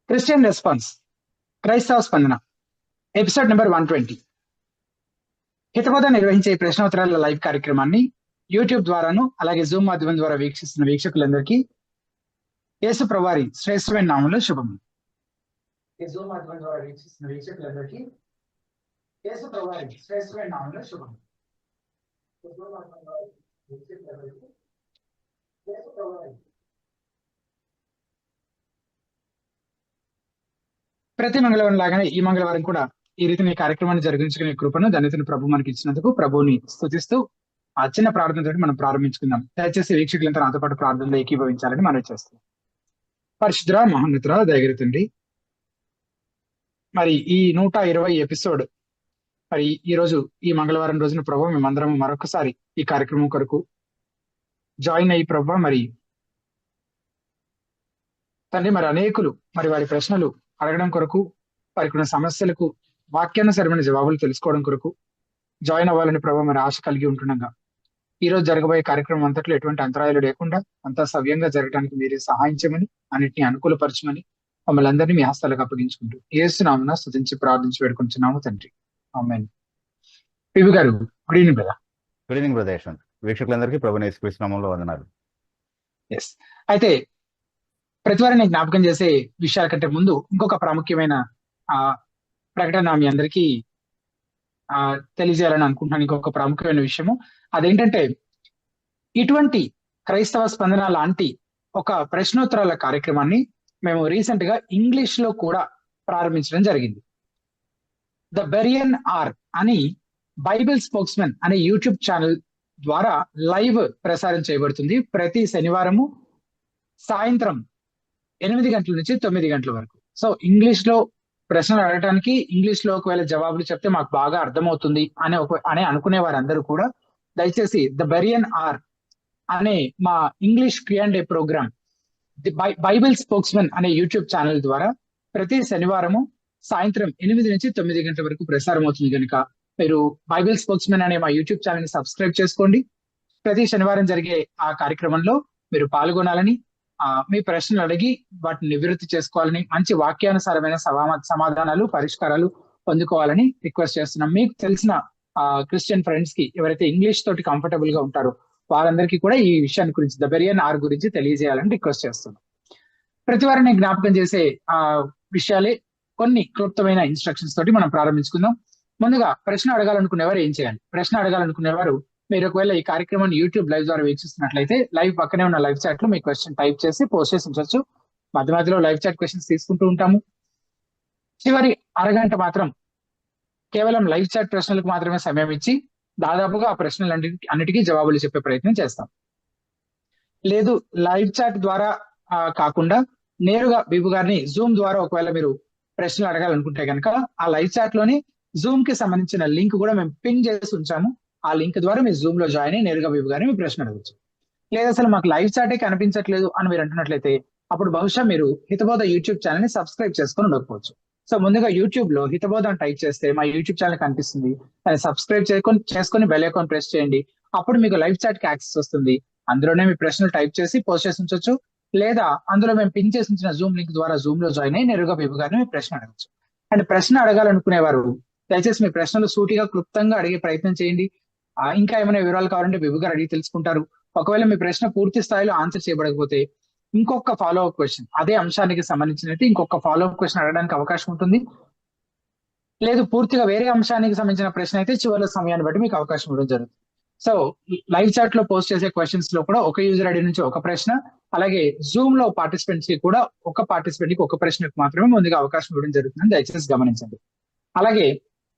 Christian response క్రైస్తవ స్పందన episode number 120. హితబోధ నిర్వహించే ఈ ప్రశ్నోత్తరాల లైవ్ కార్యక్రమాన్ని యూట్యూబ్ ద్వారాను అలాగే జూమ్ మాధ్యమం ద్వారా వీక్షిస్తున్న వీక్షకులందరికీ యేసు ప్రభువారి శ్రేష్టమైన నామంలో శుభములు. ఈ జూమ్ మాధ్యమం ద్వారా వీక్షిస్తున్న వీక్షకులందరికీ యేసు ప్రభువారి శ్రేష్టమైన నామంలో శుభములు. ప్రతి మంగళవారం లాగానే ఈ మంగళవారం కూడా ఈ రీతిని కార్యక్రమాన్ని జరిగించుకునే కృపను ధన్యతను ప్రభు మనకి ఇచ్చినందుకు ప్రభువుని స్తుతిస్తూ ఆ చిన్న ప్రార్థనతో మనం ప్రారంభించుకుందాం. దయచేసి వీక్షకులంతా నాతో పాటు ప్రార్థనలో ఏకీభవించాలని మనం చేస్తాం. పరిశుద్ధ మహోన్నతుడ దయగలుగుతుంది. మరి ఈ 120 ఎపిసోడ్ మరి ఈ రోజు ఈ మంగళవారం రోజున ప్రభు మేమందరం మరొకసారి ఈ కార్యక్రమం కొరకు జాయిన్ అయ్యి ప్రభు మరి తండ్రి మరి అనేకులు మరి వారి ప్రశ్నలు అడగడం కొరకు వారికి ఉన్న సమస్యలకు వాక్యానుసరమైన జవాబులు తెలుసుకోవడం కొరకు జాయిన్ అవ్వాలని ప్రభు మరి ఆశ కలిగి ఉంటుండగా ఈ రోజు జరగబోయే కార్యక్రమం అంతట్లో ఎటువంటి అంతరాయాలు లేకుండా అంతా సవ్యంగా జరగడానికి మీరే సహాయం చేయమని అన్నింటినీ అనుకూలపరచమని మమ్మల్ని అందరినీ మీ హస్తాలకు అప్పగించుకుంటూ యేసునామమున స్తుతించి ప్రార్థించి వేడుకుంటున్నాము తండ్రి. ఆమేన్. పివి గారు good evening brother. Good evening brother Yashwant. వీక్షకులందరికీ ప్రభువైన యేసుక్రీస్తు నామములో వందనాలు. ఎస్, అయితే ప్రతివారం నేను జ్ఞాపకం చేసే విషయాల కంటే ముందు ఇంకొక ప్రాముఖ్యమైన ప్రకటన మీ అందరికీ తెలియజేయాలని అనుకుంటున్నాను. ఇంకొక ప్రాముఖ్యమైన విషయము అదేంటంటే, ఇటువంటి క్రైస్తవ స్పందన లాంటి ఒక ప్రశ్నోత్తరాల కార్యక్రమాన్ని మేము రీసెంట్ గా ఇంగ్లీష్ లో కూడా ప్రారంభించడం జరిగింది. ద బెరియన్ ఆర్ అని బైబిల్ స్పోక్స్మెన్ అనే యూట్యూబ్ ఛానల్ ద్వారా లైవ్ ప్రసారం చేయబడుతుంది ప్రతి శనివారము సాయంత్రం 8 గంటల నుంచి 9 గంటల వరకు. సో ఇంగ్లీష్ లో ప్రశ్నలు అడగడానికి, ఇంగ్లీష్ లో ఒకవేళ జవాబులు చెప్తే మాకు బాగా అర్థమవుతుంది అని అనుకునే వారందరూ కూడా దయచేసి ద బెరియన్ ఆర్ అనే మా English Q&A programme the Bible spokesmen అనే యూట్యూబ్ ఛానల్ ద్వారా ప్రతి శనివారము సాయంత్రం 8 నుంచి 9 గంటల వరకు ప్రసారం అవుతుంది. కనుక మీరు బైబిల్ స్పోక్స్మెన్ అనే మా యూట్యూబ్ ఛానల్ ని సబ్స్క్రైబ్ చేసుకోండి. ప్రతి శనివారం జరిగే ఆ కార్యక్రమంలో మీరు పాల్గొనాలని, మీ ప్రశ్నలు అడిగి వాటిని నివృత్తి చేసుకోవాలని, మంచి వాక్యానుసారమైన సమాధానాలు పరిష్కారాలు పొందుకోవాలని రిక్వెస్ట్ చేస్తున్నాం. మీకు తెలిసిన క్రిస్టియన్ ఫ్రెండ్స్ కి ఎవరైతే ఇంగ్లీష్ తోటి కంఫర్టబుల్ గా ఉంటారో వారందరికీ కూడా ఈ విషయాన్ని గురించి ద బెరియన్ ఆర్ గురించి తెలియజేయాలని రిక్వెస్ట్ చేస్తున్నాం. ప్రతివారం నేను జ్ఞాపకం చేసే విషయాలే కొన్ని క్లుప్తమైన ఇన్స్ట్రక్షన్స్ తోటి మనం ప్రారంభించుకుందాం. ముందుగా ప్రశ్న అడగాలనుకునేవారు ఏం చేయాలి? ప్రశ్న అడగాలనుకునేవారు మీరు ఒకవేళ ఈ కార్యక్రమాన్ని యూట్యూబ్ లైవ్ ద్వారా వీక్షిస్తున్నట్లయితే లైవ్ పక్కనే ఉన్న లైవ్ చాట్ లో మీ క్వశ్చన్ టైప్ చేసి పోస్ట్ చేసి ఉంచవచ్చు. మధ్య మధ్యలో లైవ్ చాట్ క్వశ్చన్స్ తీసుకుంటూ ఉంటాము. చివరి అరగంట మాత్రం కేవలం లైవ్ చాట్ ప్రశ్నలకు మాత్రమే సమయం ఇచ్చి దాదాపుగా ఆ ప్రశ్నలు అన్నిటికీ జవాబులు చెప్పే ప్రయత్నం చేస్తాం. లేదు లైవ్ చాట్ ద్వారా కాకుండా నేరుగా బిబు గారిని జూమ్ ద్వారా ఒకవేళ మీరు ప్రశ్నలు అడగాలనుకుంటే కనుక ఆ లైవ్ చాట్ లోని జూమ్ కి సంబంధించిన లింక్ కూడా మేము పిన్ చేసి ఉంచాము. ఆ లింక్ ద్వారా మీరు జూమ్ లో జాయిన్ అయ్యి నేరుగా బిబు గారిని మీ ప్రశ్న అడగచ్చు. లేదా అసలు మాకు లైవ్ చాటే కనిపించట్లేదు అని మీరు అంటున్నట్లయితే అప్పుడు బహుశా మీరు హితబోధ యూట్యూబ్ ఛానల్ ని సబ్స్క్రైబ్ చేసుకొని ఉండకపోవచ్చు. సో ముందుగా యూట్యూబ్ లో హితబోధ అని టైప్ చేస్తే మా యూట్యూబ్ ఛానల్ కనిపిస్తుంది. దాన్ని సబ్స్క్రైబ్ చేసుకొని బెల్ ఐకాన్ ప్రెస్ చేయండి. అప్పుడు మీకు లైవ్ చాట్ కి యాక్సెస్ వస్తుంది. అందులోనే మీ ప్రశ్నలు టైప్ చేసి పోస్ట్ చేసి ఉంచవచ్చు. లేదా అందులో మేము పిన్ చేసి ఉంచిన జూమ్ లింక్ ద్వారా జూమ్ లో జాయిన్ అయ్యి నేరుగా బిబు గారిని మీ ప్రశ్న అడగచ్చు. అండ్ ప్రశ్న అడగాలనుకునేవారు దయచేసి మీ ప్రశ్నలు సూటిగా క్లుప్తంగా అడిగే ప్రయత్నం చేయండి. ఇంకా ఏమైనా వివరాలు కావాలంటే బిబు గారు అడిగి తెలుసుకుంటారు. ఒకవేళ మీ ప్రశ్న పూర్తి స్థాయిలో ఆన్సర్ చేయబడకపోతే ఇంకొక ఫాలో అప్ క్వశ్చన్ అదే అంశానికి సంబంధించినట్టు ఇంకొక ఫాలో అప్ క్వశ్చన్ అడగడానికి అవకాశం ఉంటుంది. లేదు పూర్తిగా వేరే అంశానికి సంబంధించిన ప్రశ్న అయితే చివరి సమయాన్ని బట్టి మీకు అవకాశం ఇవ్వడం జరుగుతుంది. సో లైవ్ చాట్ లో పోస్ట్ చేసే క్వశ్చన్స్ లో కూడా ఒక యూజర్ ఐడి నుంచి ఒక ప్రశ్న, అలాగే జూమ్ లో పార్టిసిపెంట్స్ కి కూడా ఒక పార్టిసిపెంట్ కి ఒక ప్రశ్నకు మాత్రమే ముందుగా అవకాశం ఇవ్వడం జరుగుతుందని దయచేసి గమనించండి. అలాగే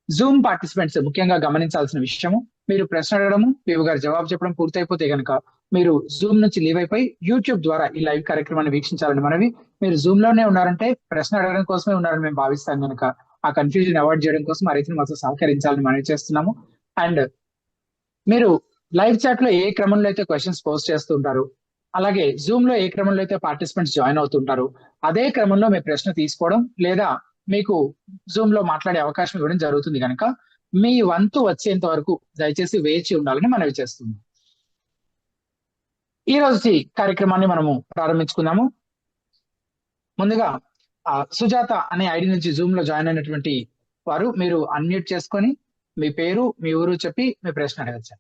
జూమ్ పార్టిసిపెంట్స్ ముఖ్యంగా గమనించాల్సిన విషయము, మీరు ప్రశ్న అడగడము బిబు గారు జవాబు చెప్పడం పూర్తయిపోతే కనుక మీరు జూమ్ నుంచి లీవ్ అయిపోయి యూట్యూబ్ ద్వారా ఈ లైవ్ కార్యక్రమాన్ని వీక్షించాలని మనవి. మీరు జూమ్ లోనే ఉన్నారంటే ప్రశ్న అడగడం కోసమే ఉన్నారని మేము భావిస్తాం కనుక ఆ కన్ఫ్యూజన్ అవాయిడ్ చేయడం కోసం ఆ రీతిని మాతో సహకరించాలని మనవి చేస్తున్నాము. అండ్ మీరు లైవ్ చాట్ లో ఏ క్రమంలో అయితే క్వశ్చన్స్ పోస్ట్ చేస్తుంటారు, అలాగే జూమ్ లో ఏ క్రమంలో అయితే పార్టిసిపెంట్స్ జాయిన్ అవుతుంటారు అదే క్రమంలో మీ ప్రశ్న తీసుకోవడం లేదా మీకు జూమ్ లో మాట్లాడే అవకాశం ఇవ్వడం జరుగుతుంది. కనుక మీ వంతు వచ్చేంత వరకు దయచేసి వేచి ఉండాలని మనవి చేస్తుంది. ఈ రోజు కార్యక్రమాన్ని మనము ప్రారంభించుకుందాము. ముందుగా సుజాత అనే ఐడి నుంచి జూమ్ లో జాయిన్ అయినటువంటి వారు మీరు అన్మ్యూట్ చేసుకొని మీ పేరు మీ ఊరు చెప్పి మీ ప్రశ్న అడగచ్చు.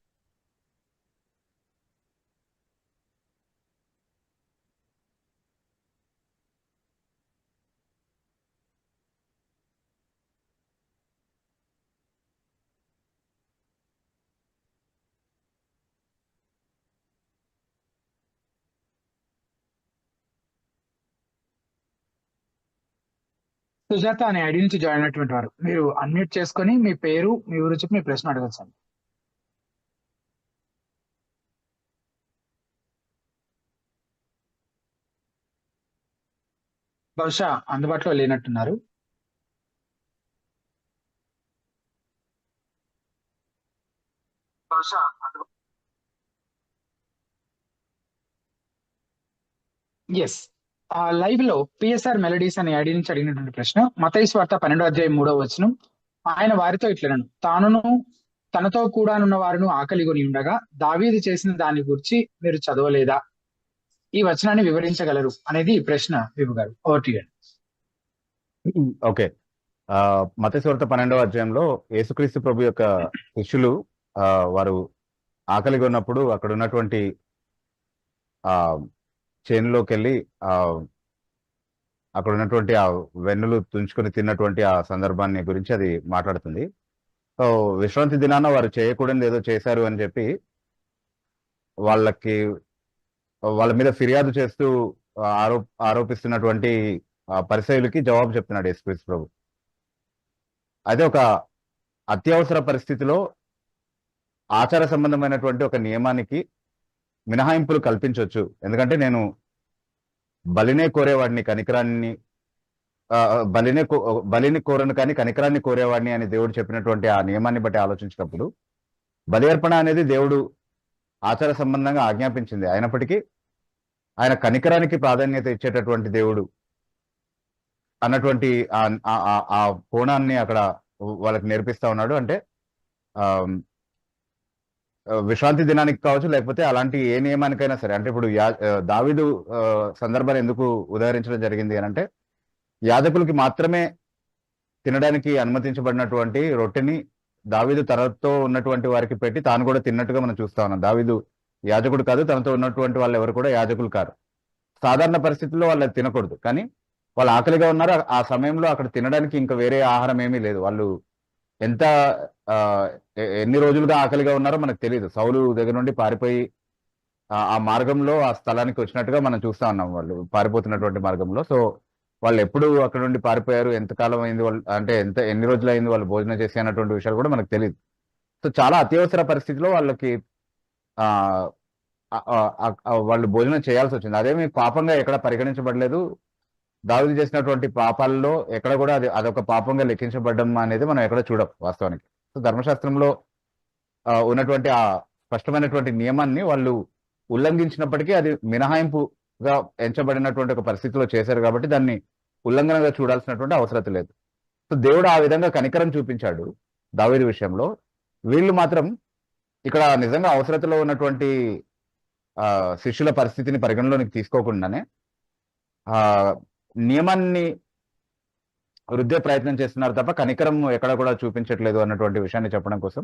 సుజాత అనే ఐడి నుంచి జాయిన్ అయినటువంటి వారు మీరు అన్మ్యూట్ చేసుకొని మీ పేరు మీ ఊరు చెప్పి మీ ప్రశ్న అడగచ్చు. బహుశా అందుబాటులో లేనట్టున్నారు. బహుశా ఎస్. లైవ్ లో పిఎస్ఆర్ మెలడీస్ అనే ఐడి నుంచి అడిగినటువంటి ప్రశ్న, మత్తయి సువార్త 12:3 ఆయన వారితో ఇట్లనను, తానును తనతో కూడానున్న వారును ఆకలిగొని ఉండగా దావీదు చేసిన దాని గురించి మీరు చదవలేదా? ఈ వచనాన్ని వివరించగలరు అనేది ఈ ప్రశ్న. విభు గారు, ఓవర్ టు యు. ఓకే. మత్తయి సువార్త 12వ అధ్యాయంలో యేసుక్రీస్తు ప్రభు యొక్క శిష్యులు వారు ఆకలిగా ఉన్నప్పుడు అక్కడ ఉన్నటువంటి చేనులోకి వెళ్ళి అక్కడ ఉన్నటువంటి ఆ వెన్నులు తుంచుకొని తిన్నటువంటి ఆ సందర్భాన్ని గురించి అది మాట్లాడుతుంది. సో విశ్రాంతి దినాన వారు చేయకూడదు ఏదో చేశారు అని చెప్పి వాళ్ళ మీద ఫిర్యాదు చేస్తూ ఆరోపిస్తున్నటువంటి పరిసయ్యులకి జవాబు చెప్తున్నాడు యేసుక్రీస్తు ప్రభు. అయితే ఒక అత్యవసర పరిస్థితిలో ఆచార సంబంధమైనటువంటి ఒక నియమానికి మినహాయింపులు కల్పించవచ్చు. ఎందుకంటే నేను బలినే కోరేవాడిని కనికరాన్ని బలిని కోరను కానీ కనికరాన్ని కోరేవాడిని అని దేవుడు చెప్పినటువంటి ఆ నియమాన్ని బట్టి ఆలోచించినప్పుడు బలి అర్పణ అనేది దేవుడు ఆచార సంబంధంగా ఆజ్ఞాపించింది. అయినప్పటికీ ఆయన కనికరానికి ప్రాధాన్యత ఇచ్చేటటువంటి దేవుడు అన్నటువంటి ఆ కోణాన్ని అక్కడ వాళ్ళకి నేర్పిస్తా ఉన్నాడు. అంటే విశ్రాంతి దినానికి కావచ్చు, లేకపోతే అలాంటి ఏ నియమానికైనా సరే. అంటే ఇప్పుడు దావీదు సందర్భాన్ని ఎందుకు ఉదాహరించడం జరిగింది అని అంటే, యాజకులకి మాత్రమే తినడానికి అనుమతించబడినటువంటి రొట్టెని దావీదు తనతో ఉన్నటువంటి వారికి పెట్టి తాను కూడా తిన్నట్టుగా మనం చూస్తా ఉన్నాం. దావీదు యాజకుడు కాదు, తనతో ఉన్నటువంటి వాళ్ళు ఎవరు కూడా యాజకులు కారు. సాధారణ పరిస్థితుల్లో వాళ్ళు తినకూడదు, కానీ వాళ్ళు ఆకలిగా ఉన్నారు. ఆ సమయంలో అక్కడ తినడానికి ఇంకా వేరే ఆహారం ఏమీ లేదు. వాళ్ళు ఎంత ఎన్ని రోజులుగా ఆకలిగా ఉన్నారో మనకు తెలియదు. సౌలు దగ్గర నుండి పారిపోయి ఆ మార్గంలో ఆ స్థలానికి వచ్చినట్టుగా మనం చూస్తా ఉన్నాం, వాళ్ళు పారిపోతున్నటువంటి మార్గంలో. సో వాళ్ళు ఎప్పుడు అక్కడ నుండి పారిపోయారు, ఎంతకాలం అయింది వాళ్ళు, అంటే ఎన్ని రోజులు అయింది వాళ్ళు భోజనం చేసి అన్నటువంటి విషయాలు కూడా మనకు తెలియదు. సో చాలా అత్యవసర పరిస్థితిలో వాళ్ళకి వాళ్ళు భోజనం చేయాల్సి వచ్చింది. అదేమి పాపంగా ఎక్కడ పరిగణించబడలేదు. దావీదు చేసినటువంటి పాపాలలో ఎక్కడ కూడా అదొక పాపంగా లెక్కించబడ్డం అనేది మనం ఎక్కడ చూడం వాస్తవానికి. సో ధర్మశాస్త్రంలో ఉన్నటువంటి ఆ స్పష్టమైనటువంటి నియమాన్ని వాళ్ళు ఉల్లంఘించినప్పటికీ అది మినహాయింపుగా ఎంచబడినటువంటి ఒక పరిస్థితిలో చేశారు కాబట్టి దాన్ని ఉల్లంఘనగా చూడాల్సినటువంటి అవసరం లేదు. సో దేవుడు ఆ విధంగా కనికరం చూపించాడు దావీదు విషయంలో. వీళ్ళు మాత్రం ఇక్కడ నిజంగా అవసరతలో ఉన్నటువంటి శిష్యుల పరిస్థితిని పరిగణలోనికి తీసుకోకుండానే నియమాన్ని వృద్ధే ప్రయత్నం చేస్తున్నారు తప్ప కనికరం ఎక్కడ కూడా చూపించట్లేదు అన్నటువంటి విషయాన్ని చెప్పడం కోసం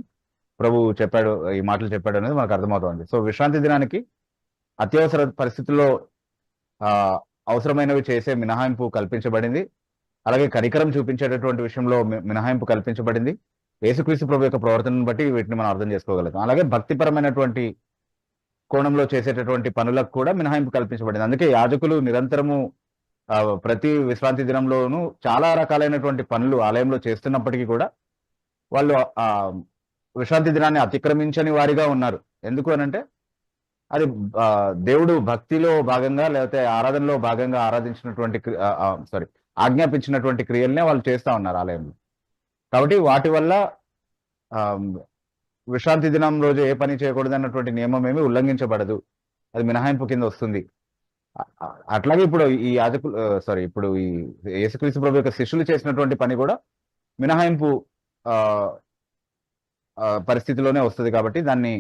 ప్రభు చెప్పాడు, ఈ మాటలు చెప్పాడు అనేది మనకు అర్థమవుతుంది. సో విశ్రాంతి దినానికి అత్యవసర పరిస్థితుల్లో అవసరమైనవి చేసే మినహాయింపు కల్పించబడింది. అలాగే కనికరం చూపించేటటువంటి విషయంలో మినహాయింపు కల్పించబడింది. యేసుక్రీస్తు ప్రభు యొక్క ప్రవర్తనను బట్టి వీటిని మనం అర్థం చేసుకోగలుగుతాం. అలాగే భక్తిపరమైనటువంటి కోణంలో చేసేటటువంటి పనులకు కూడా మినహాయింపు కల్పించబడింది. అందుకే యాజకులు నిరంతరము ప్రతి విశ్రాంతి దినంలోనూ చాలా రకాలైనటువంటి పనులు ఆలయంలో చేస్తున్నప్పటికీ కూడా వాళ్ళు విశ్రాంతి దినాన్ని అతిక్రమించని వారిగా ఉన్నారు. ఎందుకు అనంటే అది దేవుడు భక్తిలో భాగంగా లేకపోతే ఆరాధనలో భాగంగా ఆజ్ఞాపించినటువంటి క్రియలనే వాళ్ళు చేస్తా ఉన్నారు ఆలయంలో. కాబట్టి వాటి వల్ల విశ్రాంతి దినం రోజు ఏ పని చేయకూడదు అన్నటువంటి నియమం ఏమి ఉల్లంఘించబడదు, అది మినహాయింపు కింద వస్తుంది. అట్లాగే ఇప్పుడు ఇప్పుడు ఈ యేసుక్రీస్తు ప్రభు యొక్క శిష్యులు చేసినటువంటి పని కూడా మినహాయింపు పరిస్థితిలోనే వస్తుంది. కాబట్టి దాన్ని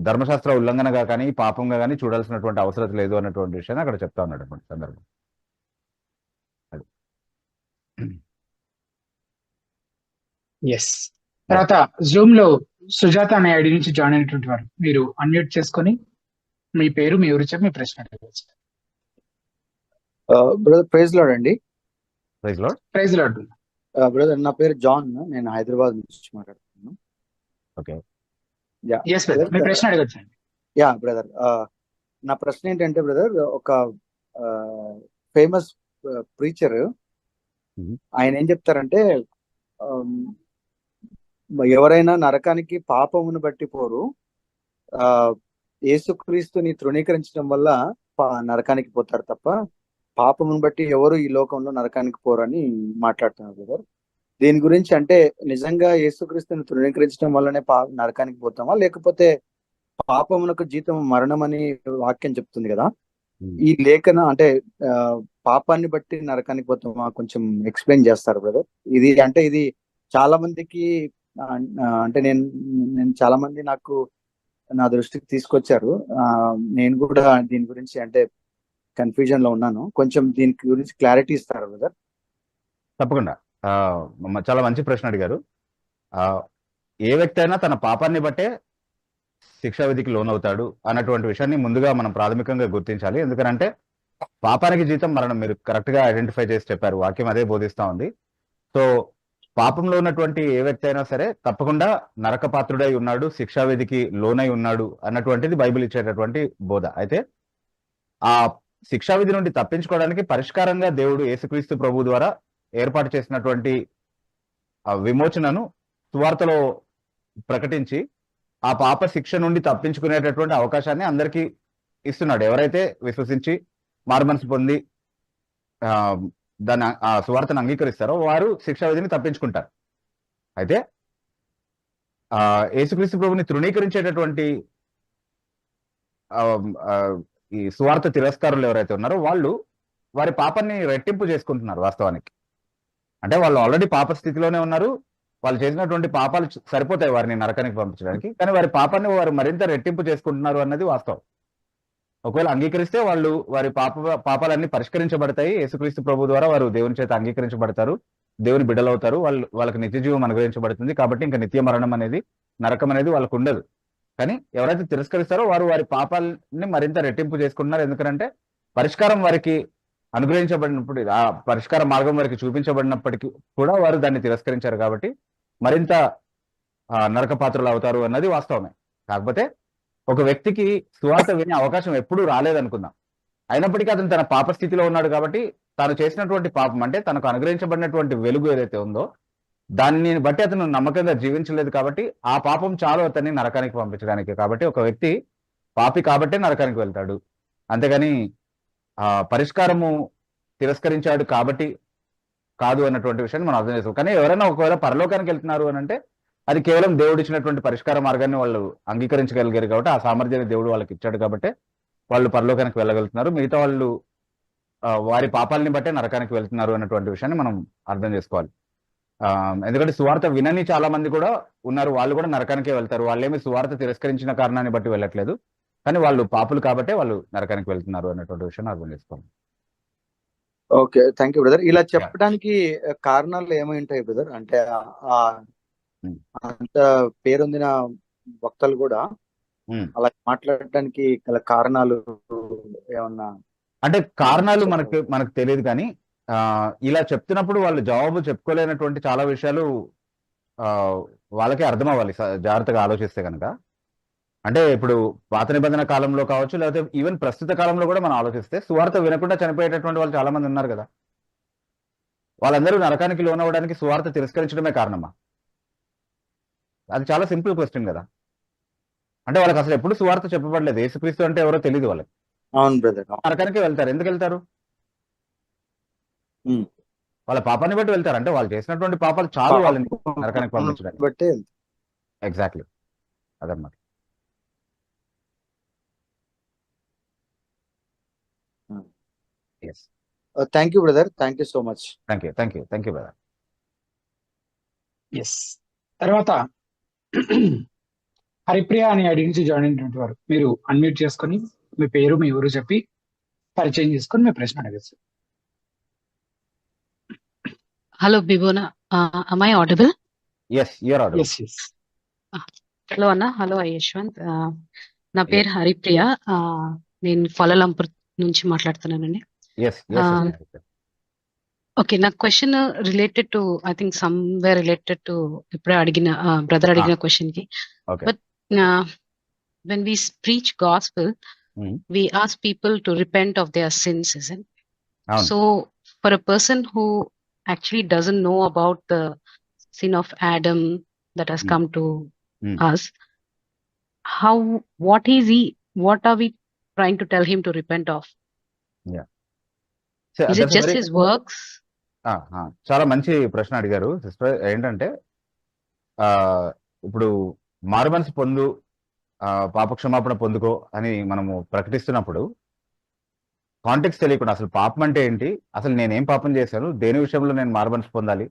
ధర్మశాస్త్ర ఉల్లంఘనగా కానీ పాపంగా కానీ చూడాల్సినటువంటి అవసరం లేదు అన్నటువంటి విషయాన్ని అక్కడ చెప్తా ఉన్నాడు సందర్భం. ఎస్. తర్వాత జూమ్ లో సుజాత అనే ఐడి నుంచి జాయిన్ అయినటువంటి వారు మీరు అన్మ్యూట్ చేసుకొని మీ పేరు మీ ఊరు చెప్పి మీ ప్రశ్న అడగవచ్చు. బ్రదర్ ప్రైజ్ లార్డ్ అండి. Praise lord. Praise lord. Brother నా పేరు జాన్, నేను హైదరాబాద్ నుంచి మాట్లాడుతున్నాను. ఓకే. ఎస్ బ్రదర్, మీ ప్రశ్న అడగచ్చు. యా బ్రదర్, నా ప్రశ్న ఏంటంటే బ్రదర్, ఒక ఫేమస్ ప్రీచర్ ఆయన ఏం చెప్తారంటే, ఎవరైనా నరకానికి పాపమును బట్టి పోరు, యేసుక్రీస్తుని తృణీకరించడం వల్ల నరకానికి పోతారు తప్ప పాపమును బట్టి ఎవరు ఈ లోకంలో నరకానికి పోరు అని మాట్లాడుతున్నారు బ్రదర్. దీని గురించి అంటే నిజంగా యేసుక్రీస్తుని తృణీకరించడం వల్లనే నరకానికి పోతామా, లేకపోతే పాపమునకు జీతం మరణం అని వాక్యం చెప్తుంది కదా, ఈ లేఖన అంటే పాపాన్ని బట్టి నరకానికి పోతామా, కొంచెం ఎక్స్ప్లెయిన్ చేస్తారు బ్రదర్. ఇది చాలా మందికి అంటే నేను చాలా మంది నాకు నా దృష్టికి తీసుకొచ్చారు. నేను కూడా దీని గురించి అంటే కన్ఫ్యూజన్ లో ఉన్నాను. కొంచెం దీని గురించి క్లారిటీ ఇస్తారు బ్రదర్. తప్పకుండా. చాలా మంచి ప్రశ్న అడిగారు. ఏ వ్యక్తి అయినా తన పాపాన్ని బట్టే శిక్షా విధికి లోనవుతాడు అన్నటువంటి విషయాన్ని ముందుగా మనం ప్రాథమికంగా గుర్తించాలి. ఎందుకంటే పాపానికి జీతం మరణం, మీరు కరెక్ట్ గా ఐడెంటిఫై చేసి చెప్పారు. వాక్యం అదే బోధిస్తా ఉంది. సో పాపంలో ఉన్నటువంటి ఏ వ్యక్తి అయినా సరే తప్పకుండా నరకపాత్రుడై ఉన్నాడు, శిక్షా విధికి లోనై ఉన్నాడు అన్నటువంటిది బైబిల్ ఇచ్చేటటువంటి బోధ. అయితే ఆ శిక్షా విధి నుండి తప్పించుకోవడానికి పరిష్కారంగా దేవుడు యేసుక్రీస్తు ప్రభు ద్వారా ఏర్పాటు చేసినటువంటి విమోచనను సువార్తలో ప్రకటించి ఆ పాప శిక్ష నుండి తప్పించుకునేటటువంటి అవకాశాన్ని అందరికీ ఇస్తున్నాడు. ఎవరైతే విశ్వసించి మారుమనసు పొంది దాన్ని ఆ సువార్తను అంగీకరిస్తారో వారు శిక్షా విధిని తప్పించుకుంటారు. అయితే యేసుక్రీస్తు ప్రభుని తృణీకరించేటటువంటి ఈ సువార్త తిరస్కారులు ఎవరైతే ఉన్నారో వాళ్ళు వారి పాపాన్ని రెట్టింపు చేసుకుంటున్నారు. వాస్తవానికి అంటే వాళ్ళు ఆల్రెడీ పాప స్థితిలోనే ఉన్నారు. వాళ్ళు చేసినటువంటి పాపాలు సరిపోతాయి వారిని నరకానికి పంపించడానికి, కానీ వారి పాపాన్ని వారు మరింత రెట్టింపు చేసుకుంటున్నారు అన్నది వాస్తవం. ఒకవేళ అంగీకరిస్తే వాళ్ళు వారి పాపాలన్నీ పరిష్కరించబడతాయి. యేసుక్రీస్తు ప్రభు ద్వారా వారు దేవుని చేత అంగీకరించబడతారు, దేవుని బిడ్డలవుతారు, వాళ్ళకి నిత్య జీవం అనుగ్రహించబడుతుంది. కాబట్టి ఇంకా నిత్య మరణం అనేది, నరకం అనేది వాళ్ళకు ఉండదు. కానీ ఎవరైతే తిరస్కరిస్తారో వారు వారి పాపాలని మరింత రెట్టింపు చేసుకుంటున్నారు. ఎందుకంటే పరిష్కారం వారికి అనుగ్రహించబడినప్పుడు, ఆ పరిష్కార మార్గం వారికి చూపించబడినప్పటికీ కూడా వారు దాన్ని తిరస్కరించారు. కాబట్టి మరింత నరకపాత్రులు అవుతారు అన్నది వాస్తవమే. కాకపోతే ఒక వ్యక్తికి సువార్త వినే అవకాశం ఎప్పుడూ రాలేదనుకుందాం. అయినప్పటికీ అతను తన పాప స్థితిలో ఉన్నాడు కాబట్టి తాను చేసినటువంటి పాపం అంటే తనకు అనుగ్రహించబడినటువంటి వెలుగు ఏదైతే ఉందో దాన్ని బట్టి అతను నమ్మకంగా జీవించలేదు. కాబట్టి ఆ పాపం చాలు అతన్ని నరకానికి పంపించడానికి. కాబట్టి ఒక వ్యక్తి పాపి కాబట్టే నరకానికి వెళ్తాడు, అంతేగాని పరిష్కారము తిరస్కరించాడు కాబట్టి కాదు అన్నటువంటి విషయాన్ని మనం అర్థం చేసుకోవాలి. కానీ ఎవరైనా ఒకవేళ పరలోకానికి వెళ్తున్నారు అని అంటే అది కేవలం దేవుడు ఇచ్చినటువంటి పరిష్కార మార్గాన్ని వాళ్ళు అంగీకరించగలిగారు కాబట్టి, ఆ సామర్థ్యాన్ని దేవుడు వాళ్ళకి ఇచ్చాడు కాబట్టి వాళ్ళు పరలోకానికి వెళ్ళగలుగుతున్నారు. మిగతా వాళ్ళు వారి పాపాలని బట్టే నరకానికి వెళ్తున్నారు అన్నటువంటి విషయాన్ని మనం అర్థం చేసుకోవాలి. ఎందుకంటే సువార్త వినని చాలా మంది కూడా ఉన్నారు, వాళ్ళు కూడా నరకానికే వెళ్తారు. వాళ్ళేమి సువార్త తిరస్కరించిన కారణాన్ని బట్టి వెళ్ళట్లేదు, కానీ వాళ్ళు పాపులు కాబట్టే వాళ్ళు నరకానికి వెళ్తున్నారు అన్నటువంటి విషయాన్ని అర్థం చేసుకోవాలి. Okay, thank you brother. ఇలా చెప్పడానికి కారణాలు ఏమై ఉంటాయి బ్రదర్? అంటే అంత పేరొందిన వక్తలు కూడా అలా మాట్లాడడానికి గల కారణాలు ఏమన్నా? అంటే కారణాలు మనకు తెలియదు, కానీ ఇలా చెప్తున్నప్పుడు వాళ్ళు జవాబు చెప్పుకోలేనటువంటి చాలా విషయాలు వాళ్ళకే అర్థం అవ్వాలి జాగ్రత్తగా ఆలోచిస్తే కనుక. అంటే ఇప్పుడు పాత నిబంధన కాలంలో కావచ్చు, లేకపోతే ఈవెన్ ప్రస్తుత కాలంలో కూడా మనం ఆలోచిస్తే సువార్త వినకుండా చనిపోయేటటువంటి వాళ్ళు చాలా మంది ఉన్నారు కదా. వాళ్ళందరూ నరకానికి లోనవ్వడానికి సువార్త తిరస్కరించడమే కారణమా? అది చాలా సింపుల్ క్వశ్చన్ కదా. అంటే వాళ్ళకి అసలు ఎప్పుడు సువార్త చెప్పబడలేదు, యేసుక్రీస్తు అంటే ఎవరో తెలియదు వాళ్ళకి. అవును బ్రదర్. నరకానికి వెళ్తారు. ఎందుకు వెళ్తారు? వాళ్ళ పాపాన్ని బట్టి వెళ్తారు. అంటే వాళ్ళు చేసినటువంటి పాపాలు చాలు వాళ్ళని నరకానికి పంపించడానికి బట్టి. ఎగ్జాక్ట్లీ అదన్నమాట. Thank you brother, thank you so much. Thank you brother. Yes. తర్వాత హరిప్రియ అనే ఐడి నుంచి జాయిన్ అయినటువంటి వారు మీరు అన్మ్యూట్ చేసుకొని మీ పేరు మీ ఊరు చెప్పి పరిచయం చేసుకొని మీ ప్రశ్న అడగచ్చు. Hello, Bibona. Am I audible? Yes you are audible. Yes yes hello అన్న, హలో యశ్వంత్. నా Yes. పేరు హరిప్రియ. నేను కోలాలంపూర్ నుంచి మాట్లాడుతున్నానండి. ఎస్ ఎస్ ఓకే, నా question related to I think somewhere related to ఇప్పుడే అడిగిన బ్రదర్ అడిగిన క్వశ్చన్ కి. Okay. But when we preach gospel, we ask people to repent of their sins, isn't? అవును. So for a person who actually doesn't know about the sin of Adam that has come to us, what are we trying to tell him to repent of? Is it just his works? చాలా మంచి ప్రశ్న అడిగారు sister. ఏంటంటే ఇప్పుడు మారుమనసు పొందు, పాపక్షమాపణ పొందుకో అని మనము ప్రకటిస్తున్నప్పుడు కాంటెక్స్ట్ తెలియకుండా అసలు పాపం అంటే ఏంటి, అసలు నేనేం పాపం చేశాను, దేని విషయంలో నేను మారుమనసు పొందాలి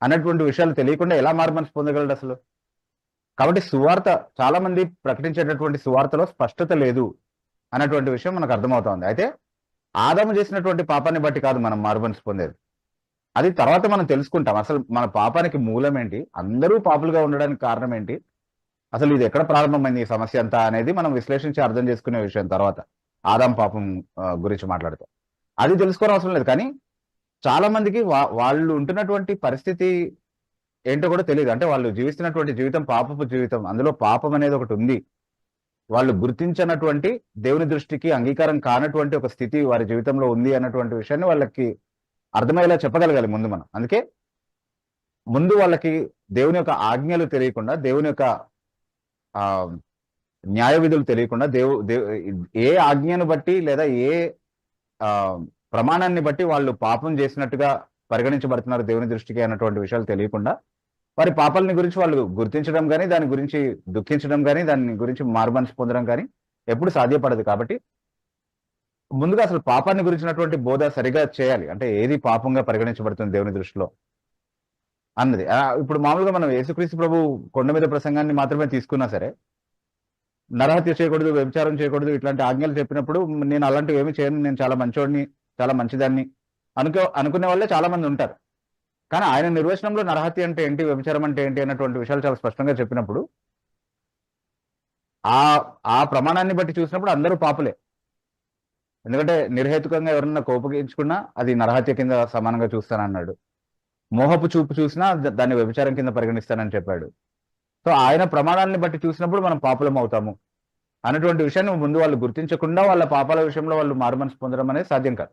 అన్నటువంటి విషయాలు తెలియకుండా ఎలా మారుమనసు పొందగలడు అసలు? కాబట్టి సువార్త, చాలా మంది ప్రకటించేటటువంటి సువార్తలో స్పష్టత లేదు అన్నటువంటి విషయం మనకు అర్థమవుతోంది. అయితే ఆదాము చేసినటువంటి పాపాన్ని బట్టి కాదు మనం మారుమనసు పొందేది, అది తర్వాత మనం తెలుసుకుంటాం. అసలు మన పాపానికి మూలం ఏంటి, అందరూ పాపులుగా ఉండడానికి కారణం ఏంటి, అసలు ఇది ఎక్కడ ప్రారంభమైంది ఈ సమస్య అంతా అనేది మనం విశ్లేషించి అర్థం చేసుకునే విషయం తర్వాత ఆదాం పాపం గురించి మాట్లాడతాం. అది తెలుసుకోవడం అవసరం లేదు. కానీ చాలా మందికి వాళ్ళు ఉంటున్నటువంటి పరిస్థితి ఏంటో కూడా తెలియదు. అంటే వాళ్ళు జీవిస్తున్నటువంటి జీవితం పాపపు జీవితం, అందులో పాపం అనేది ఒకటి ఉంది, వాళ్ళు గుర్తించినటువంటి దేవుని దృష్టికి అంగీకారం కానటువంటి ఒక స్థితి వారి జీవితంలో ఉంది అన్నటువంటి విషయాన్ని వాళ్ళకి అర్థమయ్యేలా చెప్పగలగాలి ముందు మనం. అందుకే ముందు వాళ్ళకి దేవుని యొక్క ఆజ్ఞలు తెలియకుండా, దేవుని యొక్క న్యాయ విధులు తెలియకుండా, ఏ ఆజ్ఞను బట్టి లేదా ఏ ప్రమాణాన్ని బట్టి వాళ్ళు పాపం చేసినట్టుగా పరిగణించబడుతున్నారు దేవుని దృష్టికి అన్నటువంటి విషయాలు తెలియకుండా వారి పాపాలని గురించి వాళ్ళు గుర్తించడం కానీ, దాని గురించి దుఃఖించడం కానీ, దాని గురించి మారుమనసు పొందడం కానీ ఎప్పుడు సాధ్యపడదు. కాబట్టి ముందుగా అసలు పాపాన్ని గురించినటువంటి బోధ సరిగా చేయాలి. అంటే ఏది పాపంగా పరిగణించబడుతుంది దేవుని దృష్టిలో అన్నది. ఇప్పుడు మామూలుగా మనం యేసుక్రీస్తు ప్రభు కొండ మీద ప్రసంగాన్ని మాత్రమే తీసుకున్నా సరే, నరహత్య చేయకూడదు, వ్యభిచారం చేయకూడదు, ఇట్లాంటి ఆజ్ఞలు చెప్పినప్పుడు నేను అలాంటివి ఏమి చేయను, నేను చాలా మంచోడిని, చాలా మంచిదాన్ని అనుకునే వాళ్ళే చాలా మంది ఉంటారు. కానీ ఆయన నిర్వచనంలో నరహత్య అంటే ఏంటి, వ్యభిచారం అంటే ఏంటి అన్నటువంటి విషయాలు చాలా స్పష్టంగా చెప్పినప్పుడు ఆ ప్రమాణాన్ని బట్టి చూసినప్పుడు అందరూ పాపులే. ఎందుకంటే నిర్హేతుకంగా ఎవరన్నా కోపగించుకున్నా అది నరహత్య కింద సమానంగా చూస్తానన్నాడు. మోహపు చూపు చూసినా దాన్ని వ్యభిచారం కింద పరిగణిస్తానని చెప్పాడు. సో ఆయన ప్రమాణాలను బట్టి చూసినప్పుడు మనం పాపులం అవుతాము అన్నటువంటి విషయాన్ని ముందు వాళ్ళు గుర్తించకుండా వాళ్ళ పాపాల విషయంలో వాళ్ళు మారుమనసు పొందడం అనేది సాధ్యం కాదు.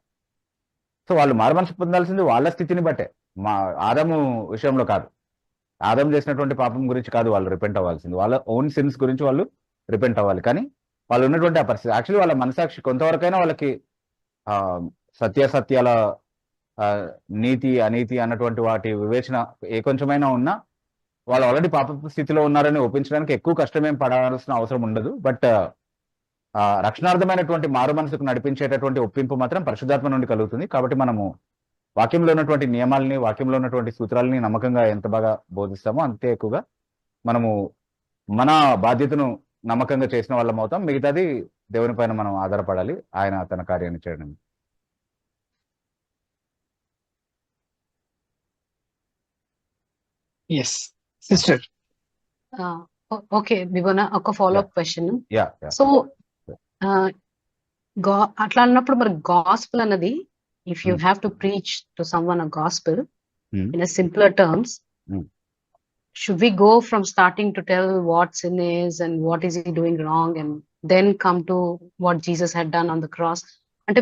సో వాళ్ళు మారుమనసు పొందాల్సింది వాళ్ళ స్థితిని బట్టే, ఆదాము విషయంలో కాదు. ఆదాము చేసినటువంటి పాపం గురించి కాదు వాళ్ళు రిపెంట్ అవ్వాల్సింది, వాళ్ళ ఓన్ సిన్స్ గురించి వాళ్ళు రిపెంట్ అవ్వాలి. కానీ వాళ్ళు ఉన్నటువంటి ఆ పరిస్థితి, యాక్చువల్లీ వాళ్ళ మనసాక్షి కొంతవరకైనా వాళ్ళకి సత్యాసత్యాల నీతి అనీతి అన్నటువంటి వాటి వివేచన ఏ కొంచెమైనా ఉన్నా వాళ్ళు ఆల్రెడీ పాప స్థితిలో ఉన్నారని ఒప్పించడానికి ఎక్కువ కష్టమేం పడాల్సిన అవసరం ఉండదు. బట్ రక్షణార్థమైనటువంటి మారు మనసుకు నడిపించేటటువంటి ఒప్పింపు మాత్రం పరిశుద్ధాత్మ నుండి కలుగుతుంది. కాబట్టి మనము వాక్యంలో ఉన్నటువంటి నియమాలని, వాక్యంలో ఉన్నటువంటి సూత్రాలని నమ్మకంగా ఎంత బాగా బోధిస్తామో అంతే ఎక్కువగా మనము మన బాధ్యతను నమ్మకంగా చేసిన వాళ్ళం అవుతాం. మిగతాది దేవుని పైన మనం ఆధారపడాలి, ఆయన తన కార్యాన్ని చేయడం. Yes sister. ఓకే బిబోనా, ఒక ఫాలో అప్ క్వశ్చన్. సో అట్లా అన్నప్పుడు మరి గాస్పుల్ అన్నది, if you have to preach to someone a gospel in a simpler terms, should we go from starting to tell what sin is and what is he doing wrong and then come to what Jesus had done on the cross? And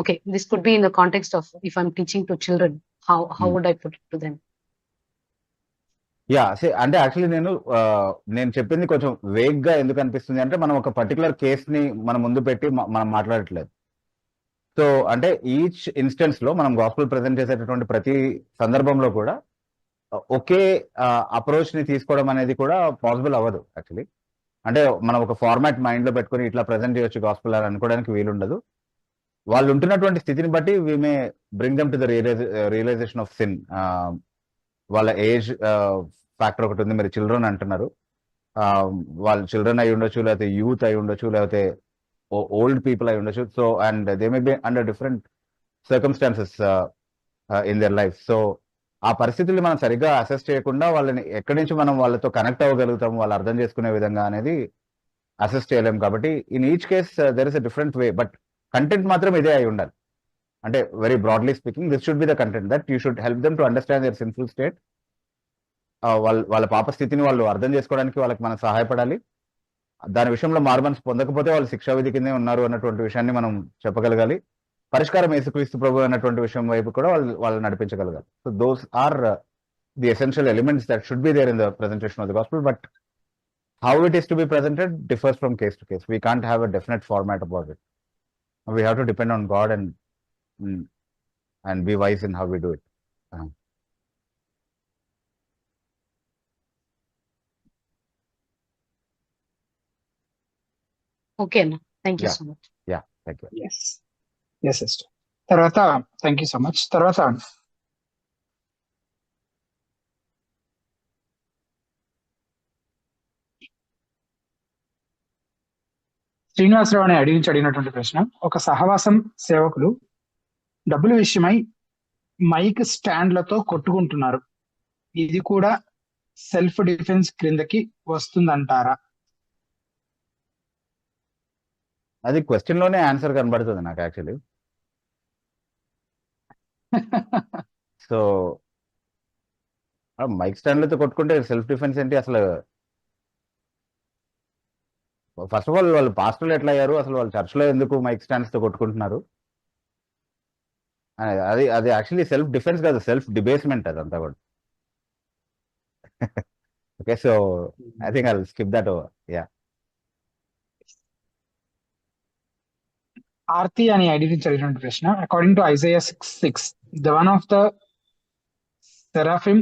okay, this could be in the context of if I'm teaching to children, how would I put it to them? అంటే actually నేను చెప్పింది కొంచెం vague గా ఎందుకు అనిపిస్తుంది అంటే, మనం ఒక పర్టికులర్ కేస్ ని మన ముందు పెట్టి మనం మాట్లాడట్లేదు. సో అంటే ఈచ్ ఇన్స్టెన్స్ లో మనం గాస్పెల్ ప్రెజెంట్ చేసేటటువంటి ప్రతి సందర్భంలో కూడా ఒకే అప్రోచ్ ని తీసుకోవడం అనేది కూడా పాసిబుల్ అవ్వదు యాక్చువల్లీ. అంటే మనం ఒక ఫార్మాట్ మైండ్ లో పెట్టుకుని ఇట్లా ప్రెజెంట్ చేయొచ్చు గాస్పెల్ అని అనుకోవడానికి వీలుండదు. వాళ్ళు ఉంటున్నటువంటి స్థితిని బట్టి we may bring them to the realization of sin. వాళ్ళ ఏజ్ ఫ్యాక్టర్ ఒకటి ఉంది, మీరు చిల్డ్రన్ అంటున్నారు, వాళ్ళు చిల్డ్రన్ అయి ఉండొచ్చు, లేకపోతే యూత్ అయి ఉండొచ్చు, లేకపోతే ఓల్డ్ పీపుల్ అయి ఉండొచ్చు. So and they may be under different circumstances in their life. So ఆ పరిస్థితుల్ని మనం సరిగ్గా అసెస్ చేయకుండా వాళ్ళని ఎక్కడి నుంచి మనం వాళ్ళతో కనెక్ట్ అవ్వగలుగుతాము, వాళ్ళు అర్థం చేసుకునే విధంగా అనేది అసెస్ చేయలేము. కాబట్టి in each case there is a different way, but content మాత్రం ఇదే అయి ఉండాలి. అంటే very broadly speaking this should be the content that you should help them to understand their sinful state. వాళ్ళ పాప స్థితిని వాళ్ళు అర్థం చేసుకోవడానికి వాళ్ళకి మనం సహాయపడాలి. దాని విషయంలో మార్మన్స్ పొందకపోతే వాళ్ళు శిక్షావిధి కిందే ఉన్నారు అన్నటువంటి విషయాన్ని మనం చెప్పగలగాలి. పరిష్కారం యేసుక్రీస్తు ప్రభు అన్నటువంటి విషయం వైపు కూడా వాళ్ళు నడిపించగలగాలి. So those are the essential elements that should be there in the presentation of the gospel, but how it is to be presented differs from case to case. We can't have a definite format about it. We have to depend on God and be wise in how we do it. Okay అన్న, thank you Yeah. So much. Yeah, thank you. Yes sister. తర్వాత thank you so much. తర్వాత శ్రీనివాసరావు అనే అడిగినటువంటి ప్రశ్న, ఒక సహవాసం సేవకులు డబ్బుల విషయమై మైక్ స్టాండ్లతో కొట్టుకుంటున్నారు, ఇది కూడా సెల్ఫ్ డిఫెన్స్ క్రిందకి వస్తుందంటారా? అది క్వశ్చన్ లోనే ఆన్సర్ కనబడుతుంది నాకు యాక్చువల్లీ. సో మైక్ స్టాండ్లతో కొట్టుకుంటే సెల్ఫ్ డిఫెన్స్ ఏంటి అసలు? ఫస్ట్ ఆఫ్ ఆల్ వాళ్ళు పాస్టర్లు ఎట్లా అయ్యారు, అసలు వాళ్ళు చర్చ్లో ఎందుకు మైక్ స్టాండ్స్ తో కొట్టుకుంటున్నారు? అది అది యాక్చువల్లీ సెల్ఫ్ డిఫెన్స్ కాదు, సెల్ఫ్ డిబేస్మెంట్ అదంతా కూడా. Okay, so I think I will skip that over. Yeah. Aarti అని అడిగినటువంటి ప్రశ్న, according to Isaiah 6:6, the one of the seraphim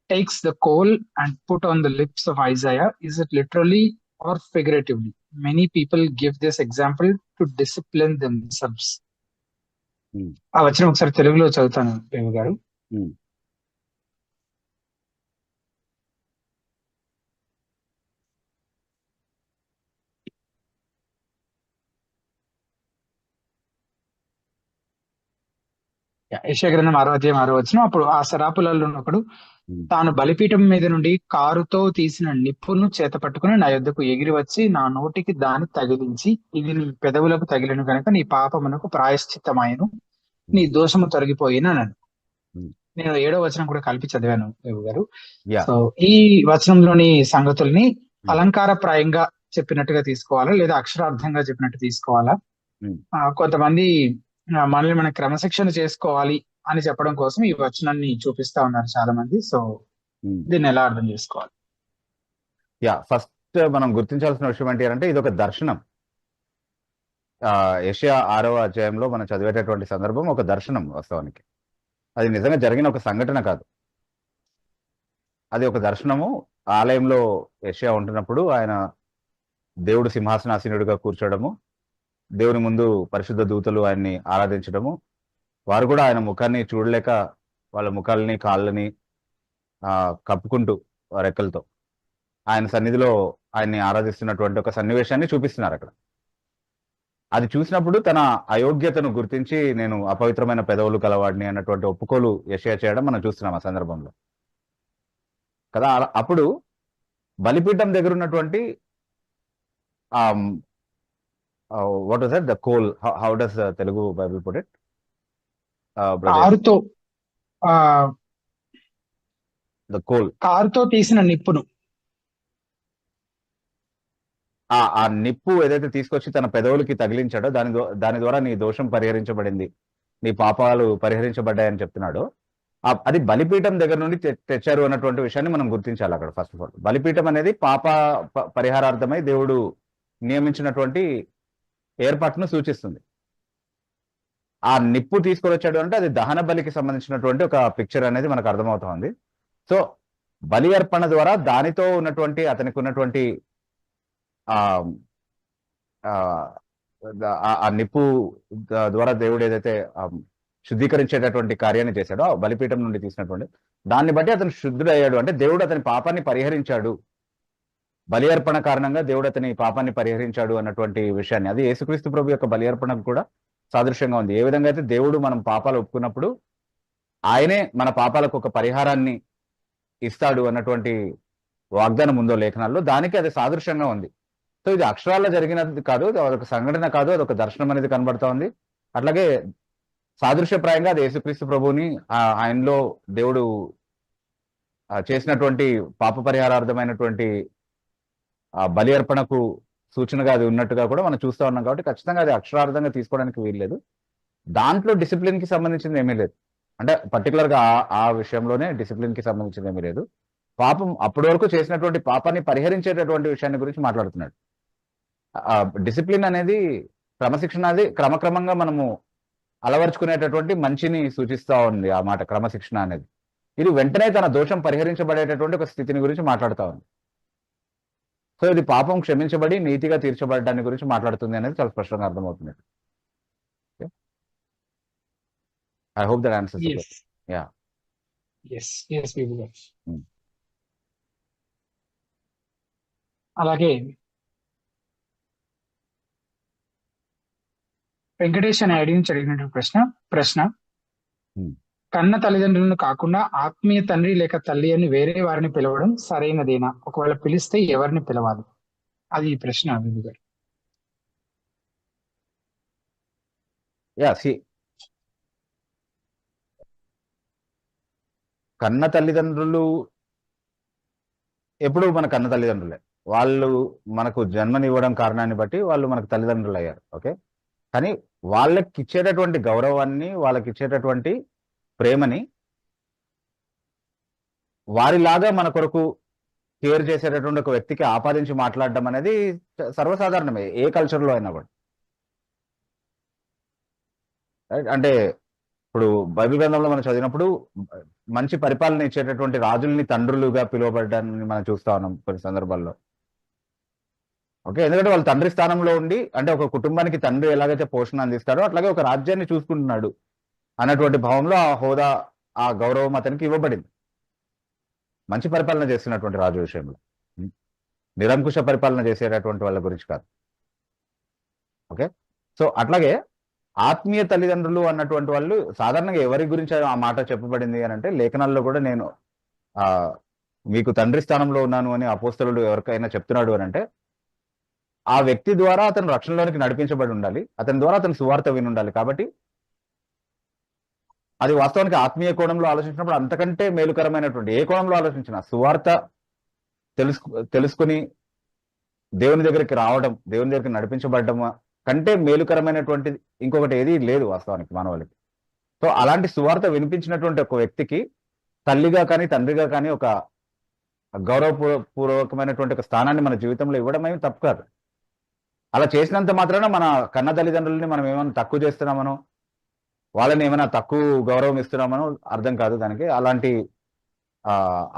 takes the coal and put on the lips of Isaiah. Is it literally or figuratively? Many people give this example to discipline themselves. ఆ వచ్చిన ఒకసారి తెలుగులో చదువుతాను దేవు గారు. యెషయా గ్రంథం 6:6 అప్పుడు ఆ శరాపులలో ఒకడు తాను బలిపీఠం మీద నుండి కారుతో తీసిన నిప్పును చేత పట్టుకుని నా యొద్దకు ఎగిరి వచ్చి నా నోటికి దాన్ని తగిలించి, ఇది నీ పెదవులకు తగిలిను కనుక నీ పాపమునకు ప్రాయశ్చిత్తమాయను, నీ దోషము తొలగిపోయినన్నాను. నేను 7వ వచనం కూడా కలిపి చదివాను దేవు గారు. సో ఈ వచనంలోని సంగతుల్ని అలంకారప్రాయంగా చెప్పినట్టుగా తీసుకోవాలా లేదా అక్షరార్థంగా చెప్పినట్టు తీసుకోవాలా? కొంతమంది మనల్ని మనం క్రమశిక్షణ చేసుకోవాలి అని చెప్పడం కోసం ఈ వచనాన్ని చూపిస్తా ఉన్నారు చాలా మంది. సో దీన్ని ఎలా అర్థం చేసుకోవాలి? ఫస్ట్ మనం గుర్తించాల్సిన విషయం ఏంటి అంటే ఇది ఒక దర్శనం. యెషయా 6వ అధ్యాయంలో మనం చదివేటటువంటి సందర్భం ఒక దర్శనం. వాస్తవానికి అది నిజంగా జరిగిన ఒక సంఘటన కాదు, అది ఒక దర్శనము. ఆలయంలో యెషయా ఉంటున్నప్పుడు ఆయన దేవుడు సింహాసనాసీనుడిగా కూర్చోవడము, దేవుని ముందు పరిశుద్ధ దూతలు ఆయన్ని ఆరాధించడము, వారు కూడా ఆయన ముఖాన్ని చూడలేక వాళ్ళ ముఖాలని కాళ్ళని కప్పుకుంటూ రెక్కలతో ఆయన సన్నిధిలో ఆయన్ని ఆరాధిస్తున్నటువంటి ఒక సన్నివేశాన్ని చూపిస్తున్నారు అక్కడ. అది చూసినప్పుడు తన అయోగ్యతను గుర్తించి నేను అపవిత్రమైన పెదవులు కలవాడిని అన్నటువంటి ఒప్పుకోలు యెషయా చేయడం మనం చూస్తున్నాం ఆ సందర్భంలో కదా. అప్పుడు బలిపీఠం దగ్గర ఉన్నటువంటి what was that, the coal, how does Telugu Bible put it? కారుతో ద కోల్, కారుతో తీసిన నిప్పును, ఆ నిప్పు ఏదైతే తీసుకొచ్చి తన పెదవులకి తగిలించాడో దాని ద్వారా నీ దోషం పరిహరించబడింది, నీ పాపాలు పరిహరించబడ్డాయని చెప్తున్నాడు. అది బలిపీఠం దగ్గర నుండి తెచ్చారు అన్నటువంటి విషయాన్ని మనం గుర్తించాలి అక్కడ. ఫస్ట్ ఆఫ్ ఆల్ బలిపీఠం అనేది పాప పరిహారార్థమై దేవుడు నియమించినటువంటి ఏర్పాటును సూచిస్తుంది. ఆ నిప్పు తీసుకొని వచ్చాడు అంటే అది దహన బలికి సంబంధించినటువంటి ఒక పిక్చర్ అనేది మనకు అర్థమవుతోంది. సో బలి అర్పణ ద్వారా దానితో ఉన్నటువంటి అతనికి ఉన్నటువంటి ఆ నిప్పు ద్వారా దేవుడు ఏదైతే శుద్ధీకరించేటటువంటి కార్యాన్ని చేశాడో ఆ బలిపీఠం నుండి తీసినటువంటి దాన్ని బట్టి అతను శుద్ధుడయ్యాడు. అంటే దేవుడు అతని పాపాన్ని పరిహరించాడు, బలి అర్పణ కారణంగా దేవుడు అతని పాపాన్ని పరిహరించాడు అన్నటువంటి విషయాన్ని, అది యేసుక్రీస్తు ప్రభు యొక్క బలి అర్పణకు కూడా సాదృశ్యంగా ఉంది. ఏ విధంగా అయితే దేవుడు మనం పాపాలు ఒప్పుకున్నప్పుడు ఆయనే మన పాపాలకు ఒక పరిహారాన్ని ఇస్తాడు అన్నటువంటి వాగ్దానం ఉందో లేఖనాల్లో, దానికి అది సాదృశ్యంగా ఉంది. సో ఇది అక్షరాల్లో జరిగినది కాదు, అదొక సంఘటన కాదు, అదొక దర్శనం అనేది కనబడతా ఉంది. అట్లాగే సాదృశ్యప్రాయంగా అది యేసుక్రీస్తు ప్రభువుని ఆయనలో దేవుడు చేసినటువంటి పాప పరిహారార్థమైనటువంటి బలి అర్పణకు సూచనగా అది ఉన్నట్టుగా కూడా మనం చూస్తూ ఉన్నాం. కాబట్టి ఖచ్చితంగా అది అక్షరార్థంగా తీసుకోవడానికి వీల్లేదు. దాంట్లో డిసిప్లిన్ కి సంబంధించింది ఏమీ లేదు. అంటే పర్టికులర్ గా ఆ విషయంలోనే డిసిప్లిన్ కి సంబంధించింది ఏమీ లేదు. పాపం అప్పటి వరకు చేసినటువంటి పాపాన్ని పరిహరించేటటువంటి విషయాన్ని గురించి మాట్లాడుతున్నాడు. డిసిప్లిన్ అనేది క్రమశిక్షణ, అది క్రమక్రమంగా మనము అలవర్చుకునేటటువంటి మంచిని సూచిస్తా ఉంది ఆ మాట క్రమశిక్షణ అనేది. ఇది వెంటనే తన దోషం పరిహరించబడేటటువంటి ఒక స్థితిని గురించి మాట్లాడుతా ఉంది. సో ఇది పాపం క్షమించబడి నీతిగా తీర్చబడటాన్ని గురించి మాట్లాడుతుంది అనేది చాలా స్పష్టంగా అర్థమవుతుంది. I hope that answers. Yeah, yes విభు గారు. అలాగే వెంకటేష్ అనే ఐడి నుంచి అడిగినటువంటి ప్రశ్న కన్న తల్లిదండ్రులను కాకుండా ఆత్మీయ తండ్రి లేక తల్లి అని వేరే వారిని పిలవడం సరైనదేనా? ఒకవేళ పిలిస్తే ఎవరిని పిలవాలి? అది ఈ ప్రశ్న విభు గారు. కన్న తల్లిదండ్రులు ఎప్పుడు మన కన్న తల్లిదండ్రులే. వాళ్ళు మనకు జన్మనివ్వడం కారణాన్ని బట్టి వాళ్ళు మనకు తల్లిదండ్రులు అయ్యారు. ఓకే, కానీ వాళ్ళకి ఇచ్చేటటువంటి గౌరవాన్ని, వాళ్ళకి ఇచ్చేటటువంటి ప్రేమని వారిలాగా మన కొరకు కేర్ చేసేటటువంటి ఒక వ్యక్తికి ఆపాదించి మాట్లాడడం అనేది సర్వసాధారణమే ఏ కల్చర్లో అయినా కూడా. అంటే ఇప్పుడు బైబిల్ గ్రంథంలో మనం చదివినప్పుడు మంచి పరిపాలన ఇచ్చేటటువంటి రాజుల్ని తండ్రులుగా పిలువబడ్డాన్ని మనం చూస్తా ఉన్నాం కొన్ని సందర్భాల్లో. ఓకే, ఎందుకంటే వాళ్ళు తండ్రి స్థానంలో ఉండి, అంటే ఒక కుటుంబానికి తండ్రి ఎలాగైతే పోషణ అందిస్తాడో అట్లాగే ఒక రాజ్యాన్ని చూసుకుంటున్నాడు అన్నటువంటి భావంలో ఆ హోదా, ఆ గౌరవం అతనికి ఇవ్వబడింది. మంచి పరిపాలన చేస్తున్నటువంటి రాజు విషయంలో, నిరంకుశ పరిపాలన చేసేటటువంటి వాళ్ళ గురించి కాదు. ఓకే, సో అట్లాగే ఆత్మీయ తల్లిదండ్రులు అన్నటువంటి వాళ్ళు సాధారణంగా ఎవరి గురించి ఆ మాట చెప్పబడింది అని అంటే, లేఖనాల్లో కూడా నేను మీకు తండ్రి స్థానంలో ఉన్నాను అని అపోస్తలుడు ఎవరికైనా చెప్తున్నాడు అని అంటే, ఆ వ్యక్తి ద్వారా అతను రక్షణలోనికి నడిపించబడి ఉండాలి, అతని ద్వారా అతను సువార్త విని ఉండాలి. కాబట్టి అది వాస్తవానికి ఆత్మీయ కోణంలో ఆలోచించినప్పుడు అంతకంటే మేలుకరమైనటువంటి, ఏ కోణంలో ఆలోచించినా సువార్త తెలుసుకుని దేవుని దగ్గరికి రావడం, దేవుని దగ్గరికి నడిపించబడడం కంటే మేలుకరమైనటువంటిది ఇంకొకటి ఏది లేదు వాస్తవానికి మానవులకి. సో అలాంటి సువార్త వినిపించినటువంటి ఒక వ్యక్తికి తల్లిగా కానీ తండ్రిగా కానీ ఒక గౌరవపూర్వకమైనటువంటి ఒక స్థానాన్ని మన జీవితంలో ఇవ్వడం ఏమి తప్పు కాదు. అలా చేసినంత మాత్రాన మన కన్న తల్లిదండ్రులని మనం ఏమైనా తక్కువ చేస్తున్నామనో, వాళ్ళని ఏమైనా తక్కువ గౌరవం ఇస్తున్నామనో అర్థం కాదు దానికి. అలాంటి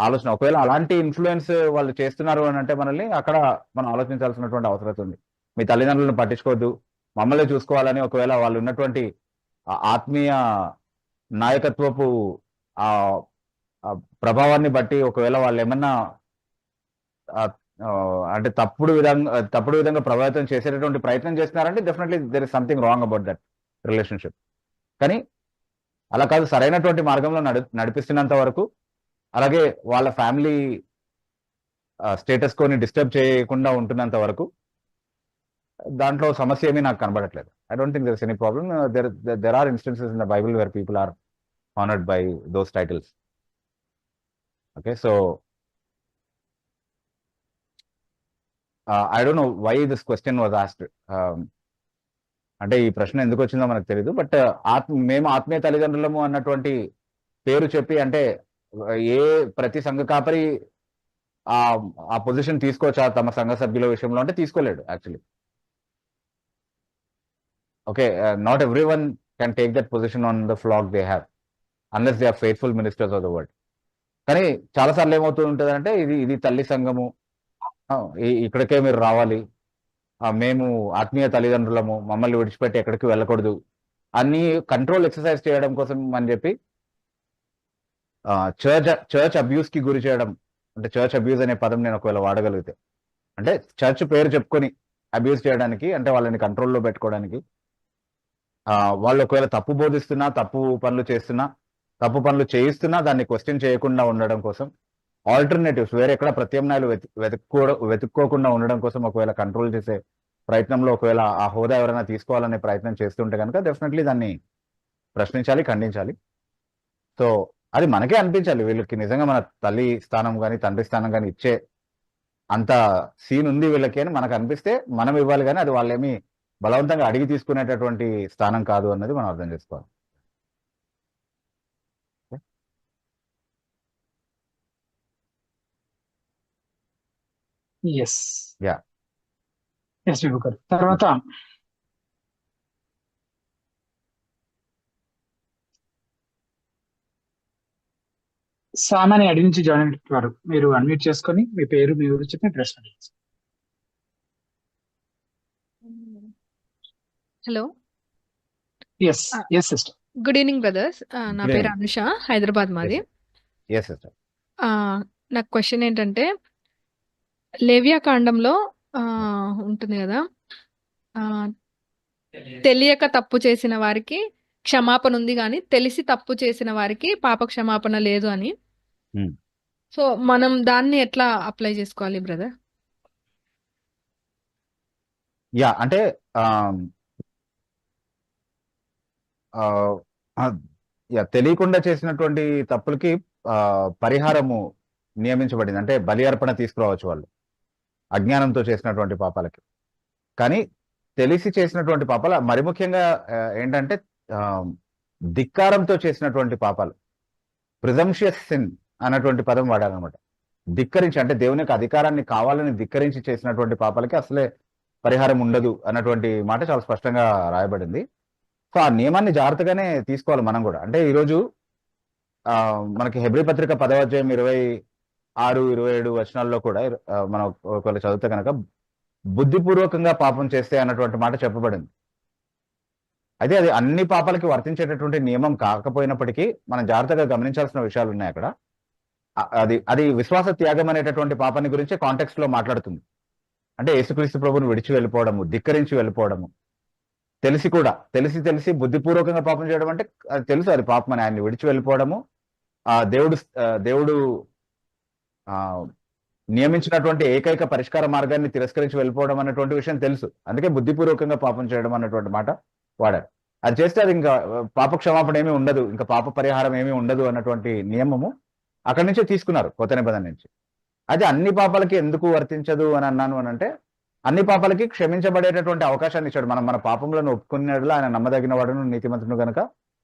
ఆలోచన, ఒకవేళ అలాంటి ఇన్ఫ్లుయెన్స్ వాళ్ళు చేస్తున్నారు అని అంటే మనల్ని అక్కడ మనం ఆలోచించాల్సినటువంటి అవసరం ఉంది. మీ తల్లిదండ్రులను పట్టించుకోవద్దు, మమ్మల్ని చూసుకోవాలని ఒకవేళ వాళ్ళు ఉన్నటువంటి ఆత్మీయ నాయకత్వపు ఆ ప్రభావాన్ని బట్టి ఒకవేళ వాళ్ళు ఏమన్నా అంటే తప్పుడు విధంగా ప్రభావితం చేసేటటువంటి ప్రయత్నం చేస్తున్నారంటే definitely there is something wrong about that relationship. కానీ అలా కాదు, సరైనటువంటి మార్గంలో నడిపిస్తున్నంత వరకు, అలాగే వాళ్ళ ఫ్యామిలీ స్టేటస్ కోని డిస్టర్బ్ చేయకుండా ఉంటున్నంత వరకు దాంట్లో సమస్య ఏమీ నాకు కనబడట్లేదు. I don't think there is any problem. There are instances in the Bible where people are honored by those titles. Okay, so I don't know why this question was asked. అంటే ఈ ప్రశ్న ఎందుకు వచ్చిందో మనకు తెలియదు. బట్ మేము ఆత్మీయ తల్లిదండ్రులము అన్నటువంటి పేరు చెప్పి, అంటే ప్రతి సంఘ కాపరి ఆ పొజిషన్ తీసుకోవచ్చా తమ సంఘ సభ్యుల విషయంలో అంటే తీసుకోలేడు actually. Okay, not every one can take that position on the flock they have unless they are faithful ministers of the word. కానీ చాలాసార్లు ఏమవుతూ ఉంటుంది అంటే, ఇది తల్లి సంఘము, ఇక్కడికే మీరు రావాలి, మేము ఆత్మీయ తల్లిదండ్రులము, మమ్మల్ని విడిచిపెట్టి ఎక్కడికి వెళ్ళకూడదు అన్ని కంట్రోల్ ఎక్సర్సైజ్ చేయడం కోసం అని చెప్పి చర్చ్ అబ్యూస్ కి గురి చేయడం. అంటే చర్చ్ అబ్యూస్ అనే పదం నేను ఒకవేళ వాడగలిగితే, అంటే చర్చ్ పేరు చెప్పుకొని అబ్యూస్ చేయడానికి, అంటే వాళ్ళని కంట్రోల్లో పెట్టుకోవడానికి, వాళ్ళు ఒకవేళ తప్పు బోధిస్తున్నా, తప్పు పనులు చేస్తున్నా, తప్పు పనులు చేయిస్తున్నా దాన్ని క్వశ్చన్ చేయకుండా ఉండడం కోసం ఆల్టర్నేటివ్స్ వేరే ఎక్కడ ప్రత్యామ్నాయాలు వెతుక్కోకుండా ఉండడం కోసం ఒకవేళ కంట్రోల్ చేసే ప్రయత్నంలో ఒకవేళ ఆ హోదా ఎవరైనా తీసుకోవాలనే ప్రయత్నం చేస్తుంటే కనుక డెఫినెట్లీ దాన్ని ప్రశ్నించాలి, ఖండించాలి. సో అది మనకే అనిపించాలి వీళ్ళకి నిజంగా మన తల్లి స్థానం కానీ తండ్రి స్థానం కానీ ఇచ్చే అంత సీన్ ఉంది వీళ్ళకి అని మనకు అనిపిస్తే మనం ఇవ్వాలి, కానీ అది వాళ్ళేమి బలవంతంగా అడిగి తీసుకునేటటువంటి స్థానం కాదు అన్నది మనం అర్థం చేసుకోవాలి. Yes Yeah. ఎస్ విభు గారు. తర్వాత సామాన్య అడి నుంచి జాయిన్ అయినటువంటి మీరు అన్మ్యూట్ చేసుకొని మీ పేరు మీ ఊరు చెప్పి ప్రశ్న అడగండి. Hello, yes yes sister. Good evening brothers. నా Good పేరు evening. అనుష, హైదరాబాద్ మాది. Yes, sister. నాకు క్వశ్చన్ ఏంటంటే, లేవియా కాండంలో ఉంటుంది కదా, ఆ, తెలియక తప్పు చేసిన వారికి క్షమాపణ ఉంది కానీ తెలిసి తప్పు చేసిన వారికి పాప క్షమాపణ లేదు అని. Hmm. సో మనం దాన్ని ఎట్లా అప్లై చేసుకోవాలి బ్రదర్? యా అంటే తెలియకుండా చేసినటువంటి తప్పులకి పరిహారము నియమించబడింది. అంటే బలి అర్పణ తీసుకురావచ్చు వాళ్ళు అజ్ఞానంతో చేసినటువంటి పాపాలకి. కానీ తెలిసి చేసినటువంటి పాపాలు మరి ముఖ్యంగా ఏంటంటే ధిక్కారంతో చేసినటువంటి పాపాలు, ప్రిజంషియస్ సిన్ అన్నటువంటి పదం వాడాలన్నమాట. ధిక్కరించి అంటే దేవుని యొక్క అధికారాన్ని కావాలని ధిక్కరించి చేసినటువంటి పాపాలకి అసలే పరిహారం ఉండదు అన్నటువంటి మాట చాలా స్పష్టంగా రాయబడింది. సో ఆ నియమాన్ని జాగ్రత్తగానే తీసుకోవాలి మనం కూడా. అంటే ఈరోజు మనకి హెబ్రీ పత్రిక 10వ అధ్యాయం 26, 27 వచనాల్లో కూడా మనం ఒకవేళ చదివితే కనుక బుద్ధిపూర్వకంగా పాపం చేస్తే అన్నటువంటి మాట చెప్పబడింది. అయితే అది అన్ని పాపాలకి వర్తించేటటువంటి నియమం కాకపోయినప్పటికీ మనం జాగ్రత్తగా గమనించాల్సిన విషయాలు ఉన్నాయి అక్కడ. అది విశ్వాస త్యాగం అనేటటువంటి పాపాన్ని గురించి కాంటెక్స్ట్ లో మాట్లాడుతుంది. అంటే యేసుక్రీస్తు ప్రభువుని విడిచి వెళ్ళిపోవడము, ధిక్కరించి వెళ్ళిపోవడము, తెలిసి బుద్ధిపూర్వకంగా పాపం చేయడం అంటే అది తెలుసు అది పాపం అని, ఆయన్ని విడిచి వెళ్ళిపోవడము, దేవుడు నియమించినటువంటి ఏకైక పరిష్కార మార్గాన్ని తిరస్కరించి వెళ్ళిపోవడం అన్నటువంటి విషయం తెలుసు. అందుకే బుద్ధిపూర్వకంగా పాపం చేయడం అన్నటువంటి మాట వాడారు. అది చేస్తే అది ఇంకా పాప క్షమాపణ ఏమీ ఉండదు, ఇంకా పాప పరిహారం ఏమీ ఉండదు అన్నటువంటి నియమము అక్కడి నుంచే తీసుకున్నారు కొత్త నిబంధన నుంచి. అది అన్ని పాపాలకి ఎందుకు వర్తించదు అని అన్నాను అని అంటే, అన్ని పాపాలకి క్షమించబడేటటువంటి అవకాశాన్ని ఇచ్చాడు. మనం మన పాపములను ఒప్పుకునేలా ఆయన నమ్మదగిన వాడును నీతిమంతుడు కనుక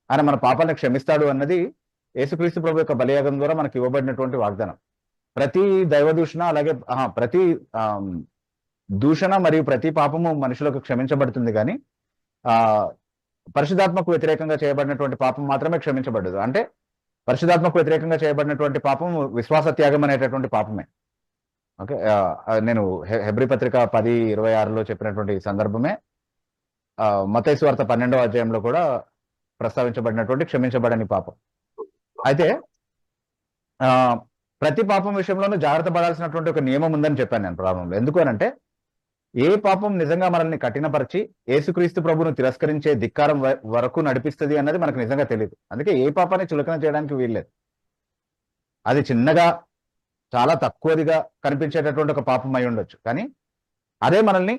ఆయన మన పాపాలను క్షమిస్తాడు అన్నది యేసుక్రీస్తు ప్రభు యొక్క బలియాగం ద్వారా మనకి ఇవ్వబడినటువంటి వాగ్దానం. ప్రతి దైవ దూషణ అలాగే ప్రతి దూషణ మరియు ప్రతి పాపము మనుషులకు క్షమించబడుతుంది, కానీ పరిశుధాత్మకు వ్యతిరేకంగా చేయబడినటువంటి పాపం మాత్రమే క్షమించబడదు. అంటే పరిశుధాత్మకు వ్యతిరేకంగా చేయబడినటువంటి పాపం విశ్వాస త్యాగం అనేటటువంటి పాపమే. ఓకే, నేను హెబ్రీ పత్రిక 10:26లో చెప్పినటువంటి సందర్భమే మత్తయి సువార్త 12వ అధ్యాయంలో కూడా ప్రస్తావించబడినటువంటి క్షమించబడని పాపం. అయితే ప్రతి పాపం విషయంలోనూ జాగ్రత్త పడాల్సినటువంటి ఒక నియమం ఉందని చెప్పాను నేను ప్రారంభంలో. ఎందుకు అనంటే, ఏ పాపం నిజంగా మనల్ని కఠినపరిచి యేసుక్రీస్తు ప్రభువును తిరస్కరించే ధిక్కారం వరకు నడిపిస్తుంది అన్నది మనకు నిజంగా తెలియదు. అందుకే ఏ పాపాన్ని చులకన చేయడానికి వీల్లేదు. అది చిన్నగా చాలా తక్కువదిగా కనిపించేటటువంటి ఒక పాపం అయి ఉండొచ్చు, కానీ అదే మనల్ని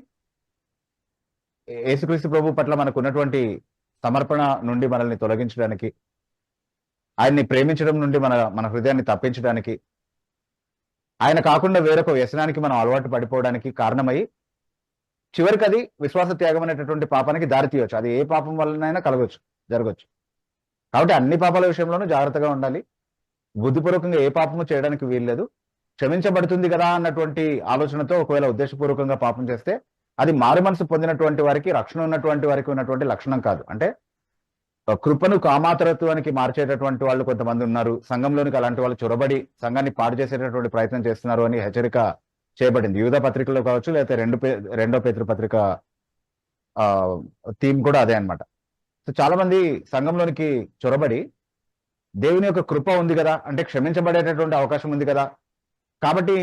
యేసుక్రీస్తు ప్రభు పట్ల మనకు ఉన్నటువంటి సమర్పణ నుండి మనల్ని తొలగించడానికి, ఆయన్ని ప్రేమించడం నుండి మన హృదయాన్ని తప్పించడానికి, ఆయన కాకుండా వేరొక వ్యసనానికి మనం అలవాటు పడిపోవడానికి కారణమై చివరికి అది విశ్వాస త్యాగం అనేటటువంటి పాపానికి దారి తీయవచ్చు. అది ఏ పాపం వల్లనైనా జరగవచ్చు. కాబట్టి అన్ని పాపాల విషయంలోనూ జాగ్రత్తగా ఉండాలి. బుద్ధిపూర్వకంగా ఏ పాపము చేయడానికి వీల్లేదు. క్షమించబడుతుంది కదా అన్నటువంటి ఆలోచనతో ఒకవేళ ఉద్దేశపూర్వకంగా పాపం చేస్తే అది మారు మనసు పొందినటువంటి వారికి, రక్షణ ఉన్నటువంటి వారికి ఉన్నటువంటి లక్షణం కాదు. అంటే కృపను కామాతరత్వానికి మార్చేటటువంటి వాళ్ళు కొంతమంది ఉన్నారు. సంఘంలోనికి అలాంటి వాళ్ళు చొరబడి సంఘాన్ని పాడు చేసేటటువంటి ప్రయత్నం చేస్తున్నారు అని హెచ్చరిక చేయబడింది. యూదా పత్రికలో కావచ్చు, లేకపోతే రెండో పేతురు పత్రిక థీమ్ కూడా అదే అన్నమాట. సో చాలా మంది సంఘంలోనికి చొరబడి దేవుని యొక్క కృప ఉంది కదా, అంటే క్షమించబడేటటువంటి అవకాశం ఉంది కదా, కాబట్టి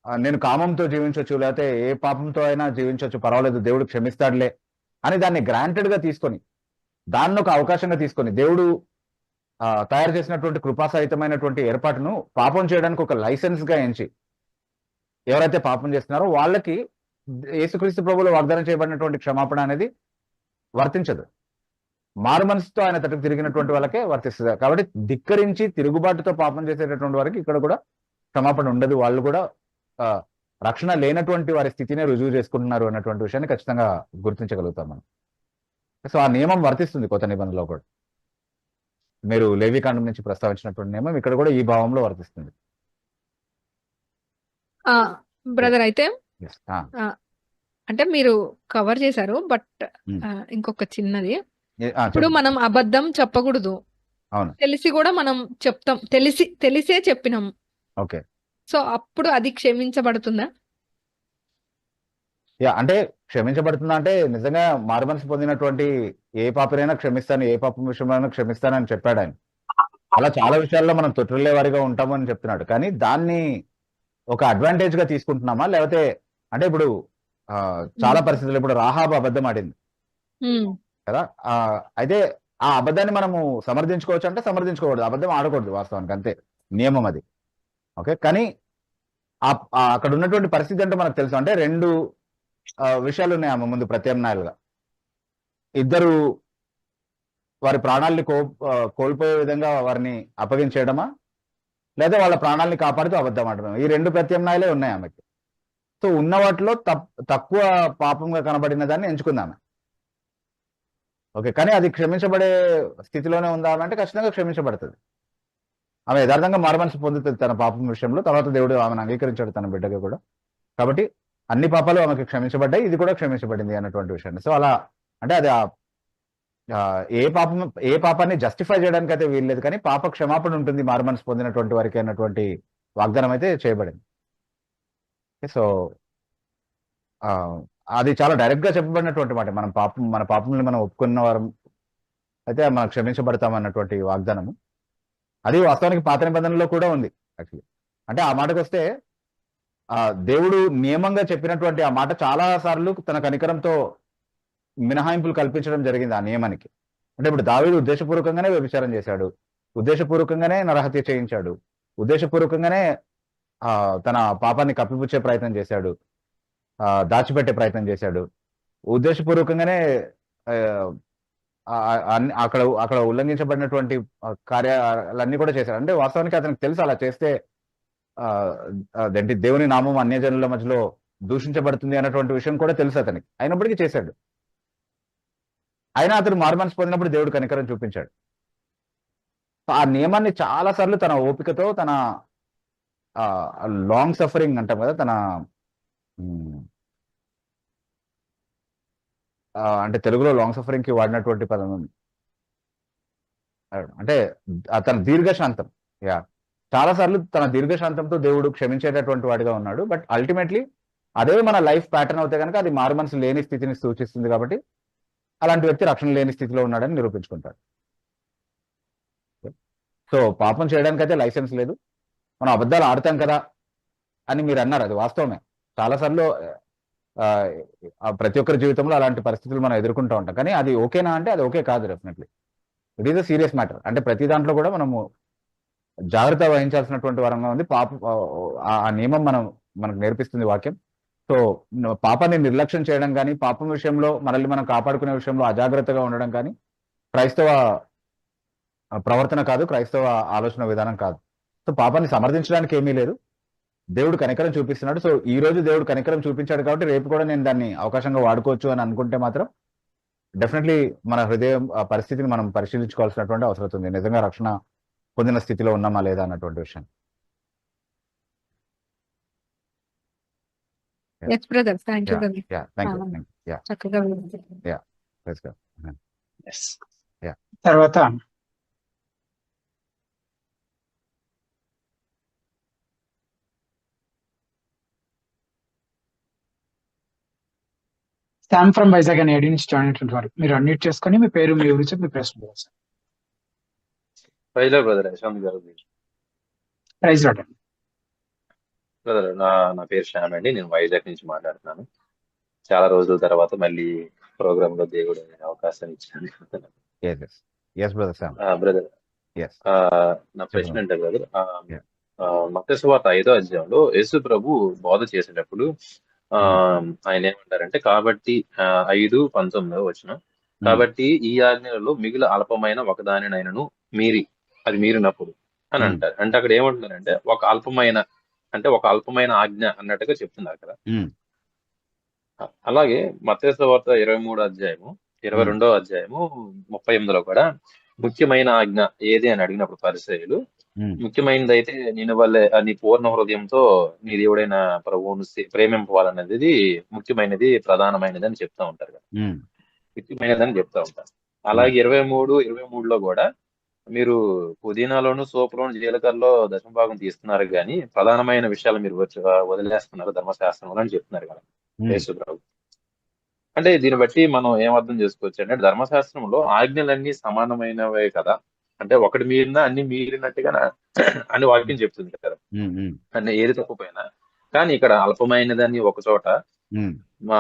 నేను కామంతో జీవించవచ్చు, లేకపోతే ఏ పాపంతో అయినా జీవించవచ్చు, పర్వాలేదు దేవుడు క్షమిస్తాడులే అని దాన్ని గ్రాంటెడ్ గా తీసుకొని, దాన్ని ఒక అవకాశంగా తీసుకొని, దేవుడు తయారు చేసినటువంటి కృపాసహితమైనటువంటి ఏర్పాటును పాపం చేయడానికి ఒక లైసెన్స్ గా ఎంచి ఎవరైతే పాపం చేస్తున్నారో వాళ్ళకి యేసుక్రీస్తు ప్రభువులో వాగ్దానం చేయబడినటువంటి క్షమాపణ అనేది వర్తించదు. మారు మనసుతో ఆయన తట్టుకు తిరిగినటువంటి వాళ్ళకే వర్తిస్తుంది. కాబట్టి ధిక్కరించి తిరుగుబాటుతో పాపం చేసేటటువంటి వారికి ఇక్కడ కూడా క్షమాపణ ఉండదు. వాళ్ళు కూడా రక్షణ లేనటువంటి వారి స్థితిని రుజువు చేసుకుంటున్నారు అన్నటువంటి విషయాన్ని ఖచ్చితంగా గుర్తించగలుగుతాం మనం. సో ఆ నియమం వర్తిస్తుంది కొత్త నిబంధనలో కూడా. మీరు లేవికాండం నుంచి ప్రస్తావించినటువంటి నియమం ఇక్కడ కూడా ఈ భావంలో వర్తిస్తుంది. బ్రదర్ అయితే Yes. అంటే మీరు కవర్ చేశారు, బట్ ఇంకొక చిన్నది, ఇప్పుడు మనం అబద్ధం చెప్పకూడదు, అవును, తెలిసి కూడా మనం చెప్తాం, తెలిసే చెప్పినాం. ఓకే. సో అప్పుడు అది క్షమించబడుతుందా? అంటే క్షమించబడుతుందా అంటే నిజంగా మారుమనసు పొందినటువంటి ఏ పాపనైనా క్షమిస్తాను, ఏ పాపం విషయంలో క్షమిస్తానని చెప్పాడు ఆయన. అలా చాలా విషయాల్లో మనం తొట్టిల్లే వారిగా ఉంటామని చెప్తున్నాడు. కానీ దాన్ని ఒక అడ్వాంటేజ్ గా తీసుకుంటున్నామా, లేకపోతే అంటే ఇప్పుడు చాలా పరిస్థితులు ఇప్పుడు రాహాబు అబద్ధం ఆడింది కదా, అయితే ఆ అబద్ధాన్ని మనము సమర్థించుకోవచ్చు అంటే సమర్థించుకోకూడదు, అబద్ధం ఆడకూడదు వాస్తవానికి, అంతే నియమం అది. ఓకే. కానీ అక్కడ ఉన్నటువంటి పరిస్థితి అంటే మనకు తెలుసు. అంటే రెండు విషయాలు ఉన్నాయి ఆమె ముందు ప్రత్యామ్నాయాలుగా. ఇద్దరు వారి ప్రాణాలని కోల్పోయే విధంగా వారిని అప్పగించేయడమా, లేదా వాళ్ళ ప్రాణాలని కాపాడుతూ అబద్ధం ఆడడం, ఈ రెండు ప్రత్యామ్నాయాలే ఉన్నాయి ఆమెకి. సో ఉన్న వాటిలో తక్కువ పాపంగా కనబడిన దాన్ని ఎంచుకుందామె. ఓకే. కానీ అది క్షమించబడే స్థితిలోనే ఉందా అంటే ఖచ్చితంగా క్షమించబడుతుంది. ఆమె యథార్థంగా మారుమనసు పొందుతుంది తన పాపం విషయంలో. తర్వాత దేవుడు ఆమెను అంగీకరించాడు తన బిడ్డగా కూడా. కాబట్టి అన్ని పాపాలు ఆమెకు క్షమించబడ్డాయి, ఇది కూడా క్షమించబడింది అన్నటువంటి విషయాన్ని. సో అలా అంటే అది ఏ పాపాన్ని జస్టిఫై చేయడానికి అయితే వీల్లేదు, కానీ పాప క్షమాపణ ఉంటుంది మారుమనసు పొందినటువంటి వారికి అన్నటువంటి వాగ్దానం అయితే చేయబడింది. సో అది చాలా డైరెక్ట్ గా చెప్పబడినటువంటి మాట. మన పాపంని మనం ఒప్పుకున్న వారం అయితే మనం క్షమించబడతాం అన్నటువంటి వాగ్దానము. అది వాస్తవానికి పాత నిబంధనలో కూడా ఉంది యాక్చువల్లీ. అంటే ఆ మాటకు వస్తే దేవుడు నియమంగా చెప్పినటువంటి ఆ మాట చాలా సార్లు తన కనికరంతో మినహాయింపులు కల్పించడం జరిగింది ఆ నియమానికి. అంటే ఇప్పుడు దావీదు ఉద్దేశపూర్వకంగానే వ్యభిచారం చేశాడు, ఉద్దేశపూర్వకంగానే నరహత్య చేయించాడు, ఉద్దేశపూర్వకంగానే తన పాపాన్ని కప్పిపుచ్చే ప్రయత్నం చేశాడు, దాచిపెట్టే ప్రయత్నం చేశాడు, ఉద్దేశపూర్వకంగానే అక్కడ ఉల్లంఘించబడినటువంటి కార్యాలన్నీ కూడా చేశాడు. అంటే వాస్తవానికి అతనికి తెలుసు అలా చేస్తే అదేంటి దేవుని నామం అన్యజనుల మధ్యలో దూషించబడుతుంది అన్నటువంటి విషయం కూడా తెలుసు అతనికి. అయినప్పటికీ చేశాడు. అయినా అతను మారుమనసు పొందినప్పుడు దేవుడు కనికరం చూపించాడు. ఆ నియమాన్ని చాలా సార్లు తన ఓపికతో, తన లాంగ్ సఫరింగ్ అంటాం కదా, తన అంటే తెలుగులో లాంగ్ సఫరింగ్ కి వాడినటువంటి పదం ఉంది, అంటే తన దీర్ఘశాంతం. చాలా సార్లు తన దీర్ఘశాంతంతో దేవుడు క్షమించేటటువంటి వాడిగా ఉన్నాడు. బట్ అల్టిమేట్లీ అదే మన లైఫ్ ప్యాటర్న్ అవుతే కనుక అది మారుమనసు లేని స్థితిని సూచిస్తుంది. కాబట్టి అలాంటి వ్యక్తి రక్షణ లేని స్థితిలో ఉన్నాడని నిరూపించుకుంటాడు. సో పాపం చేయడానికి అయితే లైసెన్స్ లేదు. మనం అబద్ధాలు ఆడతాం కదా అని మీరు అన్నారు, అది వాస్తవమే. చాలాసార్లు ప్రతి ఒక్కరి జీవితంలో అలాంటి పరిస్థితులు మనం ఎదుర్కొంటూ ఉంటాం. కానీ అది ఓకేనా అంటే అది ఓకే కాదు. Definitely it is a serious matter. అంటే ప్రతి దాంట్లో కూడా మనము జాగ్రత్త వహించాల్సినటువంటి వరంగా ఉంది. ఆ నియమం మనకు నేర్పిస్తుంది వాక్యం. సో పాపాన్ని నిర్లక్ష్యం చేయడం కానీ, పాపం విషయంలో మనల్ని మనం కాపాడుకునే విషయంలో అజాగ్రత్తగా ఉండడం కానీ క్రైస్తవ ప్రవర్తన కాదు, క్రైస్తవ ఆలోచన విధానం కాదు. సో పాపాన్ని సమర్థించడానికి ఏమీ లేదు. దేవుడు కనికరం చూపిస్తున్నాడు. సో ఈ రోజు దేవుడు కనికరం చూపించాడు కాబట్టి రేపు కూడా నేను దాన్ని అవకాశంగా వాడుకోవచ్చు అని అనుకుంటే మాత్రం డెఫినెట్లీ మన హృదయం పరిస్థితిని మనం పరిశీలించుకోవాల్సినటువంటి అవసరం ఉంది. నిజంగా రక్షణ పొందిన స్థితిలో ఉన్నామా లేదా అన్నటువంటి విషయం. Yes, brother. Thank you, brother. Thank you. చక్కగా Let's go. Yes. Yeah. తర్వాత శామ్ ఫ్రమ్ వైజాగ్ అని ఐడి నుంచి జాయిన్ అయినటువంటి వారు మీరు అన్మ్యూట్ చేసుకొని మీ పేరు, మీ ఊరు చెప్పి మీ ప్రశ్న చేస్తారు. వైజాగ్ బ్రదర్ యశ్వంత్ గారు. ప్రైజ్ రాడ్ బ్రదర్ నా పేరు శ్యామ్ అండి. నేను వైజాగ్ నుంచి మాట్లాడుతున్నాను. చాలా రోజుల తర్వాత మళ్ళీ ప్రోగ్రామ్ లో దేవుడు అవకాశం ఇచ్చాను. Yes, brother Sam. Brother yes ఆ, నా ప్రశ్న చెప్పండి. అంటే బ్రదర్, Yeah. మత్తయి సువార్త 5వ అధ్యాయంలో యేసు ప్రభు బోధ చేసేటప్పుడు ఆ, ఆయన ఏమంటారంటే, కాబట్టి 5:19 వచనం, కాబట్టి ఈ ఆజ్ఞలలో మిగిలిన అల్పమైన ఒకదానినైనను అది మీరినప్పుడు అని అంటారు. అంటే అక్కడ ఏమంటున్నారంటే ఒక అల్పమైన ఆజ్ఞ అన్నట్టుగా చెప్తున్నారు కదా. అలాగే మత్తయి సువార్త 23వ అధ్యాయము 22వ అధ్యాయము 38లో కూడా ముఖ్యమైన ఆజ్ఞ ఏది అని అడిగినప్పుడు పరిసయ్యులు, ముఖ్యమైనది అయితే నేను వల్లే నీ పూర్ణ హృదయంతో నీ దేవుడైన ప్రభువును ప్రేమింపవాలనేది ముఖ్యమైనది, ప్రధానమైనది అని చెప్తా ఉంటారు కదా, ముఖ్యమైనదని చెప్తా ఉంటారు. అలాగే 23లో కూడా మీరు పుదీనాలోను, సోపులోను, జీలకర్రలో దశమభాగం తీస్తున్నారు కానీ ప్రధానమైన విషయాలు మీరు వదిలేస్తున్నారు ధర్మశాస్త్రంలో అని చెప్తున్నారు కదా యేసు ప్రభు. అంటే దీన్ని బట్టి మనం ఏం అర్థం చేసుకోవచ్చు అంటే, ధర్మశాస్త్రంలో ఆజ్ఞలన్నీ సమానమైనవే కదా, అంటే ఒకటి మీరినా అన్ని మీరినట్టుగా అని వాక్యం చెప్తుంది కదా, అంటే ఏది తప్పుపోయినా. కానీ ఇక్కడ అల్పమైనదని ఒక చోట,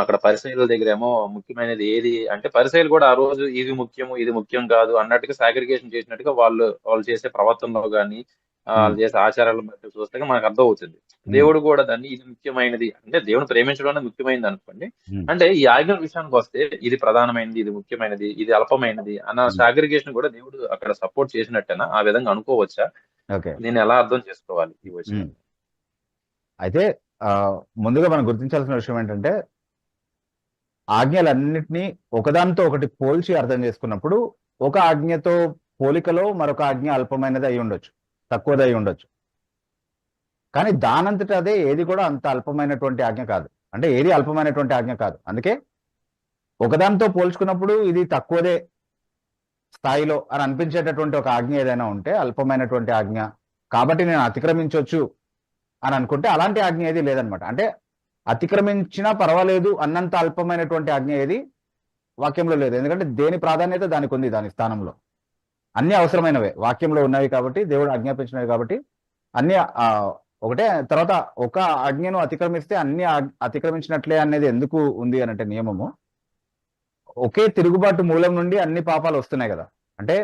అక్కడ పరిసయ్యుల దగ్గర ఏమో ముఖ్యమైనది ఏది అంటే, పరిసయ్యులు కూడా ఆ రోజు ఇది ముఖ్యము ఇది ముఖ్యం కాదు అన్నట్టుగా సాగ్రిగేషన్ చేసినట్టుగా వాళ్ళు చేసే ప్రవర్తనలో కానీ వాళ్ళు చేసే ఆచారాలను బట్టి చూస్తే మనకు అర్థం అవుతుంది. దేవుడు కూడా దాన్ని ఇది ముఖ్యమైనది అంటే, దేవుని ప్రేమించడం అనేది ముఖ్యమైనది అనుకోండి, అంటే ఈ ఆజ్ఞల విషయానికి వస్తే ఇది ప్రధానమైనది, ఇది ముఖ్యమైనది, ఇది అల్పమైనది అన్న సాగ్రిగేషన్ కూడా దేవుడు అక్కడ సపోర్ట్ చేసినట్టేనా, ఆ విధంగా అనుకోవచ్చా? నేను ఎలా అర్థం చేసుకోవాలి ఈ విషయం? అయితే ముందుగా మనం గుర్తించాల్సిన విషయం ఏంటంటే, ఆజ్ఞలన్నింటినీ ఒకదానితో ఒకటి పోల్చి అర్థం చేసుకున్నప్పుడు ఒక ఆజ్ఞతో పోలికలో మరొక ఆజ్ఞ అల్పమైనది అయి ఉండొచ్చు, తక్కువది అయి ఉండొచ్చు. కానీ దానంతట అదే ఏది కూడా అంత అల్పమైనటువంటి ఆజ్ఞ కాదు, అంటే ఏది అల్పమైనటువంటి ఆజ్ఞ కాదు. అందుకే ఒకదానితో పోల్చుకున్నప్పుడు ఇది తక్కువదే స్థాయిలో అని అనిపించేటటువంటి ఒక ఆజ్ఞ ఏదైనా ఉంటే అల్పమైనటువంటి ఆజ్ఞ కాబట్టి నేను అతిక్రమించవచ్చు అని అనుకుంటే అలాంటి ఆజ్ఞ ఏది లేదనమాట. అంటే అతిక్రమించినా పర్వాలేదు అన్నంత అల్పమైనటువంటి ఆజ్ఞ ఏది వాక్యంలో లేదు. ఎందుకంటే దేని ప్రాధాన్యత దానికి ఉంది, దాని స్థానంలో అన్ని అవసరమైనవే వాక్యంలో ఉన్నవి కాబట్టి, దేవుడు ఆజ్ఞాపించినవి కాబట్టి అన్ని ఒకటే. తర్వాత ఒక ఆజ్ఞను అతిక్రమిస్తే అన్ని అతిక్రమించినట్లే అనేది ఎందుకు ఉంది అని అంటే, నియమము ఒకే తిరుగుబాటు మూలం నుండి అన్ని పాపాలు వస్తున్నాయి కదా. అంటే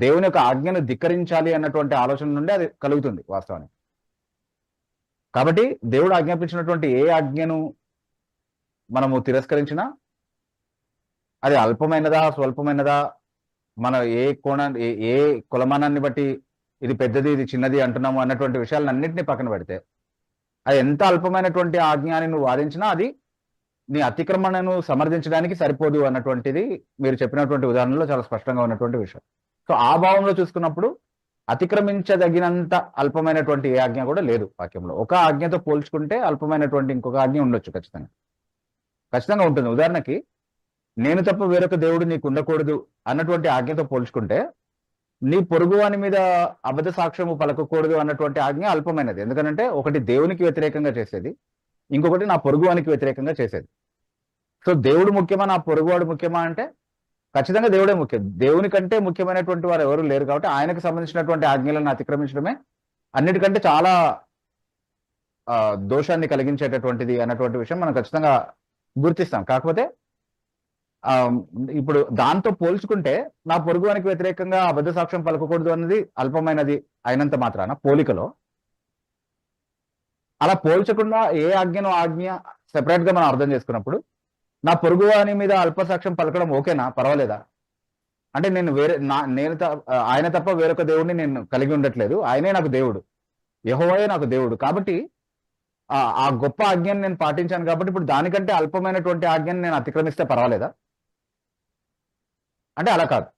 దేవుని యొక్క ఆజ్ఞను ధిక్కరించాలి అన్నటువంటి ఆలోచన నుండి అది కలుగుతుంది వాస్తవానికి. కాబట్టి దేవుడు ఆజ్ఞాపించినటువంటి ఏ ఆజ్ఞను మనము తిరస్కరించినా అది అల్పమైనదా స్వల్పమైనదా, మన ఏ ఏ కులమానాన్ని బట్టి ఇది పెద్దది ఇది చిన్నది అంటున్నాము అన్నటువంటి విషయాలన్నింటినీ పక్కన పెడితే, అది ఎంత అల్పమైనటువంటి ఆజ్ఞ అని నువ్వు వాదించినా అది నీ అతిక్రమణను సమర్థించడానికి సరిపోదు అన్నటువంటిది మీరు చెప్పినటువంటి ఉదాహరణలో చాలా స్పష్టంగా ఉన్నటువంటి విషయం. సో ఆ భావంలో చూసుకున్నప్పుడు అతిక్రమించదగినంత అల్పమైనటువంటి ఏ ఆజ్ఞ కూడా లేదు వాక్యంలో. ఒక ఆజ్ఞతో పోల్చుకుంటే అల్పమైనటువంటి ఇంకొక ఆజ్ఞ ఉండొచ్చు, ఖచ్చితంగా ఉంటుంది. ఉదాహరణకి నేను తప్ప వేరొక దేవుడు నీకు ఉండకూడదు అన్నటువంటి ఆజ్ఞతో పోల్చుకుంటే, నీ పొరుగువాని మీద అబద్ధ సాక్ష్యము పలకకూడదు అన్నటువంటి ఆజ్ఞ అల్పమైనది. ఎందుకంటే ఒకటి దేవునికి వ్యతిరేకంగా చేసేది, ఇంకొకటి నా పొరుగువానికి వ్యతిరేకంగా చేసేది. సో దేవుడు ముఖ్యమా నా పొరుగువాడు ముఖ్యమా అంటే ఖచ్చితంగా దేవుడే ముఖ్యం. దేవుని కంటే ముఖ్యమైనటువంటి వారు ఎవరు లేరు కాబట్టి ఆయనకు సంబంధించినటువంటి ఆజ్ఞలను అతిక్రమించడమే అన్నిటికంటే చాలా దోషాన్ని కలిగించేటటువంటిది అన్నటువంటి విషయం మనం ఖచ్చితంగా గుర్తిస్తాం. కాకపోతే ఇప్పుడు దాంతో పోల్చుకుంటే నా పొరుగువానికి వ్యతిరేకంగా అబద్ధ సాక్ష్యం పలకకూడదు అన్నది అల్పమైనది అయినంత మాత్రాన పోలికలో, అలా పోల్చకుండా ఏ ఆజ్ఞను ఆజ్ఞ సెపరేట్ గా మనం అర్థం చేసుకున్నప్పుడు నా పొరుగువాని మీద అల్పసాక్ష్యం పలకడం ఓకేనా, పర్వాలేదా? అంటే నేను ఆయన తప్ప వేరొక దేవుడిని నేను కలిగి ఉండట్లేదు, ఆయనే నాకు దేవుడు, యెహోవాయే నాకు దేవుడు. కాబట్టి ఆ గొప్ప ఆజ్ఞను నేను పాటించాను కాబట్టి ఇప్పుడు దానికంటే అల్పమైనటువంటి ఆజ్ఞను నేను అతిక్రమిస్తే పర్వాలేదా అంటే అలా కాదు.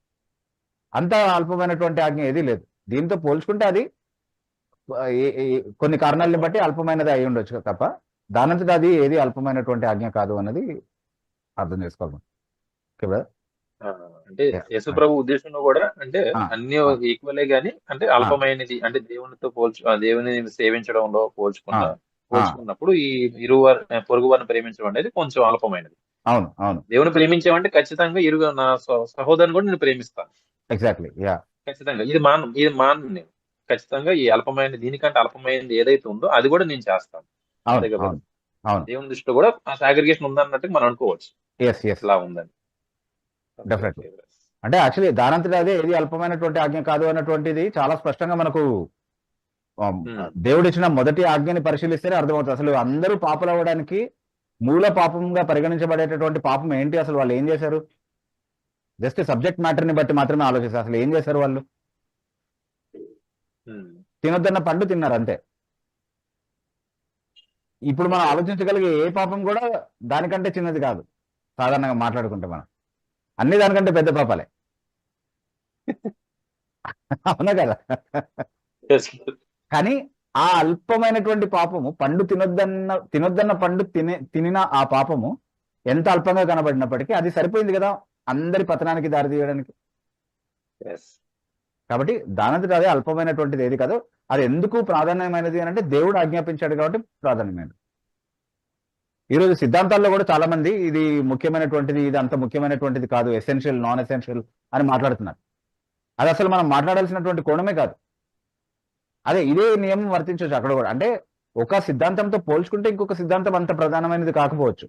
అంత అల్పమైనటువంటి ఆజ్ఞ ఏదీ లేదు. దీంతో పోల్చుకుంటే అది కొన్ని కారణాలను బట్టి అల్పమైనది అయి ఉండొచ్చు తప్ప దానంతటా అది ఏది అల్పమైనటువంటి ఆజ్ఞ కాదు అన్నది అర్థం చేసుకోవాలి. అంటే యేసు ప్రభు ఉద్దేశంలో కూడా అంటే అన్ని ఈక్వలే గాని అంటే అల్పమైనది అంటే దేవుని సేవించడంలో పోల్చుకున్నప్పుడు ఈ పొరుగు వారిని ప్రేమించడం అనేది కొంచెం అల్పమైనది. అవును అవును. దేవుని ప్రేమించామంటే ఖచ్చితంగా నా సహోదరుని కూడా నేను ప్రేమిస్తాను. ఎగ్జాక్ట్లీ, యా, ఖచ్చితంగా ఇది మాను నేను ఖచ్చితంగా ఈ అల్పమైన దీనికంటే అల్పమైనది ఏదైతే ఉందో అది కూడా నేను చేస్తాను. దేవుని దృష్టిలో కూడా ఆ సాగ్రిగేషన్ ఉందన్నట్టు మనం అనుకోవచ్చు. ఇలా ఉందని. అంటే యాక్చువల్లీ దానంతట అదే ఏది అల్పమైనటువంటి ఆజ్ఞ కాదు అన్నటువంటిది చాలా స్పష్టంగా మనకు దేవుడు ఇచ్చిన మొదటి ఆజ్ఞని పరిశీలిస్తేనే అర్థమవుతుంది. అసలు అందరూ పాపలు అవ్వడానికి మూల పాపంగా పరిగణించబడేటటువంటి పాపం ఏంటి, అసలు వాళ్ళు ఏం చేశారు? జస్ట్ సబ్జెక్ట్ మ్యాటర్ ని బట్టి మాత్రమే ఆలోచిస్తారు. అసలు ఏం చేశారు వాళ్ళు? తినొద్దన్న పండు తిన్నారు అంతే. ఇప్పుడు మనం ఆలోచించగలిగే ఏ పాపం కూడా దానికంటే చిన్నది కాదు. సాధారణంగా మాట్లాడుకుంటే మనం అన్ని దానికంటే పెద్ద పాపాలే. అవునా కదా? కానీ ఆ అల్పమైనటువంటి పాపము, పండు తినొద్దన్న పండు తినిన ఆ పాపము ఎంత అల్పంగా కనబడినప్పటికీ అది సరిపోయింది కదా అందరి పతనానికి దారి తీయడానికి. కాబట్టి దానంతట అదే అల్పమైనటువంటిది ఏది కాదు. అది ఎందుకు ప్రాధాన్యమైనది అని అంటే దేవుడు ఆజ్ఞాపించాడు కాబట్టి ప్రాధాన్యమైనది. ఈరోజు సిద్ధాంతాల్లో కూడా చాలా మంది ఇది ముఖ్యమైనటువంటిది, ఇది అంత ముఖ్యమైనటువంటిది కాదు, ఎసెన్షియల్ నాన్ ఎసెన్షియల్ అని మాట్లాడుతున్నారు. అది అసలు మనం మాట్లాడాల్సినటువంటి కోణమే కాదు. అదే ఇదే నియమం వర్తించవచ్చు అక్కడ కూడా. అంటే ఒక సిద్ధాంతంతో పోల్చుకుంటే ఇంకొక సిద్ధాంతం అంత ప్రధానమైనది కాకపోవచ్చు,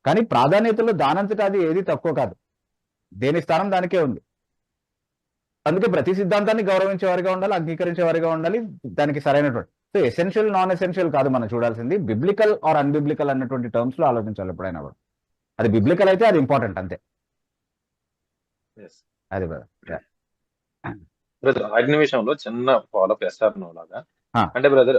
కానీ ప్రాధాన్యతలో దానంతట అది ఏది తక్కువ కాదు. దేని స్థానం దానికే ఉంది. అందుకే ప్రతి సిద్ధాంతాన్ని గౌరవించేవారిగా ఉండాలి, అంగీకరించేవారిగా ఉండాలి. దానికి సరైనటువంటి సో ఎసెన్షియల్ నాన్ ఎసెన్షియల్ కాదు మనం చూడాల్సింది, బిబ్లికల్ ఆర్ అన్బిబ్లికల్ అన్నటువంటి టర్మ్స్ లో ఆలోచించాలి ఎప్పుడైనా కూడా. అది బిబ్లికల్ అయితే అది ఇంపార్టెంట్ అంతే. అది బ్రదర్ ఆజ్ఞ విషయంలో చిన్న ఫాలోఅప్ చేస్తారు లాగా. అంటే బ్రదర్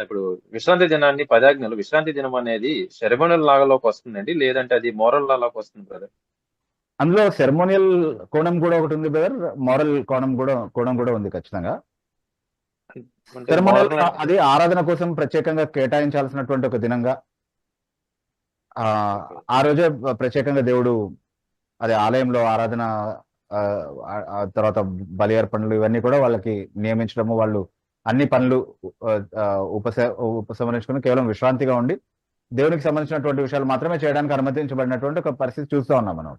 ఇప్పుడు విశ్రాంతి దినాన్ని 10 ఆజ్ఞలు, విశ్రాంతి దినం అనేది సెరమోనియల్ లాగాలోకి వస్తుందండి, లేదంటే అది మోరల్ లాగాలోకి వస్తుంది బ్రదర్? అందులో సెరమోనియల్ కోణం కూడా ఒకటి ఉంది బ్రదర్, మోరల్ కోణం కూడా ఉంది ఖచ్చితంగా. సెరమోనియల్ అది ఆరాధన కోసం ప్రత్యేకంగా కేటాయించాల్సినటువంటి ఒక దినంగా, ఆ రోజే ప్రత్యేకంగా దేవుడు అదే ఆలయంలో ఆరాధన, తర్వాత బలి అర్పణలు ఇవన్నీ కూడా వాళ్ళకి నియమించడము, వాళ్ళు అన్ని పనులు ఉపసంహరించుకుని కేవలం విశ్రాంతిగా ఉండి దేవునికి సంబంధించినటువంటి విషయాలు మాత్రమే చేయడానికి అనుమతించబడినటువంటి ఒక పరిస్థితి చూస్తూ ఉన్నాం మనం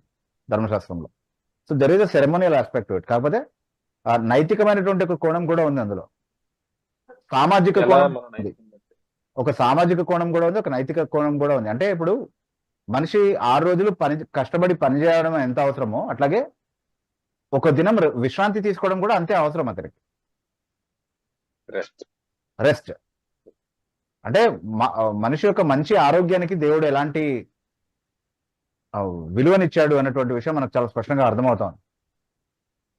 ధర్మశాస్త్రంలో. So there is a ceremonial aspect to it. కాకపోతే నైతికమైనటువంటి ఒక కోణం కూడా ఉంది అందులో. సామాజిక కోణం ఉంది, ఒక సామాజిక కోణం కూడా ఉంది, ఒక నైతిక కోణం కూడా ఉంది. అంటే ఇప్పుడు మనిషి 6 రోజులు కష్టపడి పని చేయడం ఎంత అవసరమో అట్లాగే ఒక దినం విశ్రాంతి తీసుకోవడం కూడా అంతే అవసరం అతనికి. రెస్ట్ అంటే మనిషి యొక్క మంచి ఆరోగ్యానికి దేవుడు ఎలాంటి విలువనిచ్చాడు అన్నటువంటి విషయం మనకు చాలా స్పష్టంగా అర్థమవుతాం.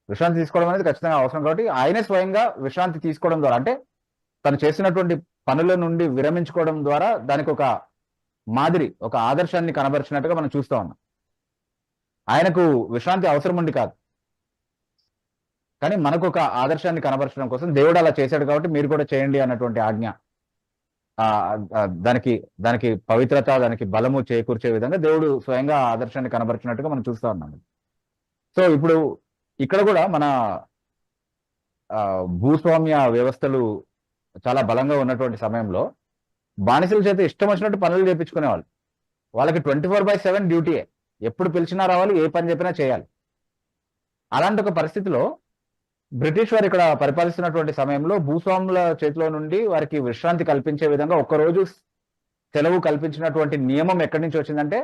విశ్రాంతి తీసుకోవడం అనేది ఖచ్చితంగా అవసరం. కాబట్టి ఆయనే స్వయంగా విశ్రాంతి తీసుకోవడం ద్వారా, అంటే తను చేసినటువంటి పనుల నుండి విరమించుకోవడం ద్వారా దానికి ఒక మాదిరి, ఒక ఆదర్శాన్ని కనబరిచినట్టుగా మనం చూస్తూ ఉన్నాం. ఆయనకు విశ్రాంతి అవసరం ఉండి కాదు, కానీ మనకు ఒక ఆదర్శాన్ని కనబరచడం కోసం దేవుడు అలా చేశాడు. కాబట్టి మీరు కూడా చేయండి అన్నటువంటి ఆజ్ఞ, దానికి పవిత్రత, దానికి బలము చేకూర్చే విధంగా దేవుడు స్వయంగా ఆదర్శాన్ని కనబరిచినట్టుగా మనం చూస్తూ ఉన్నాం. సో ఇప్పుడు ఇక్కడ కూడా మన భూస్వామ్య వ్యవస్థలు చాలా బలంగా ఉన్నటువంటి సమయంలో బానిసల చేత ఇష్టం వచ్చినట్టు పనులు చేయించుకునేవాళ్ళు. వాళ్ళకి 24/7 డ్యూటీయే, ఎప్పుడు పిలిచినా రావాలి, ఏ పని చెప్పినా చేయాలి. అలాంటి ఒక పరిస్థితిలో బ్రిటిష్ వారు ఇక్కడ పరిపాలిస్తున్నటువంటి సమయంలో భూస్వాముల చేతిలో నుండి వారికి విశ్రాంతి కల్పించే విధంగా ఒక్కరోజు సెలవు కల్పించినటువంటి నియమం ఎక్కడి నుంచి వచ్చిందంటే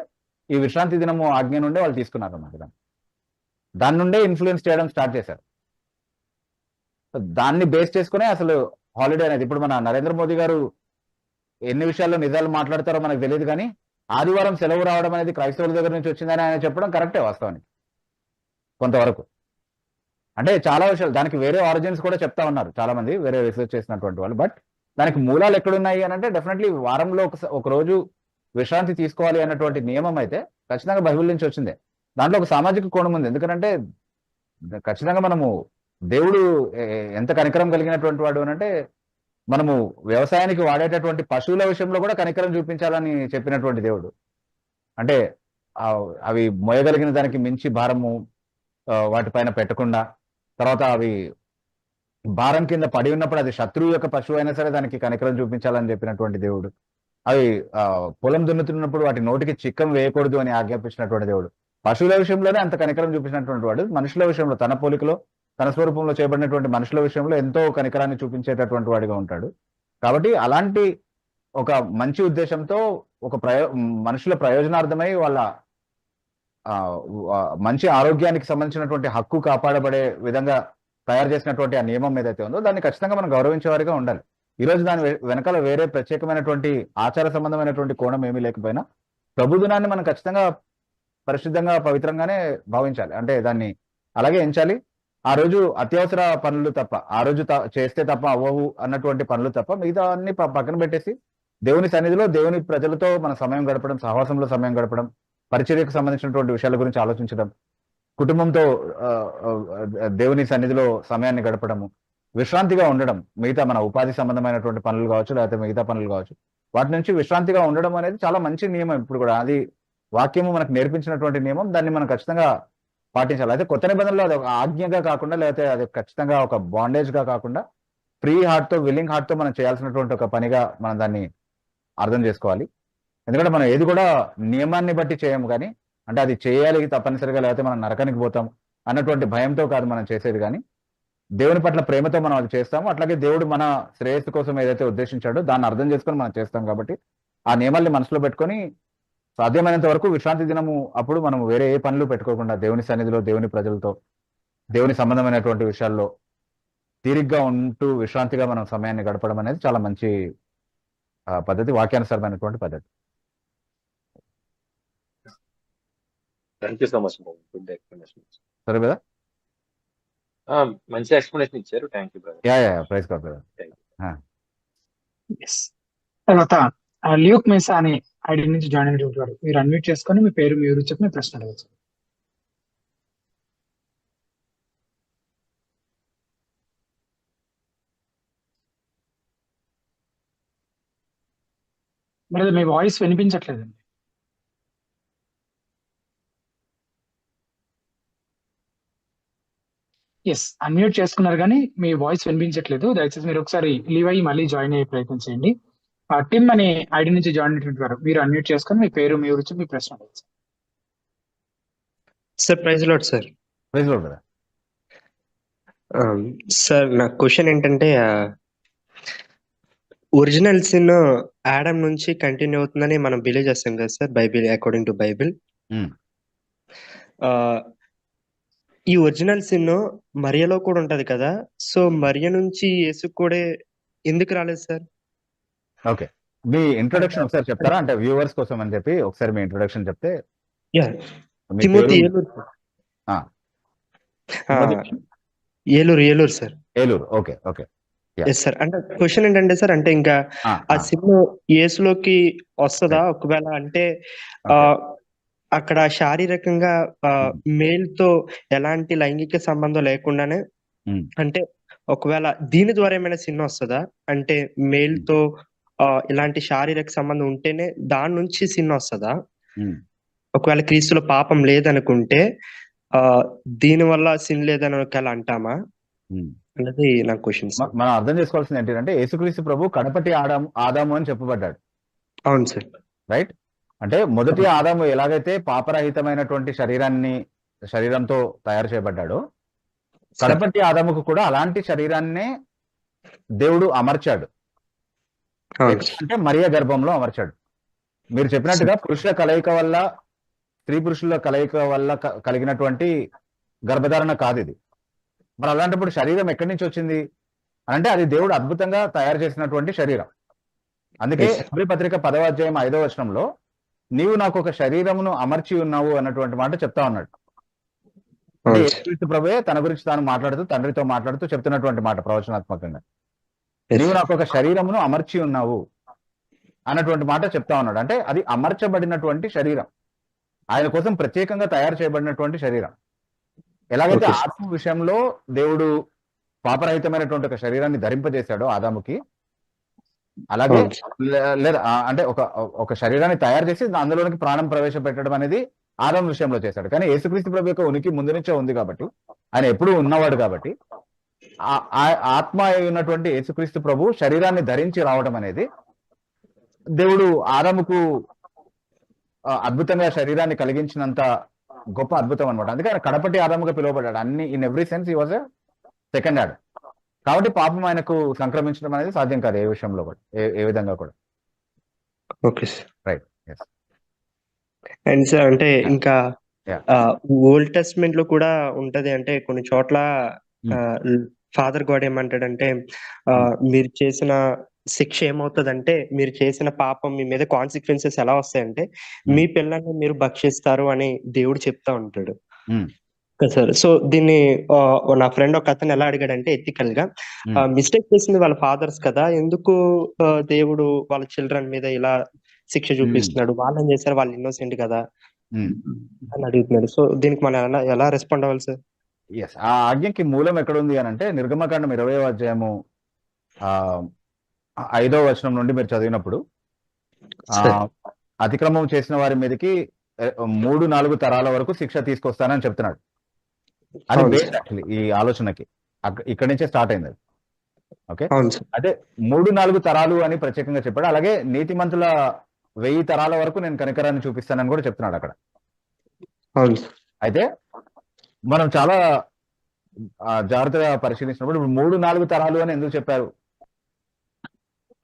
ఈ విశ్రాంతి దినము ఆజ్ఞ నుండే వాళ్ళు తీసుకున్నారు అన్నమాట. దాని నుండే ఇన్ఫ్లుయెన్స్ చేయడం స్టార్ట్ చేశారు. దాన్ని బేస్ చేసుకునే అసలు హాలిడే అనేది. ఇప్పుడు మన నరేంద్ర మోదీ గారు ఎన్ని విషయాల్లో నిజాలు మాట్లాడతారో మనకు తెలియదు, కానీ ఆదివారం సెలవు రావడం అనేది క్రైస్తవుల దగ్గర నుంచి వచ్చిందని ఆయన చెప్పడం కరెక్టే వాస్తవానికి కొంతవరకు. అంటే చాలా విషయాలు దానికి వేరే ఆరిజిన్స్ కూడా చెప్తా ఉన్నారు చాలా మంది, వేరే రీసెర్చ్ చేసినటువంటి వాళ్ళు. బట్ దానికి మూలాలు ఎక్కడున్నాయి అని అంటే డెఫినెట్లీ వారంలో ఒక రోజు విశ్రాంతి తీసుకోవాలి అన్నటువంటి నియమం అయితే ఖచ్చితంగా బైబిల్ నుంచి వచ్చిందే. దాంట్లో ఒక సామాజిక కోణం ఉంది. ఎందుకంటే ఖచ్చితంగా మనము దేవుడు ఎంత కనికరం కలిగినటువంటి వాడు అని అంటే మనము వ్యవసాయానికి వాడేటటువంటి పశువుల విషయంలో కూడా కనికరం చూపించాలని చెప్పినటువంటి దేవుడు. అంటే అవి మోయగలిగిన దానికి మించి భారము వాటిపైన పెట్టకుండా, తర్వాత అవి భారం కింద పడి ఉన్నప్పుడు అది శత్రువు యొక్క పశువు అయినా సరే దానికి కనికరం చూపించాలని చెప్పినటువంటి దేవుడు. అవి పొలం దున్నుతున్నప్పుడు వాటి నోటికి చిక్కం వేయకూడదు అని ఆజ్ఞాపించినటువంటి దేవుడు. పశువుల విషయంలోనే అంత కనికరం చూపించినటువంటి వాడు మనుషుల విషయంలో, తన పోలికలో తన స్వరూపంలో చేయబడినటువంటి మనుషుల విషయంలో ఎంతో కనికరాన్ని చూపించేటటువంటి వాడిగా ఉంటాడు. కాబట్టి అలాంటి ఒక మంచి ఉద్దేశంతో ఒక మనుషుల ప్రయోజనార్థమై వాళ్ళ మంచి ఆరోగ్యానికి సంబంధించినటువంటి హక్కు కాపాడబడే విధంగా తయారు చేసినటువంటి ఆ నియమం ఏదైతే ఉందో దాన్ని ఖచ్చితంగా మనం గౌరవించేవారిగా ఉండాలి. ఈ రోజు దాని వెనకాల వేరే ప్రత్యేకమైనటువంటి ఆచార సంబంధమైనటువంటి కోణం ఏమీ లేకపోయినా ప్రభు దినాన్ని మనం ఖచ్చితంగా పరిశుద్ధంగా పవిత్రంగానే భావించాలి. అంటే దాన్ని అలాగే ఎంచాలి. ఆ రోజు అత్యవసర పనులు తప్ప, ఆ రోజు చేస్తే తప్ప అవ్వవు అన్నటువంటి పనులు తప్ప మిగతా అన్ని పక్కన పెట్టేసి దేవుని సన్నిధిలో దేవుని ప్రజలతో మన సమయం గడపడం, సహవాసంలో సమయం గడపడం, పరిచర్యకు సంబంధించినటువంటి విషయాల గురించి ఆలోచించడం, కుటుంబంతో దేవుని సన్నిధిలో సమయాన్ని గడపడము, విశ్రాంతిగా ఉండడం, మిగతా మన ఉపాధి సంబంధమైనటువంటి పనులు కావచ్చు, లేకపోతే మిగతా పనులు కావచ్చు, వాటి నుంచి విశ్రాంతిగా ఉండడం అనేది చాలా మంచి నియమం. ఇప్పుడు కూడా అది వాక్యము మనకు నేర్పించినటువంటి నియమం. దాన్ని మనం ఖచ్చితంగా పాటించాలి. అయితే కొత్త నిబంధనలో అది ఒక ఆజ్ఞగా కాకుండా, లేకపోతే అది ఖచ్చితంగా ఒక బాండేజ్ గా కాకుండా ఫ్రీ హార్ట్ తో, విల్లింగ్ హార్ట్ తో మనం చేయాల్సినటువంటి ఒక పనిగా మనం దాన్ని అర్థం చేసుకోవాలి. ఎందుకంటే మనం ఏది కూడా నియమాన్ని బట్టి చేయము, కానీ అంటే అది చేయాలి తప్పనిసరిగా, లేకపోతే మనం నరకానికి పోతాం అన్నటువంటి భయంతో కాదు మనం చేసేది, కానీ దేవుని పట్ల ప్రేమతో మనం అది చేస్తాము. అట్లాగే దేవుడు మన శ్రేయస్సు కోసం ఏదైతే ఉద్దేశించాడో దాన్ని అర్థం చేసుకొని మనం చేస్తాం. కాబట్టి ఆ నియమాల్ని మనసులో పెట్టుకొని సాధ్యమైనంత వరకు విశ్రాంతి దినము అప్పుడు మనం వేరే ఏ పనులు పెట్టుకోకుండా దేవుని సన్నిధిలో, దేవుని ప్రజలతో, దేవుని సంబంధమైనటువంటి విషయాల్లో తీరిగ్గా ఉంటూ విశ్రాంతిగా మనం సమయాన్ని గడపడం అనేది చాలా మంచి పద్ధతి, వాక్యానుసారమైనటువంటి పద్ధతి. Thank you so much, good explanation. సరే కదా, మంచి ఎక్స్ప్లెనేషన్ ఇచ్చారు. Thank you brother. Praise god brother. తర్వాత ల్యూక్ మెసా అనే ఐడి నుంచి జాయిన్ అయినటువంటి వారు మీరు అన్మ్యూట్ చేసుకొని మీ పేరు, మీ ఊరు చెప్పి మీ ప్రశ్న అడగచ్చు. మరి మీ వాయిస్ వినిపించట్లేదండి. ఎస్, అన్మ్యూట్ చేసుకున్నారు కానీ మీ వాయిస్ వినిపించట్లేదు. దయచేసి మీరు ఒకసారి లీవ్ అయ్యి మళ్ళీ జాయిన్ అయ్యే ప్రయత్నం చేయండి. టిమ్ అనే ఐడి నుంచి జాయిన్ అయినటువంటి వారు మీరు అన్మ్యూట్ చేసుకొని మీ పేరు, మీ ఊరు చెప్పి మీ ప్రశ్న అడగచ్చు. Sir praise lord sir. Praise lord brother. Sir నా క్వశ్చన్ ఏంటంటే, ఒరిజినల్ సిన్ ఆడమ్ నుంచి కంటిన్యూ అవుతుందని మనం బిలీవ్ చేస్తాం కదా sir, Bible according to Bible. ఈ ఒరిజినల్ సిన్ మరియలో కూడా ఉంటది కదా, సో మరియ నుంచి యేసు కూడా ఎందుకు రాలేదు సార్? ఓకే, మీ ఇంట్రొడక్షన్ ఒకసారి చెప్తారా? అంటే వ్యూవర్స్ కోసం అని చెప్పి ఒకసారి మీ ఇంట్రొడక్షన్ చెప్తే. Timothy Eluru sir. Eluru, okay okay. Yes sir. అంటే క్వశ్చన్ ఏంటంటే సార్, అంటే ఇంకా ఆ సిన్ యేసులోకి వస్తుందా ఒకవేళ? అంటే అక్కడ శారీరకంగా మేల్ తో ఎలాంటి లైంగిక సంబంధం లేకుండానే, అంటే ఒకవేళ దీని ద్వారా ఏమైనా సిన్ వస్తుందా? అంటే మేల్ తో ఇలాంటి శారీరక సంబంధం ఉంటేనే దాని నుంచి సిన్ వస్తుందా? ఒకవేళ క్రీస్తులో పాపం లేదనుకుంటే దీని వల్ల సిన్ లేదని ఒకవేళ అంటామా అన్నది నా క్వశ్చన్. మనం అర్థం చేసుకోవాల్సింది ఏంటంటే యేసుక్రీస్తు ప్రభు కడపటి ఆదాము అని చెప్పబడ్డాడు. అవును సార్. రైట్. అంటే మొదటి ఆదాము ఎలాగైతే పాపరహితమైనటువంటి శరీరంతో తయారు చేయబడ్డాడో, కడపటి ఆదాముకు కూడా అలాంటి శరీరాన్నే దేవుడు అమర్చాడు. అంటే మరియ గర్భంలో అమర్చాడు. మీరు చెప్పినట్టుగా పురుషుల కలయిక వల్ల, స్త్రీ పురుషుల కలయిక వల్ల కలిగినటువంటి గర్భధారణ కాదు ఇది. మరి అలాంటప్పుడు శరీరం ఎక్కడి నుంచి వచ్చింది అంటే అది దేవుడు అద్భుతంగా తయారు చేసినటువంటి శరీరం. అందుకే హెబ్రీ పత్రిక 10వ అధ్యాయం 5వ వచనంలో నీవు నాకు ఒక శరీరమును అమర్చి ఉన్నావు అన్నటువంటి మాట చెప్తా ఉన్నాడు. యేసుక్రీస్తు ప్రభువే తన గురించి తాను మాట్లాడుతూ, తండ్రితో మాట్లాడుతూ చెప్తున్నటువంటి మాట ప్రవచనాత్మకంగా. నీవు నాకు ఒక శరీరమును అమర్చి ఉన్నావు అన్నటువంటి మాట చెప్తా ఉన్నాడు. అంటే అది అమర్చబడినటువంటి శరీరం, ఆయన కోసం ప్రత్యేకంగా తయారు చేయబడినటువంటి శరీరం. ఎలాగైతే ఆత్మ విషయంలో దేవుడు పాపరహితమైనటువంటి ఒక శరీరాన్ని ధరింపజేశాడో ఆదాముకి, అలాగే లేదా అంటే ఒక శరీరాన్ని తయారు చేసి అందులోనికి ప్రాణం ప్రవేశపెట్టడం అనేది ఆదాము విషయంలో చేశాడు. కానీ యేసుక్రీస్తు ప్రభు యొక్క ఉనికి ముందు నుంచే ఉంది కాబట్టి, ఆయన ఎప్పుడూ ఉన్నవాడు కాబట్టి, ఆత్మ ఉన్నటువంటి యేసుక్రీస్తు ప్రభు శరీరాన్ని ధరించి రావడం అనేది దేవుడు ఆదాముకు అద్భుతంగా శరీరాన్ని కలిగించినంత గొప్ప అద్భుతం అనమాట. అందుకే ఆయన కడపటి ఆదాముగా పిలువబడ్డాడు. అన్ని in every sense he was a second Adam. కాబట్టి పాపం ఆయనకు సంక్రమించడం అనేది సాధ్యం కాదు ఏ విషయంలో కూడా, ఏ విధంగా కూడా. Okay sir. Right. And sir అంటే ఇంకా Yeah. ఓల్డ్ టెస్ట్మెంట్ లో కూడా ఉంటది. అంటే కొన్ని చోట్ల ఫాదర్ గాడ్ ఏమంటాడంటే మీరు చేసిన శిక్ష ఏమవుతుందంటే, మీరు చేసిన పాపం మీ మీద కాన్సిక్వెన్సెస్ ఎలా వస్తాయంటే మీ పిల్లల్ని మీరు భక్షిస్తారు అని దేవుడు చెప్తా ఉంటాడు సార్. సో దీన్ని నా ఫ్రెండ్ ఒక అతను ఎలా అడిగాడంటే ఎథికల్ గా మిస్టేక్ చేసింది వాళ్ళ ఫాదర్స్ కదా, ఎందుకు దేవుడు వాళ్ళ చిల్డ్రన్ మీద ఇలా శిక్ష చూపిస్తున్నాడు, వాళ్ళు ఏం చేశారు, వాళ్ళు ఇన్నోసెంట్ కదా అని అడుగుతున్నాడు. సో దీనికి మనం ఎలా రెస్పాండ్ అవ్వాలి సార్? ఎస్, ఆ ఆజ్ఞకి మూలం ఎక్కడుంది అని అంటే నిర్గమకాండం 20వ అధ్యాయము 5వ వచనం నుండి మీరు చదివినప్పుడు అతిక్రమం చేసిన వారి మీదకి 3-4 తరాల వరకు శిక్ష తీసుకొస్తానని చెప్తున్నాడు. అది బేస్ యాక్చువల్లీ ఈ ఆలోచనకి ఇక్కడి నుంచే స్టార్ట్ అయింది అది. ఓకే, అదే 3-4 తరాలు అని ప్రత్యేకంగా చెప్పాడు. అలాగే నీతిమంతుల 1000 తరాల వరకు నేను కనికరాన్ని చూపిస్తానని కూడా చెప్తున్నాడు అక్కడ. అయితే మనం చాలా జాగ్రత్తగా పరిశీలించినప్పుడు ఇప్పుడు 3-4 తరాలు అని ఎందుకు చెప్పారు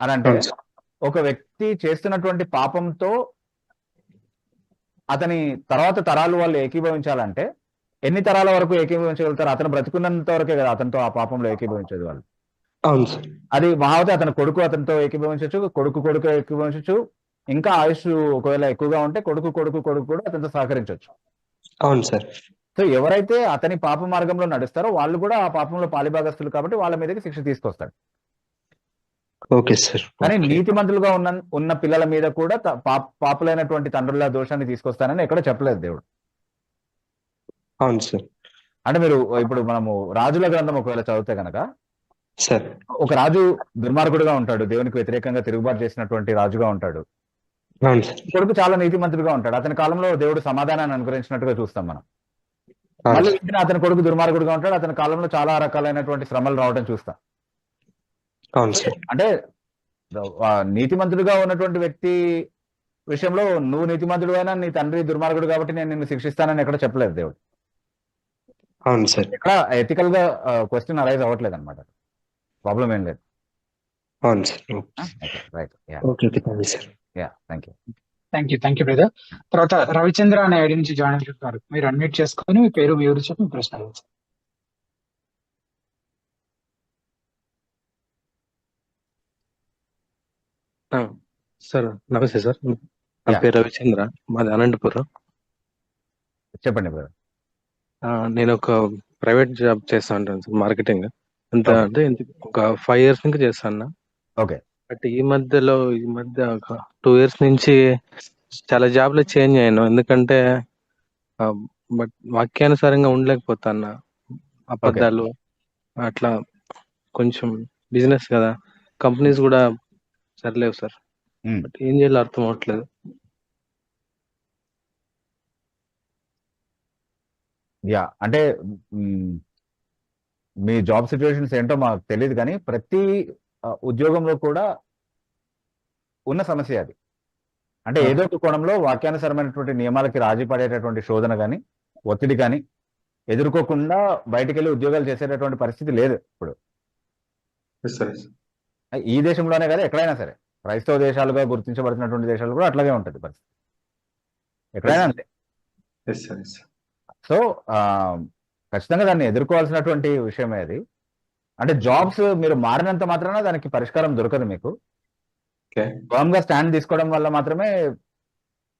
అని అంటే, ఒక వ్యక్తి చేస్తున్నటువంటి పాపంతో అతని తర్వాత తరాలు వాళ్ళు ఏకీభవించాలంటే ఎన్ని తరాల వరకు ఏకీభవించగలుగుతారు? అతను బ్రతికున్నంత వరకే కదా అతనితో ఆ పాపంలో ఏకీభవించేది వాళ్ళు. అది మహావతి అతని కొడుకు అతనితో ఏకీభవించవచ్చు, కొడుకు ఏకీభవించవచ్చు, ఇంకా ఆయుష్ ఒకవేళ ఎక్కువగా ఉంటే కొడుకు కూడా అతనితో సహకరించవచ్చు. అవును సార్. సో ఎవరైతే అతని పాప మార్గంలో నడుస్తారో వాళ్ళు కూడా ఆ పాపంలో పాలిభాగస్తులు కాబట్టి వాళ్ళ మీదకి శిక్ష తీసుకొస్తాడు. Okay sir. కానీ నీతిమంతులుగా ఉన్న పిల్లల మీద కూడా పాపులైనటువంటి తండ్రుల దోషాన్ని తీసుకొస్తానని ఎక్కడ చెప్పలేదు దేవుడు. అవును సార్. అంటే మీరు ఇప్పుడు మనము రాజుల గ్రంథం ఒకవేళ చదివితే కనుక సార్, ఒక రాజు దుర్మార్గుడుగా ఉంటాడు, దేవునికి వ్యతిరేకంగా తిరుగుబాటు చేసినటువంటి రాజుగా ఉంటాడు. కొడుకు చాలా నీతిమంతుడుగా ఉంటాడు. అతని కాలంలో దేవుడు సమాధానాన్ని అనుగ్రహించినట్టుగా చూస్తాం మనం. మళ్ళీ అతని కొడుకు దుర్మార్గుడుగా ఉంటాడు, అతని కాలంలో చాలా రకాలైనటువంటి శ్రమలు రావడం చూస్తాం. అంటే నీతిమంతుడిగా ఉన్నటువంటి వ్యక్తి విషయంలో నువ్వు నీతిమంతుడు అయినా నీ తండ్రి దుర్మార్గుడు కాబట్టి నేను నిన్ను శిక్షిస్తానని ఎక్కడ చెప్పలేదు దేవుడు. అవును సార్. ఇక్కడ ఎథికల్ గా క్వశ్చన్ అరైజ్ అవ్వట్లేదు అనమాట, ప్రాబ్లం ఏం లేదు. అవును sir. Right, thank you brother. తర్వాత రవిచంద్ర అనే ఐడి నుంచి జాయిన్ అవుతున్నారు. మీరు అన్మ్యూట్ చేసుకొని మీ పేరు మీ ఊరు చెప్పి మీ ప్రశ్న అడగండి. సార్ నమస్తే సార్, నా పేరు రవిచంద్ర, మాది అనంతపురం. చెప్పండి బ్రదర్. నేను ఒక ప్రైవేట్ జాబ్ చేస్తా ఉంటాను సార్, మార్కెటింగ్. ఎంత అంటే ఒక 5 years నుంచి చేస్తాను. ఓకే. బట్ ఈ మధ్య ఒక 2 years నుంచి చాలా జాబ్లో చేంజ్ అయ్యాను. ఎందుకంటే బట్ వాక్యానుసారంగా ఉండలేకపోతాను. అబద్ధాలు అట్లా కొంచెం బిజినెస్ కదా, కంపెనీస్ కూడా సర్లేవు సార్. బట్ ఏం చేయాలో అర్థం అవట్లేదు. అంటే మీ జాబ్ సిచ్యువేషన్స్ ఏంటో మాకు తెలియదు, కానీ ప్రతి ఉద్యోగంలో కూడా ఉన్న సమస్య అది. అంటే ఏదో ఒక కోణంలో వాక్యానుసరమైనటువంటి నియమాలకి రాజీ పడేటటువంటి శోధన కానీ ఒత్తిడి కానీ ఎదుర్కోకుండా బయటికి వెళ్ళి ఉద్యోగాలు చేసేటటువంటి పరిస్థితి లేదు ఇప్పుడు. ఈ దేశంలోనే కదా, ఎక్కడైనా సరే క్రైస్తవ దేశాలుగా గుర్తించబడుతున్నటువంటి దేశాలు కూడా అట్లాగే ఉంటుంది పరిస్థితి, ఎక్కడైనా అంతే. సో ఖచ్చితంగా దాన్ని ఎదుర్కోవాల్సినటువంటి విషయమే అది. అంటే జాబ్స్ మీరు మారినంత మాత్రాన దానికి పరిష్కారం దొరకదు. మీకు ఫర్మ్ గా స్టాండ్ తీసుకోవడం వల్ల మాత్రమే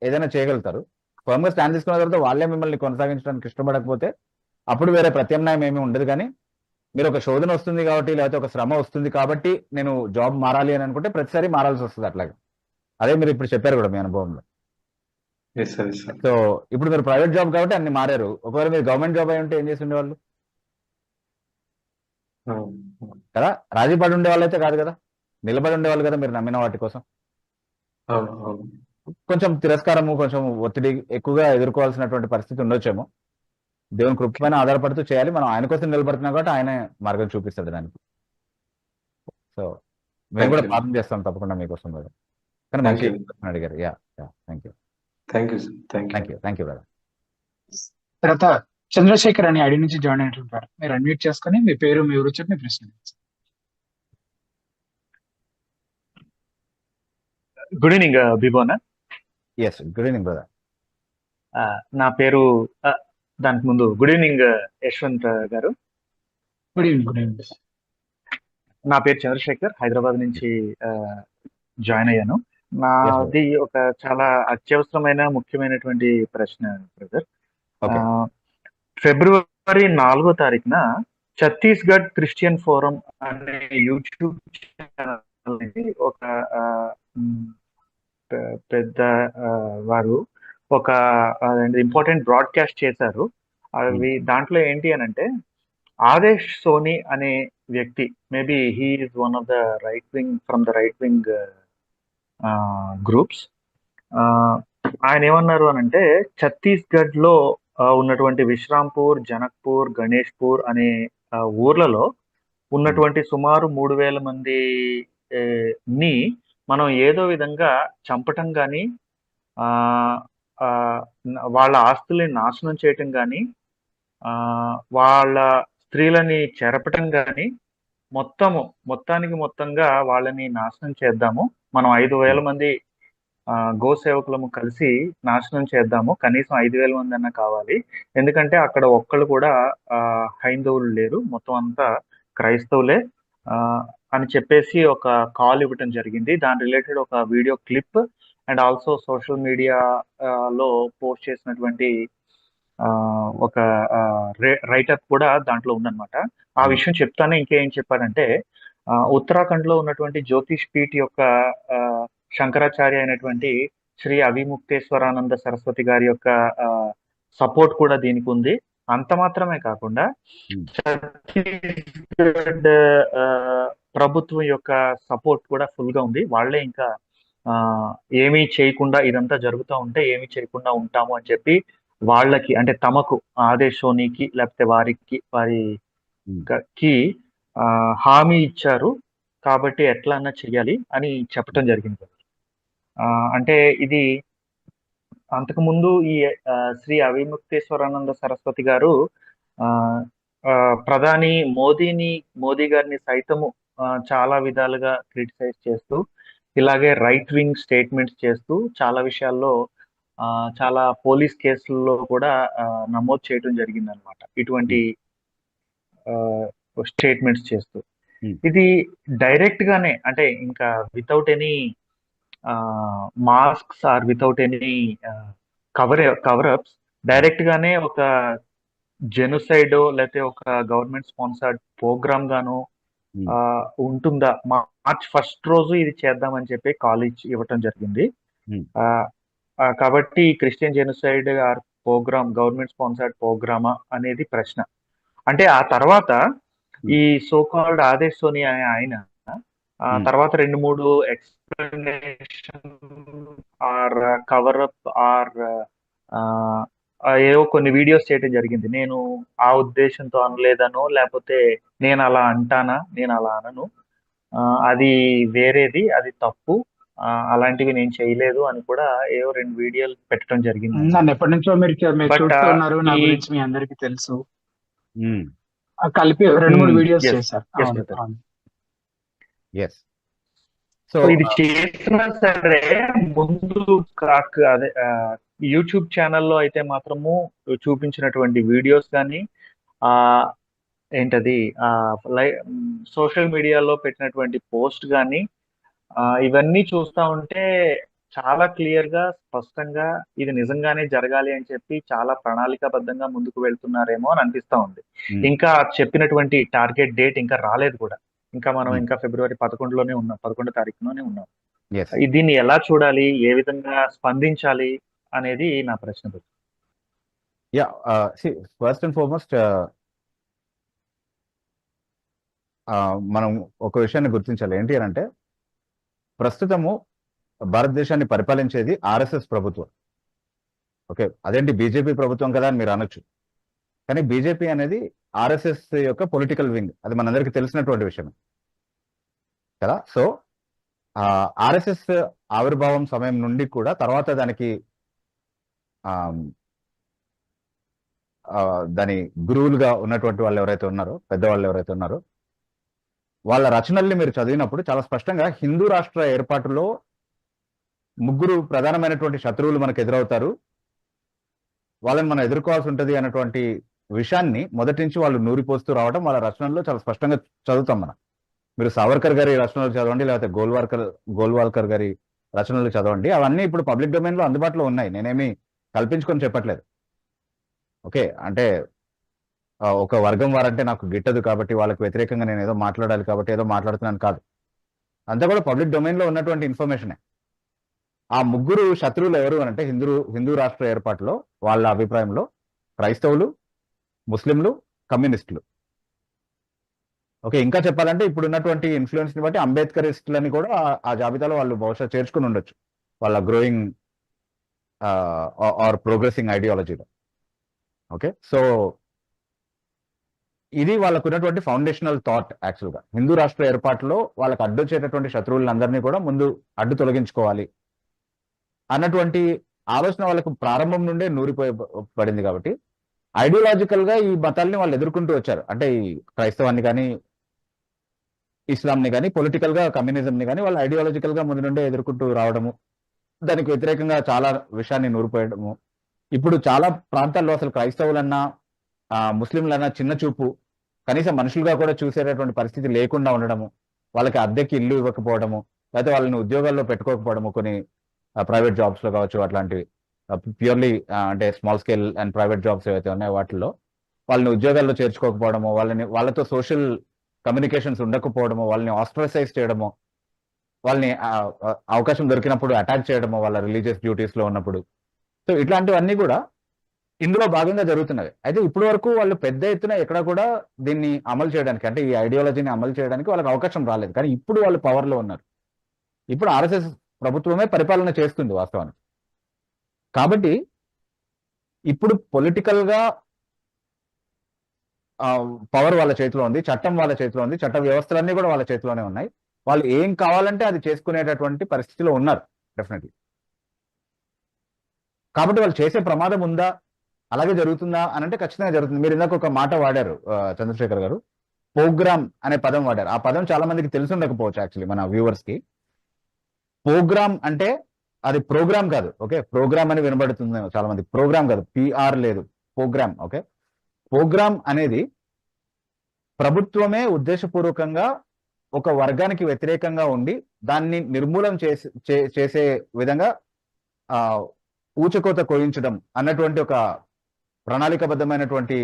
ఏదైనా చేయగలుగుతారు. ఫర్మ్ గా స్టాండ్ తీసుకున్న తర్వాత వాళ్ళే మిమ్మల్ని కొనసాగించడానికి ఇష్టపడకపోతే అప్పుడు వేరే ప్రత్యామ్నాయం ఏమీ ఉండదు. కానీ మీరు ఒక శోధన వస్తుంది కాబట్టి, లేకపోతే ఒక శ్రమ వస్తుంది కాబట్టి నేను జాబ్ మారాలి అని అనుకుంటే ప్రతిసారి మారాల్సి వస్తుంది అట్లాగే. అదే మీరు ఇప్పుడు చెప్పారు కూడా మీ అనుభవంలో. సో ఇప్పుడు మీరు ప్రైవేట్ జాబ్ కాబట్టి అన్ని మారారు. ఒకవేళ మీరు గవర్నమెంట్ జాబ్ అయి ఉంటే ఏం చేసి ఉండేవాళ్ళు కదా? రాజీ పడి ఉండేవాళ్ళు అయితే కాదు కదా, నిలబడి ఉండేవాళ్ళు కదా మీరు నమ్మిన వాటి కోసం. కొంచెం తిరస్కారము, కొంచెం ఒత్తిడి ఎక్కువగా ఎదుర్కోవాల్సినటువంటి పరిస్థితి ఉండొచ్చేమో. దేవుని కృప పైన ఆధారపడుతూ చేయాలి. మనం ఆయన కోసం నిలబడుతున్నాం కాబట్టి ఆయన మార్గం చూపిస్తాడు దానికి. సో మేము కూడా ప్రార్థన చేస్తాం తప్పకుండా మీకోసం. కానీ మంచి అడిగారు. Thank you. తర్వాత చంద్రశేఖర్ అని ఐడి నుంచి జాయిన్ అయినట్టుంటారు. మీరు అన్మ్యూట్ చేసుకొని మీ పేరు మీ ఊరు చెప్పి మీ ప్రశ్న. గుడ్ ఈవినింగ్ బిబోనా. Good evening brother. నా పేరు దానికి ముందు గుడ్ ఈవినింగ్ యశ్వంత్ గారు. Good evening. Good evening. నా పేరు చంద్రశేఖర్, హైదరాబాద్ నుంచి జాయిన్ అయ్యాను. నాది ఒక చాలా అత్యవసరమైన ముఖ్యమైనటువంటి ప్రశ్న బ్రదర్. ఫిబ్రవరి 4వ తారీఖున ఛత్తీస్గఢ్ క్రిస్టియన్ ఫోరం అనే యూట్యూబ్ ఛానల్ ఒక పెద్ద వారు ఒక ఇంపార్టెంట్ బ్రాడ్కాస్ట్ చేశారు. అవి దాంట్లో ఏంటి అని అంటే, ఆదేశ్ సోని అనే వ్యక్తి, maybe he is one of the right wing from the right wing groups. ఆయన ఏమన్నారు అని అంటే, ఛత్తీస్గఢ్ లో ఉన్నటువంటి విశ్రాంపూర్, జనక్పూర్, గణేష్పూర్ అనే ఊర్లలో ఉన్నటువంటి సుమారు 3,000 మంది ని మనం ఏదో విధంగా చంపటం కానీ, వాళ్ళ ఆస్తుల్ని నాశనం చేయటం కానీ, వాళ్ళ స్త్రీలని చెరపటం కానీ, మొత్తంగా వాళ్ళని నాశనం చేద్దాము. మనం 5,000 మంది గో సేవకులము కలిసి నాశనం చేద్దాము. కనీసం 5,000 మంది అన్నా కావాలి. ఎందుకంటే అక్కడ ఒక్కళ్ళు కూడా హైందవులు లేరు, మొత్తం అంతా క్రైస్తవులే అని చెప్పేసి ఒక కాల్ ఇవ్వటం జరిగింది. దాని రిలేటెడ్ ఒక video clip and also social మీడియాలో పోస్ట్ చేసినటువంటి ఒక రైటప్ కూడా దాంట్లో ఉందన్నమాట. ఆ విషయం చెప్తానే ఇంకేం చెప్పాడంటే, ఉత్తరాఖండ్ లో ఉన్నటువంటి జ్యోతిష్ పీఠ్ యొక్క శంకరాచార్య అయినటువంటి శ్రీ అవిముక్తేశ్వరానంద సరస్వతి గారి యొక్క సపోర్ట్ కూడా దీనికి ఉంది. అంత మాత్రమే కాకుండా ఛత్తీస్గఢ్ ప్రభుత్వం యొక్క సపోర్ట్ కూడా ఫుల్ గా ఉంది. వాళ్ళే ఇంకా ఏమీ చేయకుండా, ఇదంతా జరుగుతూ ఉంటే ఏమీ చేయకుండా ఉంటాము అని చెప్పి వాళ్ళకి, అంటే తమకు, ఆదేశ్ సోనీకి లేకపోతే వారికి హామీ ఇచ్చారు. కాబట్టి ఎట్లా అన్నా చెయ్యాలి అని చెప్పడం జరిగింది. అంటే ఇది అంతకుముందు ఈ శ్రీ అవిముక్తేశ్వరానంద సరస్వతి గారు ప్రధాని మోదీ గారిని సైతము చాలా విధాలుగా క్రిటిసైజ్ చేస్తూ, ఇలాగే రైట్ వింగ్ స్టేట్మెంట్స్ చేస్తూ, చాలా విషయాల్లో చాలా పోలీస్ కేసుల్లో కూడా నమోదు చేయడం జరిగింది అనమాట, ఇటువంటి స్టేట్మెంట్స్ చేస్తూ. ఇది డైరెక్ట్ గానే, అంటే ఇంకా without any masks or without any coverups, direct గానే ఒక జెనోసైడ్ లేకపోతే ఒక గవర్నమెంట్ స్పాన్సర్డ్ ప్రోగ్రామ్ గాను ఉంటుందా, మార్చ్ 1st రోజు ఇది చేద్దామని చెప్పి కాలేజ్ ఇవ్వటం జరిగింది. కాబట్టి Christian genocide or program government sponsored ప్రోగ్రామా అనేది ప్రశ్న. అంటే ఆ తర్వాత ఈ సో కాల్డ్ ఆదేశ్ సోని అనే ఆయన తర్వాత 2-3 ఎక్స్ప్లెనేషన్ ఆర్ కవరప్ ఆర్ ఏవో కొన్ని వీడియోస్ చేయడం జరిగింది. నేను ఆ ఉద్దేశంతో అనలేదనో, లేకపోతే నేను అలా అంటానా, నేను అలా అనను, అది వేరేది, అది తప్పు, అలాంటివి నేను చేయలేదు అని కూడా ఏవో 2 వీడియోలు పెట్టడం జరిగింది. నన్ను ఎప్పటి నుంచో మీరు చూస్తూ ఉన్నారు, నా గురించి మీ అందరికీ తెలుసు. కలిపి 2-3 వీడియోస్ చేశారు. సో ఇది చేసినా సరే ముందు అదే యూట్యూబ్ ఛానల్లో అయితే మాత్రము చూపించినటువంటి వీడియోస్ కానీ, ఏంటది సోషల్ మీడియాలో పెట్టినటువంటి పోస్ట్ కానీ, ఇవన్నీ చూస్తా ఉంటే చాలా క్లియర్ గా, స్పష్టంగా ఇది నిజంగానే జరగాలి అని చెప్పి చాలా ప్రణాళికాబద్ధంగా ముందుకు వెళ్తున్నారేమో అని అనిపిస్తా ఉంది. ఇంకా చెప్పినటువంటి టార్గెట్ డేట్ ఇంకా రాలేదు కూడా. ఇంకా మనం ఇంకా ఫిబ్రవరి 11లోనే ఉన్నాం, 11వ తారీఖులోనే ఉన్నాం. దీన్ని ఎలా చూడాలి, ఏ విధంగా స్పందించాలి అనేది నా ప్రశ్న. ఫస్ట్ అండ్ ఫార్మోస్ట్ మనం ఒక విషయాన్ని గుర్తించాలి. ఏంటి అని అంటే, ప్రస్తుతము భారతదేశాన్ని పరిపాలించేది ఆర్ఎస్ఎస్ ప్రభుత్వం. ఓకే, అదేంటి బీజేపీ ప్రభుత్వం కదా అని మీరు అనొచ్చు. కానీ బీజేపీ అనేది ఆర్ఎస్ఎస్ యొక్క పొలిటికల్ వింగ్, అది మనందరికీ తెలిసినటువంటి విషయం కదా. సో ఆర్ఎస్ఎస్ ఆవిర్భావం సమయం నుండి కూడా, తర్వాత దానికి దాని గురువులుగా ఉన్నటువంటి వాళ్ళు ఎవరైతే ఉన్నారో, పెద్దవాళ్ళు ఎవరైతే ఉన్నారో, వాళ్ళ రచనల్ని మీరు చదివినప్పుడు చాలా స్పష్టంగా హిందూ రాష్ట్ర ఏర్పాటులో 3 ప్రధానమైనటువంటి శత్రువులు మనకు ఎదురవుతారు. వాళ్ళని మనం ఎదుర్కోవాల్సి ఉంటుంది అన్నటువంటి విషయాన్ని మొదటి నుంచి వాళ్ళు నూరిపోస్తూ రావడం వాళ్ళ రచనల్లో చాలా స్పష్టంగా చదువుతాం మనం. మీరు సావర్కర్ గారి రచనలు చదవండి, లేకపోతే గోల్వాల్కర్ గారి రచనలు చదవండి. అవన్నీ ఇప్పుడు పబ్లిక్ డొమైన్ లో అందుబాటులో ఉన్నాయి. నేనేమి కల్పించుకొని చెప్పట్లేదు. ఓకే, అంటే ఒక వర్గం వారంటే నాకు గిట్టదు కాబట్టి వాళ్ళకి వ్యతిరేకంగా నేను ఏదో మాట్లాడాలి కాబట్టి ఏదో మాట్లాడుతున్నాను కాదు. అంతా కూడా పబ్లిక్ డొమైన్ లో ఉన్నటువంటి ఇన్ఫర్మేషనే. ఆ ముగ్గురు శత్రువులు ఎవరు అంటే హిందూ రాష్ట్ర ఏర్పాటులో వాళ్ళ అభిప్రాయంలో క్రైస్తవులు, ముస్లింలు, కమ్యూనిస్టులు. ఓకే, ఇంకా చెప్పాలంటే ఇప్పుడు ఉన్నటువంటి ఇన్ఫ్లుయెన్స్ ని బట్టి అంబేద్కరిస్టులని కూడా ఆ జాబితాలో వాళ్ళు బహుశా చేర్చుకుని ఉండొచ్చు వాళ్ళ గ్రోయింగ్ ఆర్ ప్రోగ్రెసింగ్ ఐడియాలజీలో. ఓకే, సో ఇది వాళ్ళకు ఉన్నటువంటి ఫౌండేషనల్ థాట్. యాక్చువల్గా హిందూ రాష్ట్ర ఏర్పాటులో వాళ్ళకి అడ్డొచ్చేటటువంటి శత్రువులందరినీ కూడా ముందు అడ్డు తొలగించుకోవాలి అన్నటువంటి ఆలోచన వాళ్ళకు ప్రారంభం నుండే నూరిపోయబడింది. కాబట్టి ఐడియాలజికల్ గా ఈ మతాల్ని వాళ్ళు ఎదుర్కొంటూ వచ్చారు. అంటే ఈ క్రైస్తవాన్ని కానీ ఇస్లాంని కానీ పొలిటికల్ గా కమ్యూనిజంని కానీ వాళ్ళు ఐడియాలజికల్ గా ముందు నుండే ఎదుర్కొంటూ రావడము, దానికి వ్యతిరేకంగా చాలా విషయాన్ని నూరిపోయడము. ఇప్పుడు చాలా ప్రాంతాల్లో అసలు క్రైస్తవులన్నా ముస్లింలన్నా చిన్న చూపు, కనీసం మనుషులుగా కూడా చూసేటటువంటి పరిస్థితి లేకుండా ఉండడము, వాళ్ళకి అద్దెకి ఇల్లు ఇవ్వకపోవడము, లేకపోతే వాళ్ళని ఉద్యోగాల్లో పెట్టుకోకపోవడము, కొన్ని ప్రైవేట్ జాబ్స్ లో కావచ్చు, అట్లాంటివి ప్యూర్లీ అంటే small scale and private jobs ఏవైతే ఉన్నాయో వాటిల్లో వాళ్ళని ఉద్యోగాల్లో చేర్చుకోకపోవడము, వాళ్ళతో సోషల్ కమ్యూనికేషన్స్ ఉండకపోవడము, వాళ్ళని ఆస్ట్రసైజ్ చేయడము, వాళ్ళని అవకాశం దొరికినప్పుడు అటాక్ చేయడము వాళ్ళ రిలీజియస్ డ్యూటీస్ లో ఉన్నప్పుడు. సో ఇట్లాంటివన్నీ కూడా ఇందులో భాగంగా జరుగుతున్నవి. అయితే ఇప్పటి వరకు వాళ్ళు పెద్ద ఎత్తున ఎక్కడ కూడా దీన్ని అమలు చేయడానికి, అంటే ఈ ఐడియాలజీని అమలు చేయడానికి వాళ్ళకి అవకాశం రాలేదు. కానీ ఇప్పుడు వాళ్ళు పవర్ లో ఉన్నారు. ఇప్పుడు ఆర్ఎస్ఎస్ ప్రభుత్వమే పరిపాలన చేస్తుంది వాస్తవానికి. కాబట్టి ఇప్పుడు పొలిటికల్ గా పవర్ వాళ్ళ చేతిలో ఉంది, చట్టం వాళ్ళ చేతిలో ఉంది, చట్ట వ్యవస్థలన్నీ కూడా వాళ్ళ చేతిలోనే ఉన్నాయి. వాళ్ళు ఏం కావాలంటే అది చేసుకునేటటువంటి పరిస్థితిలో ఉన్నారు డెఫినెట్లీ. కాబట్టి వాళ్ళు చేసే ప్రమాదం ఉందా, అలాగే జరుగుతుందా అని అంటే ఖచ్చితంగా జరుగుతుంది. మీరు ఇందాక ఒక మాట వాడారు చంద్రశేఖర్ గారు, ప్రోగ్రామ్ అనే పదం వాడారు. ఆ పదం చాలా మందికి తెలిసి ఉండకపోవచ్చు యాక్చువల్లీ మన వ్యూవర్స్ కి. ప్రోగ్రామ్ అంటే అది ప్రోగ్రామ్ కాదు. ఓకే, ప్రోగ్రామ్ అని వినబడుతుంది చాలా మంది. ప్రోగ్రామ్ కాదు, పిఆర్ లేదు, ప్రోగ్రామ్. ఓకే, ప్రోగ్రామ్ అనేది ప్రభుత్వమే ఉద్దేశపూర్వకంగా ఒక వర్గానికి వ్యతిరేకంగా ఉండి దాన్ని నిర్మూలన చేసే విధంగా ఊచకోత కోయించడం అన్నటువంటి ఒక ప్రణాళికబద్ధమైనటువంటి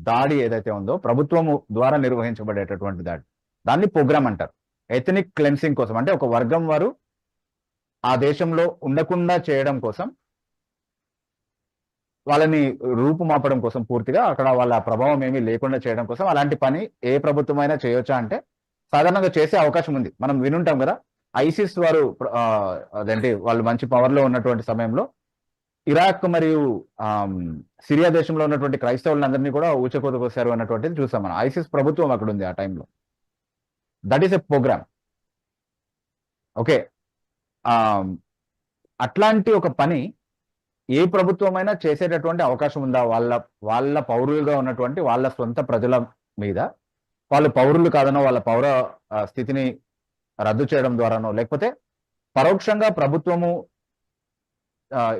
దాడి ఏదైతే ఉందో ప్రభుత్వము ద్వారా నిర్వహించబడేటటువంటి దాడి, దాన్ని ప్రోగ్రామ్ అంటారు. ఎథనిక్ క్లెన్సింగ్ కోసం, అంటే ఒక వర్గం వారు ఆ దేశంలో ఉండకుండా చేయడం కోసం, వాళ్ళని రూపుమాపడం కోసం, పూర్తిగా అక్కడ వాళ్ళ ప్రభావం ఏమీ లేకుండా చేయడం కోసం అలాంటి పని ఏ ప్రభుత్వమైనా చేయొచ్చా అంటే సాధారణంగా చేసే అవకాశం ఉంది. మనం వినుంటాం కదా, ఐసిస్ వారు అదేంటి వాళ్ళు మంచి పవర్ లో ఉన్నటువంటి సమయంలో ఇరాక్ మరియు సిరియా దేశంలో ఉన్నటువంటి క్రైస్తవులందరినీ కూడా ఊచకోత కోసారు అన్నటువంటిది చూసాం మనం. ఐసిస్ ప్రభుత్వం అక్కడ ఉంది ఆ టైంలో. That is a program. Okay, అట్లాంటి ఒక పని ఏ ప్రభుత్వమైనా చేసేటటువంటి అవకాశం ఉందా? వాళ్ళ పౌరులుగా ఉన్నటువంటి వాళ్ళ సొంత ప్రజల మీద, వాళ్ళు పౌరులు కాదనో వాళ్ళ పౌర స్థితిని రద్దు చేయడం ద్వారానో, లేకపోతే పరోక్షంగా ప్రభుత్వము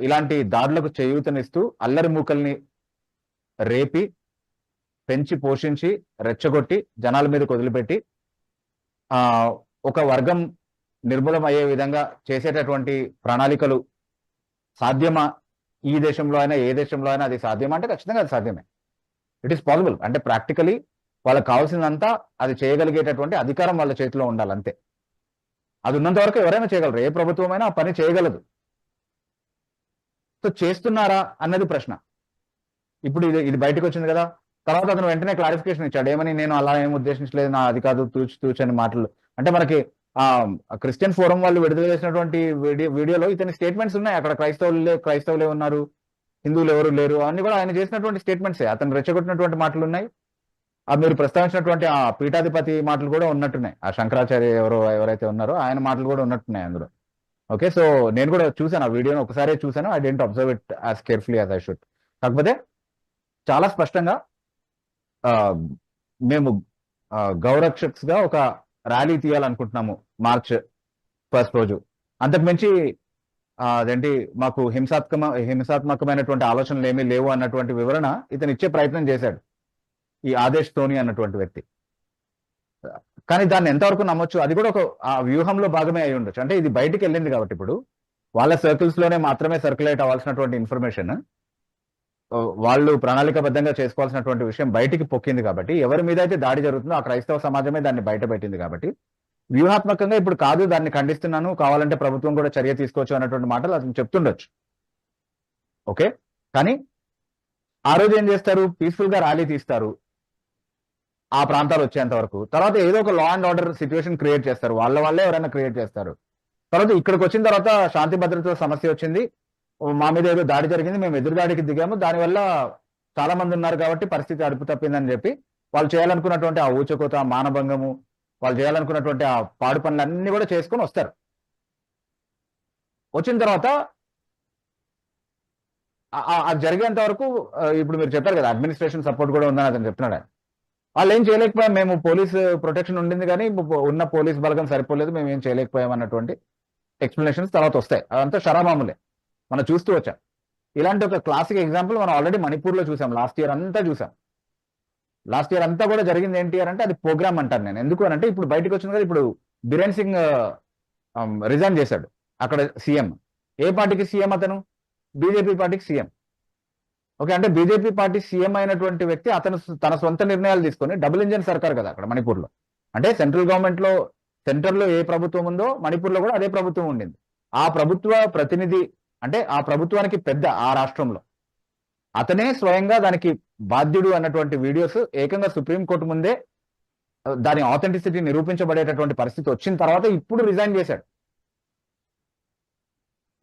ఇలాంటి దాడులకు చేయూతనిస్తూ అల్లరి మూకల్ని రేపి పెంచి పోషించి రెచ్చగొట్టి జనాల మీద వదిలిపెట్టి ఒక వర్గం నిర్మూలం అయ్యే విధంగా చేసేటటువంటి ప్రణాళికలు సాధ్యమా? ఈ దేశంలో అయినా ఏ దేశంలో అయినా అది సాధ్యమా అంటే ఖచ్చితంగా అది సాధ్యమే. It is possible. అంటే ప్రాక్టికలీ వాళ్ళకి కావాల్సిందంతా అది చేయగలిగేటటువంటి అధికారం వాళ్ళ చేతిలో ఉండాలి, అంతే. అది ఉన్నంత వరకు ఎవరైనా చేయగలరు, ఏ ప్రభుత్వమైనా ఆ పని చేయగలదు. సో చేస్తున్నారా అన్నది ప్రశ్న. ఇప్పుడు ఇది బయటకు వచ్చింది కదా, తర్వాత అతను వెంటనే క్లారిఫికేషన్ ఇచ్చాడు. ఏమని, నేను అలా ఏం ఉద్దేశించలేదు, నా అది కాదు, తూచని మాటలు. అంటే మనకి క్రిస్టియన్ ఫోరం వాళ్ళు విడుదల చేసినటువంటి వీడియోలో ఇతని స్టేట్మెంట్స్ ఉన్నాయి. అక్కడ క్రైస్తవులే ఉన్నారు, హిందువులు ఎవరు లేరు, అన్ని కూడా ఆయన చేసినటువంటి స్టేట్మెంట్సే. అతను రెచ్చగొట్టినటువంటి మాటలు ఉన్నాయి. మీరు ప్రస్తావించినటువంటి ఆ పీఠాధిపతి మాటలు కూడా ఉన్నట్టున్నాయి. ఆ శంకరాచార్య ఎవరైతే ఉన్నారో ఆయన మాటలు కూడా ఉన్నట్టున్నాయి అందులో. ఓకే, సో నేను కూడా చూసాను ఆ వీడియోని, ఒకసారి చూసాను. I didn't observe it as carefully as I should. కాకపోతే చాలా స్పష్టంగా మేము గౌరక్షక్స్ గా ఒక ర్యాలీ తీయాలనుకుంటున్నాము మార్చ్ 1 రోజు. అంతకుమించి అదేంటి మాకు హింసాత్మకమైనటువంటి ఆలోచనలు ఏమీ లేవు అన్నటువంటి వివరణ ఇతను ఇచ్చే ప్రయత్నం చేశాడు ఈ ఆదేశ్ ధోని అన్నటువంటి వ్యక్తి. కానీ దాన్ని ఎంతవరకు నమ్మొచ్చు, అది కూడా ఒక ఆ వ్యూహంలో భాగమే అయి ఉండొచ్చు. అంటే ఇది బయటికి వెళ్ళింది కాబట్టి ఇప్పుడు వాళ్ళ సర్కిల్స్ లోనే మాత్రమే సర్క్యులేట్ అవ్వాల్సినటువంటి ఇన్ఫర్మేషన్ వాళ్ళు ప్రణాళికబద్ధంగా చేసుకోవాల్సినటువంటి విషయం బయటికి పొక్కింది కాబట్టి ఎవరి మీద అయితే దాడి జరుగుతుందో ఆ క్రైస్తవ సమాజమే దాన్ని బయట పెట్టింది కాబట్టి వ్యూహాత్మకంగా ఇప్పుడు కాదు దాన్ని ఖండిస్తున్నాను, కావాలంటే ప్రభుత్వం కూడా చర్య తీసుకోవచ్చు అన్నటువంటి మాటలు అతను చెప్తుండొచ్చు. ఓకే, కానీ ఆ రోజు ఏం చేస్తారు, పీస్ఫుల్ గా ర్యాలీ తీస్తారు ఆ ప్రాంతాలు వచ్చేంత వరకు. తర్వాత ఏదో ఒక law and order situation create చేస్తారు, వాళ్ళే ఎవరైనా క్రియేట్ చేస్తారు. తర్వాత ఇక్కడికి వచ్చిన తర్వాత శాంతి భద్రతల సమస్య వచ్చింది, మా మీద ఏదో దాడి జరిగింది, మేము ఎదురు దాడికి దిగాము, దానివల్ల చాలా మంది ఉన్నారు కాబట్టి పరిస్థితి అదుపు తప్పిందని చెప్పి వాళ్ళు చేయాలనుకున్నటువంటి ఆ ఊచకోత, మానభంగము, వాళ్ళు చేయాలనుకున్నటువంటి ఆ పాడు పనులన్నీ కూడా చేసుకొని వస్తారు. వచ్చిన తర్వాత అది జరిగేంత వరకు ఇప్పుడు మీరు చెప్పారు కదా అడ్మినిస్ట్రేషన్ సపోర్ట్ కూడా ఉందని అతను చెప్తున్నాడు. వాళ్ళు ఏం చేయలేకపోయాం, మేము పోలీస్ ప్రొటెక్షన్ ఉండింది కానీ ఉన్న పోలీస్ బలగం సరిపోలేదు, మేము ఏం చేయలేకపోయాం అన్నటువంటి ఎక్స్ప్లెనేషన్స్ తర్వాత వస్తాయి. అదంతా షరామాములే, మనం చూస్తూ వచ్చాం. ఇలాంటి ఒక క్లాసిక్ ఎగ్జాంపుల్ మనం ఆల్రెడీ మణిపూర్లో చూసాం, లాస్ట్ ఇయర్ అంతా చూసాం. లాస్ట్ ఇయర్ అంతా కూడా జరిగింది ఏంటి అంటే అది ప్రోగ్రామ్ అంటాను నేను. ఎందుకు అని అంటే ఇప్పుడు బయటకు వచ్చింది కదా, ఇప్పుడు బిరేన్ సింగ్ రిజైన్ చేశాడు అక్కడ సీఎం. ఏ పార్టీకి సీఎం అతను? బీజేపీ పార్టీకి సీఎం. ఓకే, అంటే బీజేపీ పార్టీ సీఎం అయినటువంటి వ్యక్తి అతను తన సొంత నిర్ణయాలు తీసుకొని, డబుల్ ఇంజన్ సర్కార్ కదా అక్కడ మణిపూర్లో. అంటే సెంట్రల్ గవర్నమెంట్ లో సెంటర్లో ఏ ప్రభుత్వం ఉందో మణిపూర్లో కూడా అదే ప్రభుత్వం ఉండింది. ఆ ప్రభుత్వ ప్రతినిధి అంటే ఆ ప్రభుత్వానికి పెద్ద ఆ రాష్ట్రంలో అతనే స్వయంగా దానికి బాధ్యుడు అన్నటువంటి వీడియోస్ ఏకంగా సుప్రీంకోర్టు ముందే దాని ఆథెంటిసిటీ నిరూపించబడేటటువంటి పరిస్థితి వచ్చిన తర్వాత ఇప్పుడు రిజైన్ చేశాడు.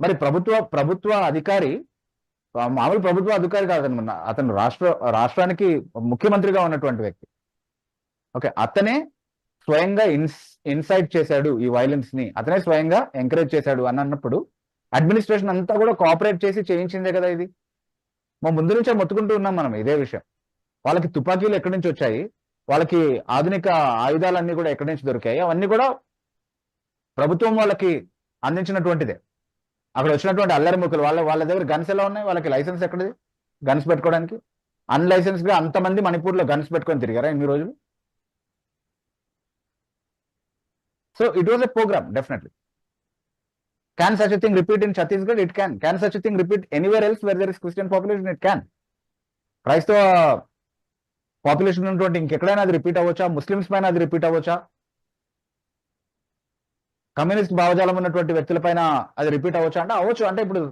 మరి ప్రభుత్వ అధికారి, మామూలు ప్రభుత్వ అధికారి కాదనమాట, అతను రాష్ట్రానికి ముఖ్యమంత్రిగా ఉన్నటువంటి వ్యక్తి. ఓకే, అతనే స్వయంగా ఇన్సైట్ చేశాడు ఈ వైలెన్స్ ని, అతనే స్వయంగా ఎంకరేజ్ చేశాడు అని అన్నప్పుడు అడ్మినిస్ట్రేషన్ అంతా కూడా కోఆపరేట్ చేసి చేయించిందే కదా ఇది. మా ముందు నుంచే మొత్తుకుంటూ ఉన్నాం మనం ఇదే విషయం. వాళ్ళకి తుపాకీలు ఎక్కడి నుంచి వచ్చాయి, వాళ్ళకి ఆధునిక ఆయుధాలన్నీ కూడా ఎక్కడి నుంచి దొరికాయి, అవన్నీ కూడా ప్రభుత్వం వాళ్ళకి అందించినటువంటిదే. అక్కడ వచ్చినటువంటి అల్లరి ముక్కలు వాళ్ళ దగ్గర గన్స్ ఎలా ఉన్నాయి, వాళ్ళకి లైసెన్స్ ఎక్కడిది గన్స్ పెట్టుకోవడానికి? అన్లైసెన్స్ గా అంతమంది మణిపూర్లో గన్స్ పెట్టుకొని తిరిగారా ఇన్ని రోజులు? So it was a program definitely. Can such a thing repeat in Chhattisgarh? It can. Can such a thing repeat anywhere else where there is Christian population? It can. క్రైస్తవ population ఉన్నటువంటి ఇంకెక్కడైనా అది repeat అవ్వచ్చా? Muslims పైన అది repeat అవ్వచ్చా? Communist భావజాలం ఉన్నటువంటి వ్యక్తుల పైన అది రిపీట్ అవ్వచ్చా అంటే అవ్వచ్చు. అంటే ఇప్పుడు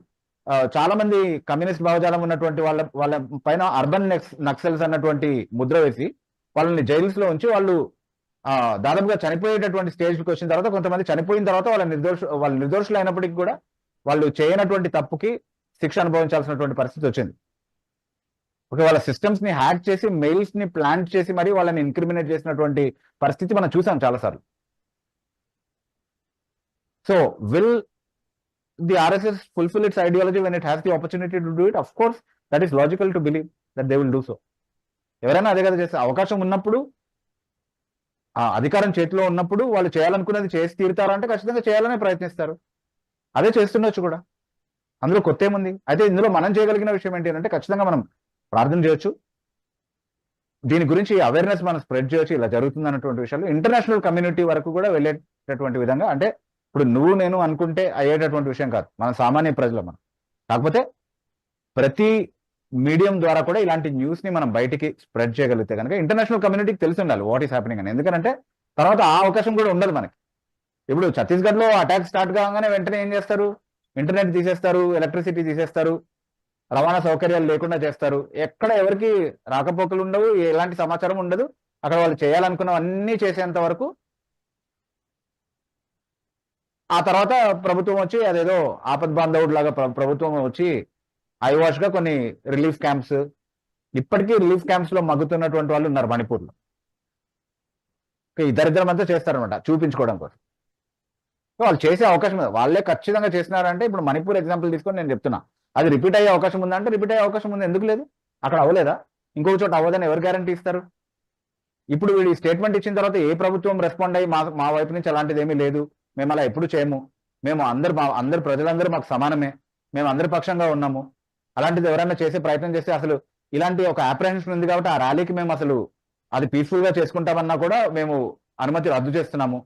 చాలా మంది కమ్యూనిస్ట్ భావజాలం ఉన్నటువంటి వాళ్ళ పైన అర్బన్ నక్సల్స్ అన్నటువంటి ముద్ర వేసి వాళ్ళని జైల్స్ లో ఉంచి వాళ్ళు దాదాపుగా చనిపోయేటటువంటి స్టేజ్కి వచ్చిన తర్వాత, కొంతమంది చనిపోయిన తర్వాత వాళ్ళ నిర్దోషులు అయినప్పటికీ కూడా వాళ్ళు చేయనటువంటి తప్పుకి శిక్ష అనుభవించాల్సినటువంటి పరిస్థితి వచ్చింది. ఓకే, వాళ్ళ సిస్టమ్స్ ని హ్యాక్ చేసి మెయిల్స్ ని ప్లాన్ చేసి మరి వాళ్ళని ఇన్క్రిమినేట్ చేసినటువంటి పరిస్థితి మనం చూసాం చాలాసార్లు. So will the RSS fulfill its ideology when it has the opportunity to do it? Of course, that is logical to believe that they will do so. ఎవరైనా అదే కదా చేస్తే, అవకాశం ఉన్నప్పుడు, ఆ అధికారం చేతిలో ఉన్నప్పుడు వాళ్ళు చేయాలనుకున్నది చేసి తీరుతారంటే ఖచ్చితంగా చేయాలనే ప్రయత్నిస్తారు. అదే చేస్తుండొచ్చు కూడా, అందులో కొత్త ఏముంది. అయితే ఇందులో మనం చేయగలిగిన విషయం ఏంటి అంటే ఖచ్చితంగా మనం ప్రార్థన చేయొచ్చు, దీని గురించి అవేర్నెస్ మనం స్ప్రెడ్ చేయొచ్చు. ఇలా జరుగుతుంది అన్నటువంటి విషయాలు ఇంటర్నేషనల్ కమ్యూనిటీ వరకు కూడా వెళ్ళేటటువంటి విధంగా. అంటే ఇప్పుడు నువ్వు నేను అనుకుంటే అయ్యేటటువంటి విషయం కాదు, మన సామాన్య ప్రజలు మనం. కాకపోతే ప్రతి మీడియం ద్వారా కూడా ఇలాంటి న్యూస్ ని మనం బయటికి స్ప్రెడ్ చేయగలిగితే కనుక ఇంటర్నేషనల్ కమ్యూనిటీకి తెలిసి ఉండాలి వాట్ ఈస్ హ్యాపెనింగ్ అని. ఎందుకంటే తర్వాత ఆ అవకాశం కూడా ఉండదు మనకి. ఇప్పుడు ఛత్తీస్గఢ్ లో అటాక్ స్టార్ట్ కాగానే వెంటనే ఏం చేస్తారు, ఇంటర్నెట్ తీసేస్తారు, ఎలక్ట్రిసిటీ తీసేస్తారు, రవాణా సౌకర్యాలు లేకుండా చేస్తారు, ఎక్కడ ఎవరికి రాకపోకలు ఉండవు, ఎలాంటి సమాచారం ఉండదు. అక్కడ వాళ్ళు చేయాలనుకున్నవన్నీ చేసేంత వరకు ఆ తర్వాత ప్రభుత్వం వచ్చి అదేదో ఆపద్ బాంధవుడు లాగా ప్రభుత్వం వచ్చి ఐవాష్ గా కొన్ని రిలీఫ్ క్యాంప్స్, ఇప్పటికీ రిలీఫ్ క్యాంప్స్ లో మగ్గుతున్నటువంటి వాళ్ళు ఉన్నారు మణిపూర్లో. ఇద్దరిద్దరం అంతా చేస్తారనమాట చూపించుకోవడం కోసం. వాళ్ళు చేసే అవకాశం ఉంది, వాళ్ళే ఖచ్చితంగా చేసినారంటే. ఇప్పుడు మణిపూర్ ఎగ్జాంపుల్ తీసుకొని నేను చెప్తున్నా, అది రిపీట్ అయ్యే అవకాశం ఉందంటే రిపీట్ అయ్యే అవకాశం ఉంది. ఎందుకు లేదు? అక్కడ అవ్వలేదా? ఇంకొక చోట అవ్వదని ఎవరు గ్యారంటీ ఇస్తారు? ఇప్పుడు వీడి స్టేట్మెంట్ ఇచ్చిన తర్వాత ఏ ప్రభుత్వం రెస్పాండ్ అయ్యి మా వైపు నుంచి అలాంటిది ఏమీ లేదు, మేము అలా ఎప్పుడు చేయము, మేము అందరు ప్రజలందరూ మాకు సమానమే, మేము అందరి పక్షంగా ఉన్నాము, అలాంటిది ఎవరైనా చేసే ప్రయత్నం చేస్తే అసలు ఇలాంటి ఒక అప్రహెన్షన్ ఉంది కాబట్టి ఆ ర్యాలీకి మేము అసలు అది పీస్ఫుల్ గా చేసుకుంటామన్నా కూడా మేము అనుమతి రద్దు చేస్తున్నాము.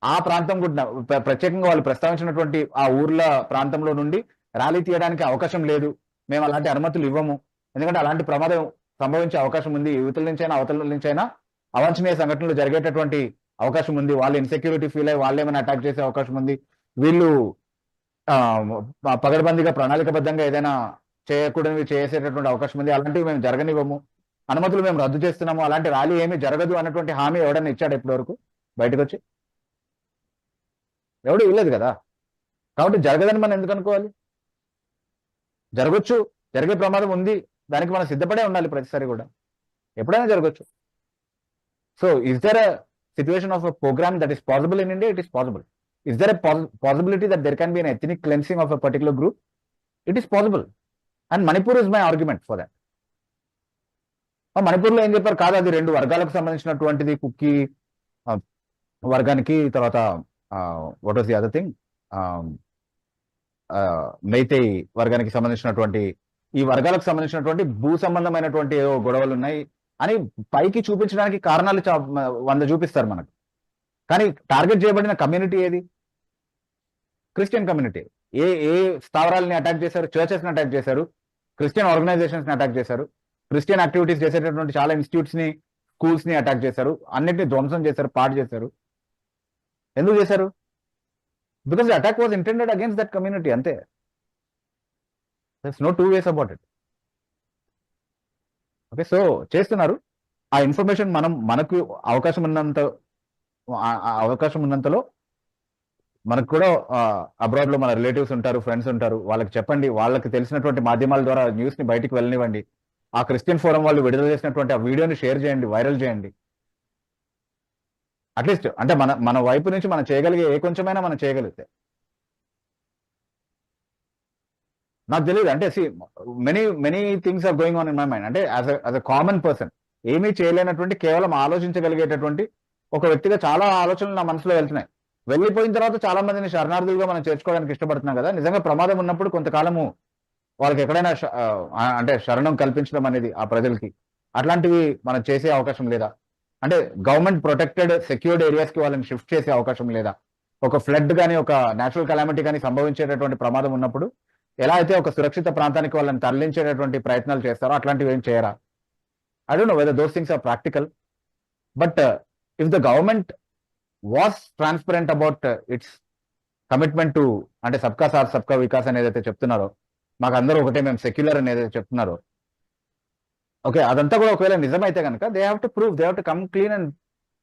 ఆ ప్రాంతం కూడా ప్రత్యేకంగా వాళ్ళు ప్రస్తావించినటువంటి ఆ ఊర్ల ప్రాంతంలో నుండి ర్యాలీ తీయడానికి అవకాశం లేదు, మేము అలాంటి అనుమతులు ఇవ్వము, ఎందుకంటే అలాంటి ప్రమాదం సంభవించే అవకాశం ఉంది, యువతల నుంచైనా అవతల నుంచైనా అవాంఛనీయ సంఘటనలు జరిగేటటువంటి అవకాశం ఉంది, వాళ్ళు ఇన్సెక్యూరిటీ ఫీల్ అయ్యి వాళ్ళు ఏమైనా అటాక్ చేసే అవకాశం ఉంది, వీళ్ళు పగడబందీగా ప్రణాళికబద్ధంగా ఏదైనా చేయకూడనివి చేసేటటువంటి అవకాశం ఉంది, అలాంటివి మేము జరగనివ్వము, అనుమతులు మేము రద్దు చేస్తున్నాము, అలాంటి ర్యాలీ ఏమీ జరగదు అన్నటువంటి హామీ ఎవడన్నా ఇచ్చాడు ఇప్పటి వరకు బయటకు వచ్చి? ఎవడు ఇవ్వలేదు కదా. కాబట్టి జరగదని మనం ఎందుకు అనుకోవాలి? జరగచ్చు, జరిగే ప్రమాదం ఉంది, దానికి మనం సిద్ధపడే ఉండాలి ప్రతిసారి కూడా, ఎప్పుడైనా జరగచ్చు. So is there a situation of a program that is possible in India? It is possible. Is there a possibility that there can be an ethnic cleansing of a particular group? It is possible. And Manipur is my argument for that. మణిపూర్లో ఏం చెప్పారు? కాదు, అది 2 వర్గాలకు సంబంధించినటువంటిది, కుక్కీ వర్గానికి, తర్వాత what was the other thing, Meitei వర్గానికి సంబంధించినటువంటి, ఈ వర్గాలకు సంబంధించినటువంటి భూ సంబంధమైనటువంటి ఏవో గొడవలు ఉన్నాయి అని పైకి చూపించడానికి కారణాలు 100 చూపిస్తారు మనకు. కానీ టార్గెట్ చేయబడిన కమ్యూనిటీ ఏది? Christian community. ఏ ఏ స్థావరాలని అటాక్ చేశారు? చర్చెస్ ని అటాక్ చేశారు, క్రిస్టియన్ ఆర్గనైజేషన్స్ ని అటాక్ చేశారు, క్రిస్టియన్ యాక్టివిటీస్ చేసేటటువంటి చాలా ఇన్స్టిట్యూట్స్ ని, స్కూల్స్ ని అటాక్ చేశారు, అన్నిటిని ధ్వంసం చేశారు, పాడు చేశారు. ఎందుకు చేశారు? Because the attack was intended against that community, అంతే. That's no two ways about it. Okay, so చేస్తున్నారు. ఆ ఇన్ఫర్మేషన్ మనకు అవకాశం ఉన్నంతలో మనకు కూడా అబ్రాడ్ లో మన రిలేటివ్స్ ఉంటారు, ఫ్రెండ్స్ ఉంటారు, వాళ్ళకి చెప్పండి, వాళ్ళకి తెలిసినటువంటి మాధ్యమాల ద్వారా న్యూస్ ని బయటికి వెళ్ళనివ్వండి. ఆ క్రిస్టియన్ ఫోరం వాళ్ళు విడుదల చేసినటువంటి ఆ వీడియోని షేర్ చేయండి, వైరల్ చేయండి. అట్లీస్ట్ అంటే మన వైపు నుంచి మనం చేయగలిగే ఏ కొంచెమైనా మనం చేయగలిగితే. నాకు తెలియదు, అంటే many things are going on in my mind. అంటే యాజ్ అ కామన్ పర్సన్, ఏమీ చేయలేనటువంటి, కేవలం ఆలోచించగలిగేటటువంటి ఒక వ్యక్తిగా చాలా ఆలోచనలు నా మనసులో వెళ్తున్నాయి. వెళ్ళిపోయిన తర్వాత చాలా మందిని శరణార్థులుగా మనం చేర్చుకోవడానికి ఇష్టపడుతున్నాం కదా. నిజంగా ప్రమాదం ఉన్నప్పుడు కొంతకాలము వాళ్ళకి ఎక్కడైనా అంటే శరణం కల్పించడం అనేది ఆ ప్రజలకి, అట్లాంటివి మనం చేసే అవకాశం లేదా? అంటే గవర్నమెంట్ ప్రొటెక్టెడ్ సెక్యూర్డ్ ఏరియాస్ కి వాళ్ళని షిఫ్ట్ చేసే అవకాశం లేదా? ఒక ఫ్లడ్ కానీ, ఒక నేచురల్ కెలామిటీ కానీ సంభవించేటటువంటి ప్రమాదం ఉన్నప్పుడు ఎలా అయితే ఒక సురక్షిత ప్రాంతానికి వాళ్ళని తరలించేటటువంటి ప్రయత్నాలు చేస్తారో అట్లాంటివి ఏం చేయరా? I don't know whether those things are practical. But if the government was transparent about its commitment to, అంటే సబ్కా సాత్ సబ్కా వికాస్ అని ఏదైతే చెప్తున్నారో, మాకు అందరూ ఒకటే, మేము సెక్యులర్ అని ఏదైతే చెప్తున్నారో, ఓకే, అదంతా కూడా ఒకవేళ నిజమైతే కనుక they have to prove, they have to come clean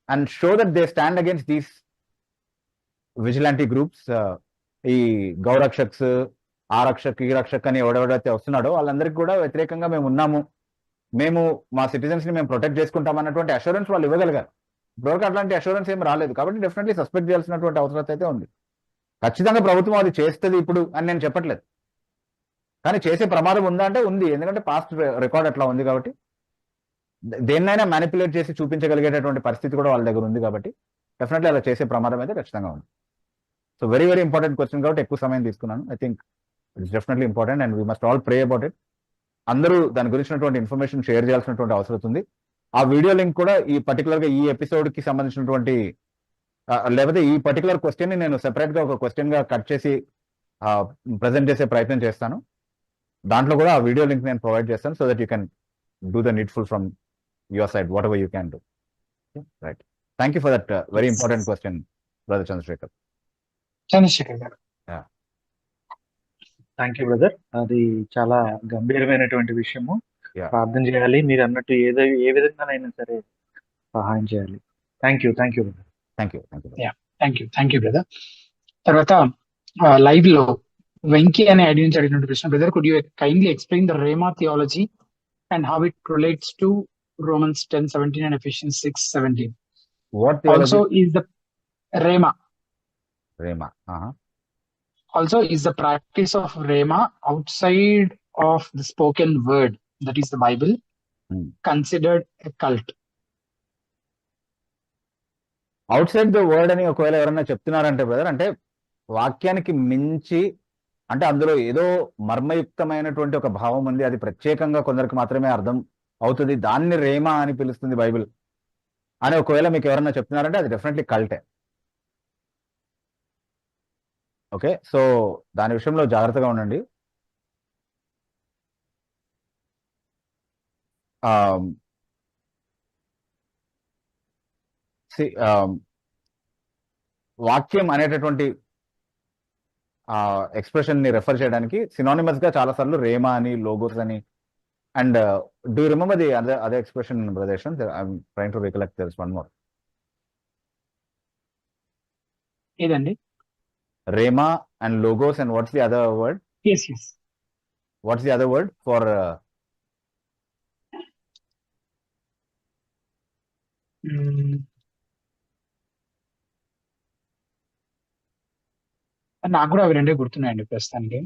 and show that they stand against these vigilante groups. ఈ గౌరక్షక్స్, ఆ రక్షక్, ఈ రక్షక్ అని ఎవడెవడైతే వస్తున్నాడో వాళ్ళందరికీ కూడా వ్యతిరేకంగా మేము ఉన్నాము, మేము మా సిటిజన్స్ ని మేము ప్రొటెక్ట్ చేసుకుంటాం అన్నటువంటి అష్యూరెన్స్ వాళ్ళు ఇవ్వగలిగారు. ఇప్పటివరకు అట్లాంటి అష్యూరెన్స్ ఏం రాలేదు. కాబట్టి డెఫినెట్లీ సస్పెక్ట్ చేయాల్సినటువంటి అవసరం అయితే ఉంది. ఖచ్చితంగా ప్రభుత్వం అది చేస్తుంది ఇప్పుడు అని నేను చెప్పట్లేదు, కానీ చేసే ప్రమాదం ఉందా అంటే ఉంది. ఎందుకంటే పాస్ట్ రికార్డ్ అట్లా ఉంది కాబట్టి, దేన్నైనా మ్యానిపులేట్ చేసి చూపించగలిగేటటువంటి పరిస్థితి కూడా వాళ్ళ దగ్గర ఉంది కాబట్టి డెఫినెట్లీ అలా చేసే ప్రమాదం అయితే ఖచ్చితంగా ఉంది. So very very important question కాబట్టి ఎక్కువ సమయం తీసుకున్నాను. I think it's definitely important and we must all pray about it. అందరూ దాని గురించినటువంటి ఇన్ఫర్మేషన్ షేర్ చేయాల్సినటువంటి అవసరం ఉంది. ఆ వీడియో లింక్ కూడా ఈ పర్టికులర్ గా ఈ ఎపిసోడ్ కి సంబంధించినటువంటి, లేకపోతే ఈ పర్టికులర్ క్వశ్చన్ ని నేను సెపరేట్ గా ఒక క్వశ్చన్ గా కట్ చేసి ప్రజెంట్ చేసే ప్రయత్నం చేస్తాను. దాంట్లో కూడా ఆ వీడియో లింక్ నేను ప్రొవైడ్ చేస్తాను, so that you can do the needful from your side, whatever you can do. Right, thank you for that very important question brother Chandrashekar. గారు థ్యాంక్ యూ బ్రదర్. అది చాలా గంభీరమైనటువంటి విషయము. ప్రార్థన చేయాలి, మీరు అన్నట్టు ఏ విధంగానైనా సరే సహాయం చేయాలి. Thank you brother. Thank you brother. తర్వాత లైవ్ లో వెంకీ అనే ఐడి నుంచి అడిగినటువంటి ప్రశ్న, brother could you kindly explain the రేమా theology and how it relates to Romans 10:17 and Ephesians 6:17? What theology? Also is the Rema. Also is the practice of Rema outside of the spoken word, that is the Bible, considered a cult? Out side the word అని ఒకవేళ ఎవరైనా చెప్తున్నారంటే brother, అంటే వాక్యానికి మించి, అంటే అందులో ఏదో మర్మయుక్తమైనటువంటి ఒక భావం ఉంది, అది ప్రత్యేకంగా కొందరికి మాత్రమే అర్థం అవుతుంది, దాన్ని రేమా అని పిలుస్తుంది బైబిల్ అని ఒకవేళ మీకు ఎవరన్నా చెప్తున్నారంటే అది డెఫినెట్లీ కల్టే. ఓకే, సో దాని విషయంలో జాగ్రత్తగా ఉండండి. వాక్యం అనేటటువంటి ఎక్స్ప్రెషన్ ని రెఫర్ చేయడానికి సినానిమస్ గా చాలా సార్లు రేమా అని, లోగోస్ అని, and do remember the other expression బ్రదర్షన్? I'm trying to recollect there is one more. ఏదండి? Rhema and logos, and what's the other word? yes what's the other word for నాకు కూడా అవి రెండే గుర్తున్నాయండి ప్రస్తుతానికి.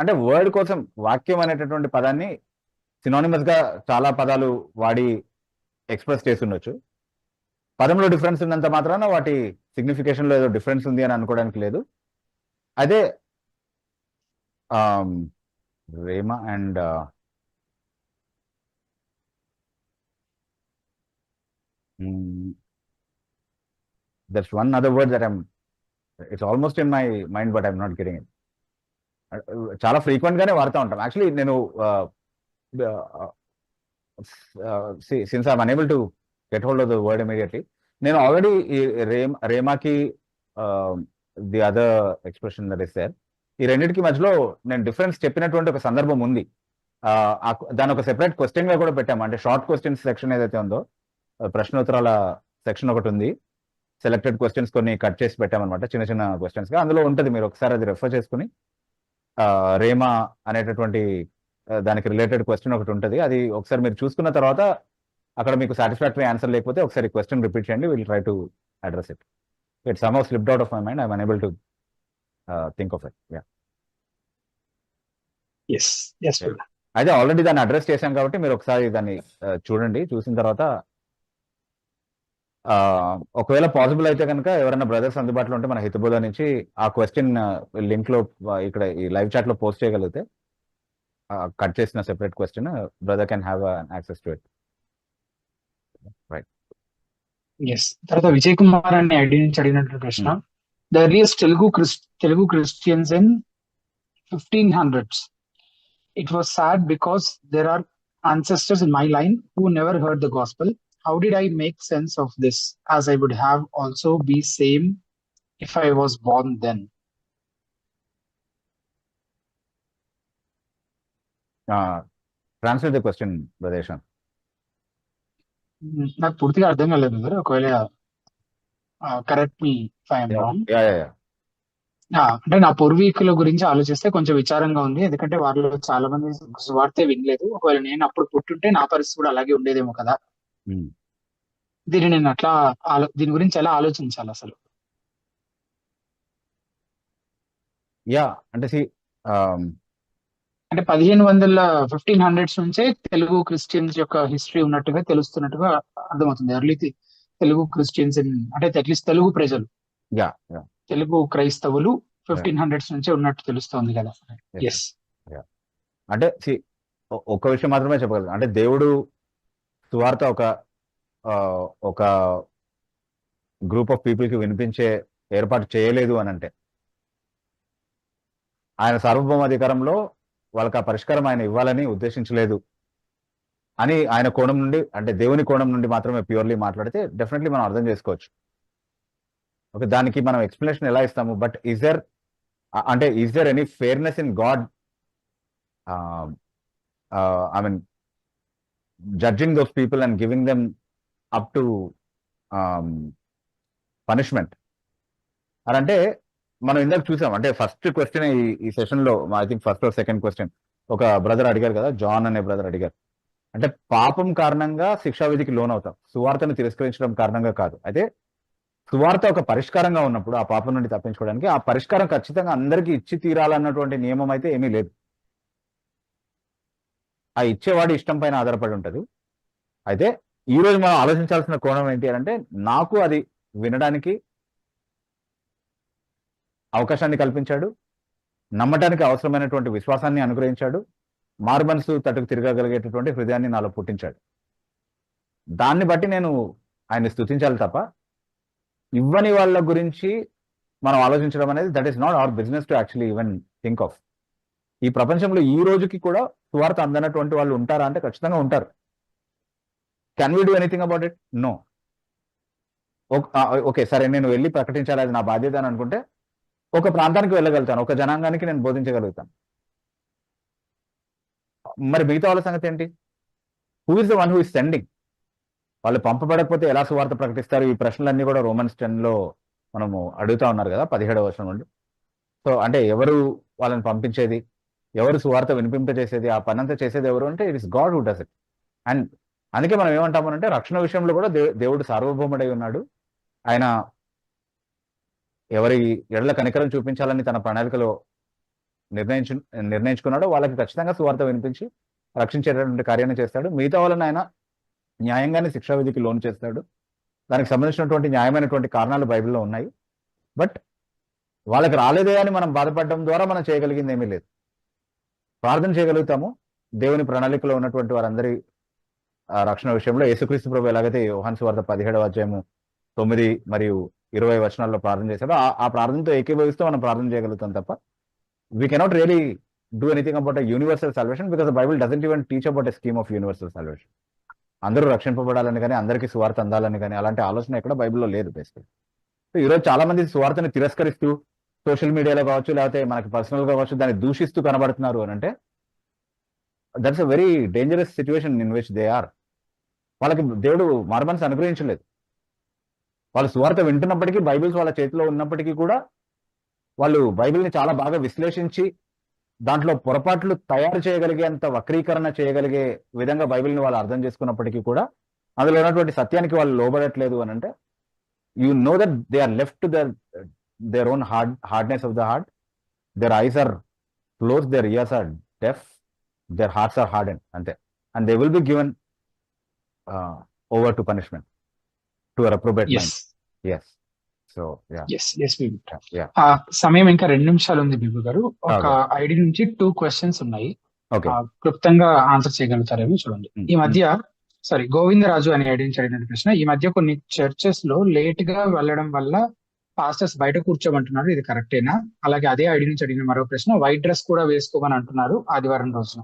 అంటే వర్డ్ కోసం వాక్యం అనేటటువంటి పదాన్ని సినానిమస్ గా చాలా పదాలు వాడి ఎక్స్ప్రెస్ చేస్తుండొచ్చు. పదంలో డిఫరెన్స్ ఉన్నంత మాత్రాన వాటి సిగ్నిఫికేషన్ లో ఏదో డిఫరెన్స్ ఉంది అని అనుకోవడానికి లేదు. అదే రేమా and there's one other word that it's almost in my mind but I'm not getting it. చాలా ఫ్రీక్వెంట్ గానే వాడుతూ ఉంటాం. యాక్చువల్లీ నేను since I'm unable to get hold of the word immediately, నేను ఆల్రెడీ ఈ రేమాకి the other expression that is there, ఈ రెండింటికి మధ్యలో నేను డిఫరెన్స్ చెప్పినటువంటి ఒక సందర్భం ఉంది. దాని ఒక సెపరేట్ క్వశ్చన్ గా కూడా పెట్టాము. అంటే షార్ట్ క్వశ్చన్స్ సెక్షన్ ఏదైతే ఉందో, ప్రశ్నోత్తరాల సెక్షన్ ఒకటి ఉంది, సెలెక్టెడ్ క్వశ్చన్స్ కొన్ని కట్ చేసి పెట్టామన్నమాట, చిన్న చిన్న క్వశ్చన్స్ గా. అందులో ఉంటుంది, మీరు ఒకసారి అది రెఫర్ చేసుకుని రేమా అనేటటువంటి దానికి రిలేటెడ్ క్వశ్చన్ ఒకటి ఉంటుంది, అది ఒకసారి మీరు చూసుకున్న తర్వాత అక్కడ మీకు సాటిస్ఫాక్టరీ ఆన్సర్ లేకపోతే ఒకసారి క్వశ్చన్ రిపీట్ చేయండి, will try to address it. It some how slipped out of my mind, I'm unable to think of it. అయితే ఆల్రెడీ దాన్ని అడ్రస్ చేశాం కాబట్టి మీరు ఒకసారి దాన్ని చూడండి. చూసిన తర్వాత ఒకవేళ పాసిబుల్ అయితే కనుక ఎవరైనా బ్రదర్స్ అందుబాటులో ఉంటే మన హితబోధ నుంచి ఆ క్వశ్చన్ లింక్ లో ఇక్కడ ఈ లైవ్ చాట్ లో పోస్ట్ చేయగలిగితే, కట్ చేసిన separate question, brother can have access to it. Right. తర్వాత విజయ్ కుమార్ అని ఐడి నుంచి అడిగినట్టు ప్రశ్న, the earliest Telugu Christians in 1500s. It was sad because there are ancestors in my line who never heard the gospel. How did I make sense of this, as I would have also be same if I was born then? Translate the question, Bradeshan. నాకు పూర్తిగా అర్థం కాలేదు brother, ఒకవేళ correct me if I am wrong. అంటే నా పూర్వీకుల గురించి ఆలోచిస్తే కొంచెం విచారంగా ఉంది, ఎందుకంటే వాళ్ళలో చాలా మంది సువార్తే వినలేదు. ఒకవేళ నేను అప్పుడు పుట్టుంటే నా పరిస్థితి కూడా అలాగే ఉండేదేమో కదా. దీన్ని నేను దీని గురించి ఎలా ఆలోచించాలి అసలు? అంటే 1500s నుంచే తెలుగు క్రిస్టియన్స్ యొక్క హిస్టరీ ఉన్నట్టుగా తెలుస్తున్నట్టుగా అర్థమవుతుంది. ఎర్లీ తెలుగు క్రిస్టియన్స్ అంటే అట్లీస్ట్ తెలుగు ప్రజలు, తెలుగు క్రైస్తవులు 1500s నుంచే ఉన్నట్టు తెలుస్తోంది కదా. అంటే ఒక విషయం మాత్రమే చెప్పగలను, అంటే దేవుడు సువార్త ఒక గ్రూప్ ఆఫ్ పీపుల్ కి వినిపించే ఏర్పాటు చేయలేదు అని అంటే, ఆయన సార్వభౌమాధికారంలో వాళ్ళకి ఆ పరిష్కారం ఆయన ఇవ్వాలని ఉద్దేశించలేదు అని ఆయన కోణం నుండి, అంటే దేవుని కోణం నుండి మాత్రమే ప్యూర్లీ మాట్లాడితే డెఫినెట్లీ మనం అర్థం చేసుకోవచ్చు. ఓకే, దానికి మనం ఎక్స్ప్లెనేషన్ ఎలా ఇస్తాము? But is there any fairness in God? I mean judging those people and giving them up to punishment అని అంటే, మనం ఇందాక చూసాం. అంటే ఫస్ట్ క్వశ్చన్ ఈ సెషన్ లో, I think first or second question ఒక బ్రదర్ అడిగారు కదా, జాన్ అనే బ్రదర్ అడిగారు. అంటే పాపం కారణంగా శిక్షావిధికి లోనవుతాం, సువార్తను తిరస్కరించడం కారణంగా కాదు. అయితే సువార్త ఒక పరిష్కారంగా ఉన్నప్పుడు ఆ పాపం నుండి తప్పించుకోవడానికి ఆ పరిష్కారం ఖచ్చితంగా అందరికీ ఇచ్చి తీరాలన్నటువంటి నియమం అయితే ఏమీ లేదు. ఆ ఇచ్చేవాడి ఇష్టం పైన ఆధారపడి ఉంటుంది. అయితే ఈ రోజు మనం ఆలోచించాల్సిన కోణం ఏంటి అంటే, నాకు అది వినడానికి అవకాశాన్ని కల్పించాడు, నమ్మటానికి అవసరమైనటువంటి విశ్వాసాన్ని అనుగ్రహించాడు, మారు మనసు తట్టుకు తిరగగలిగేటటువంటి హృదయాన్ని నాలో పుట్టించాడు. దాన్ని బట్టి నేను ఆయన్ని స్తుతించాలి తప్ప ఇవ్వని వాళ్ళ గురించి మనం ఆలోచించడం అనేది that is not our business to actually even think of. ఈ ప్రపంచంలో ఈ రోజుకి కూడా సువార్త అందనటువంటి వాళ్ళు ఉంటారా అంటే ఖచ్చితంగా ఉంటారు. Can we do anything about it? No. Okay సరే, నేను వెళ్ళి ప్రకటించాలి, అది నా బాధ్యత అని అనుకుంటే ఒక ప్రాంతానికి వెళ్ళగలుగుతాను, ఒక జనాంగానికి నేను బోధించగలుగుతాను. మరి మిగతా వాళ్ళ సంగతి ఏంటి? Who is the one who is sending? వాళ్ళు పంపబడకపోతే ఎలా సువార్త ప్రకటిస్తారు? ఈ ప్రశ్నలన్నీ కూడా రోమన్స్ 10లో మనము అడుగుతా ఉన్నారు కదా, 17వ వచనం నుండి. సో అంటే ఎవరు వాళ్ళని పంపించేది, ఎవరు సువార్త వినిపింపజేసేది, ఆ పనంతా చేసేది ఎవరు అంటే it is God who does it. And అందుకే మనం ఏమంటామనంటే రక్షణ విషయంలో కూడా దేవుడు సార్వభౌముడై ఉన్నాడు. ఆయన ఎవరి ఎడల కనికరం చూపించాలని తన ప్రణాళికలో నిర్ణయించుకున్నాడో వాళ్ళకి ఖచ్చితంగా సువార్త వినిపించి రక్షించేటటువంటి కార్యాన్ని చేస్తాడు. మిగతా వాళ్ళని ఆయన న్యాయంగానే శిక్షా విధికి లోను చేస్తాడు. దానికి సంబంధించినటువంటి న్యాయమైనటువంటి కారణాలు బైబిల్లో ఉన్నాయి. బట్ వాళ్ళకి రాలేదే అని మనం బాధపడడం ద్వారా మనం చేయగలిగింది ఏమీ లేదు. ప్రార్థన చేయగలుగుతాము. దేవుని ప్రణాళికలో ఉన్నటువంటి వారందరి రక్షణ విషయంలో యేసుక్రీస్తు ప్రభు ఎలాగైతే యోహాను సువార్త 17వ అధ్యాయము 9 మరియు 20 వచనాల్లో ప్రార్థన చేశాడో ఆ ప్రార్థనతో ఏకీభవిస్తూ మనం ప్రార్థన చేయగలుగుతాం తప్ప we cannot really do anything about a universal salvation because the Bible doesn't even teach about a scheme of universal salvation. అందరూ రక్షింపబడాలని కానీ అందరికీ సువార్త అందాలని కానీ అలాంటి ఆలోచన ఎక్కడ బైబిల్లో లేదు బేసికల్. సో ఈరోజు చాలా మంది సువార్తని తిరస్కరిస్తూ సోషల్ మీడియాలో కావచ్చు, లేకపోతే మనకి పర్సనల్గా కావచ్చు, దాన్ని దూషిస్తూ కనబడుతున్నారు అని అంటే that's a very dangerous situation in which they are. వాళ్ళకి దేవుడు మారుమనసు అనుగ్రహించలేదు. వాళ్ళు సువార్త వింటున్నప్పటికీ, బైబిల్స్ వాళ్ళ చేతిలో ఉన్నప్పటికీ కూడా వాళ్ళు బైబిల్ని చాలా బాగా విశ్లేషించి దాంట్లో పొరపాట్లు తయారు చేయగలిగేంత వక్రీకరణ చేయగలిగే విధంగా బైబిల్ని వాళ్ళు అర్థం చేసుకున్నప్పటికీ కూడా అందులో ఉన్నటువంటి సత్యానికి వాళ్ళు లోబడట్లేదు అని అంటే you know that they are left to their own hardness of the heart. Their eyes are closed, their ears are deaf, their hearts are hardened, and they will be given over to punishment, to a reprobate mind. Yes. So yeah. Yes Bibu. Yeah. సమయం ఇంకా 2 నిమిషాలు ఉంది బిబు గారు. ఒక ID నుంచి 2 questions ఉన్నాయి. Okay. క్లుప్తంగా answer చేయగలుగుతారేమో చూడండి. ఈ మధ్య గోవిందరాజు అనే ఐడి నుంచి అడిగిన ప్రశ్న, ఈ మధ్య కొన్ని చర్చెస్ లో లేట్ గా వెళ్ళడం వల్ల పాస్టర్స్ బయట కూర్చోమంటున్నారు, ఇది కరెక్టేనా? అలాగే అదే ఐడి నుంచి అడిగిన మరో ప్రశ్న, వైట్ డ్రెస్ కూడా వేసుకోమని అంటున్నారు ఆదివారం రోజున.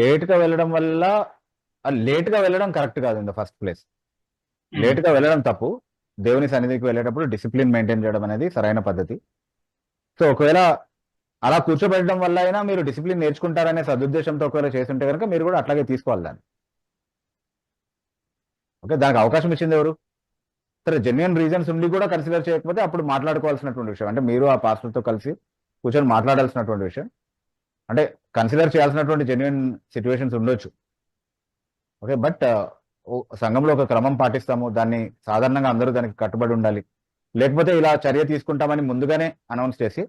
లేట్ గా వెళ్ళడం వల్ల లేట్ గా వెళ్ళడం కరెక్ట్ కాదు. In the first place late గా వెళ్ళడం తప్పు. దేవుని సన్నిధికి వెళ్ళేటప్పుడు డిసిప్లిన్ మెయింటైన్ చేయడం అనేది సరైన పద్ధతి. సో ఒకవేళ అలా కూర్చోబెట్టడం వల్ల అయినా మీరు డిసిప్లిన్ నేర్చుకుంటారనే సదుద్దేశంతో ఒకవేళ చేస్తుంటే కనుక మీరు కూడా అట్లాగే తీసుకోవాలి దాన్ని. ఓకే, దానికి అవకాశం ఇచ్చింది ఎవరు? సరే, జెన్యున్ రీజన్స్ ఉండి కూడా కన్సిడర్ చేయకపోతే అప్పుడు మాట్లాడుకోవాల్సినటువంటి విషయం, అంటే మీరు ఆ పాస్టర్తో కలిసి కూర్చొని మాట్లాడాల్సినటువంటి విషయం. అంటే కన్సిడర్ చేయాల్సినటువంటి జెన్యున్ సిచ్యువేషన్స్ ఉండొచ్చు. ఓకే, బట్ సంఘంలో ఒక క్రమం పాటిస్తాము, దాన్ని సాధారణంగా అందరూ దానికి కట్టుబడి ఉండాలి. లేకపోతే ఇలా చర్య తీసుకుంటామని ముందుగానే అనౌన్స్ చేసి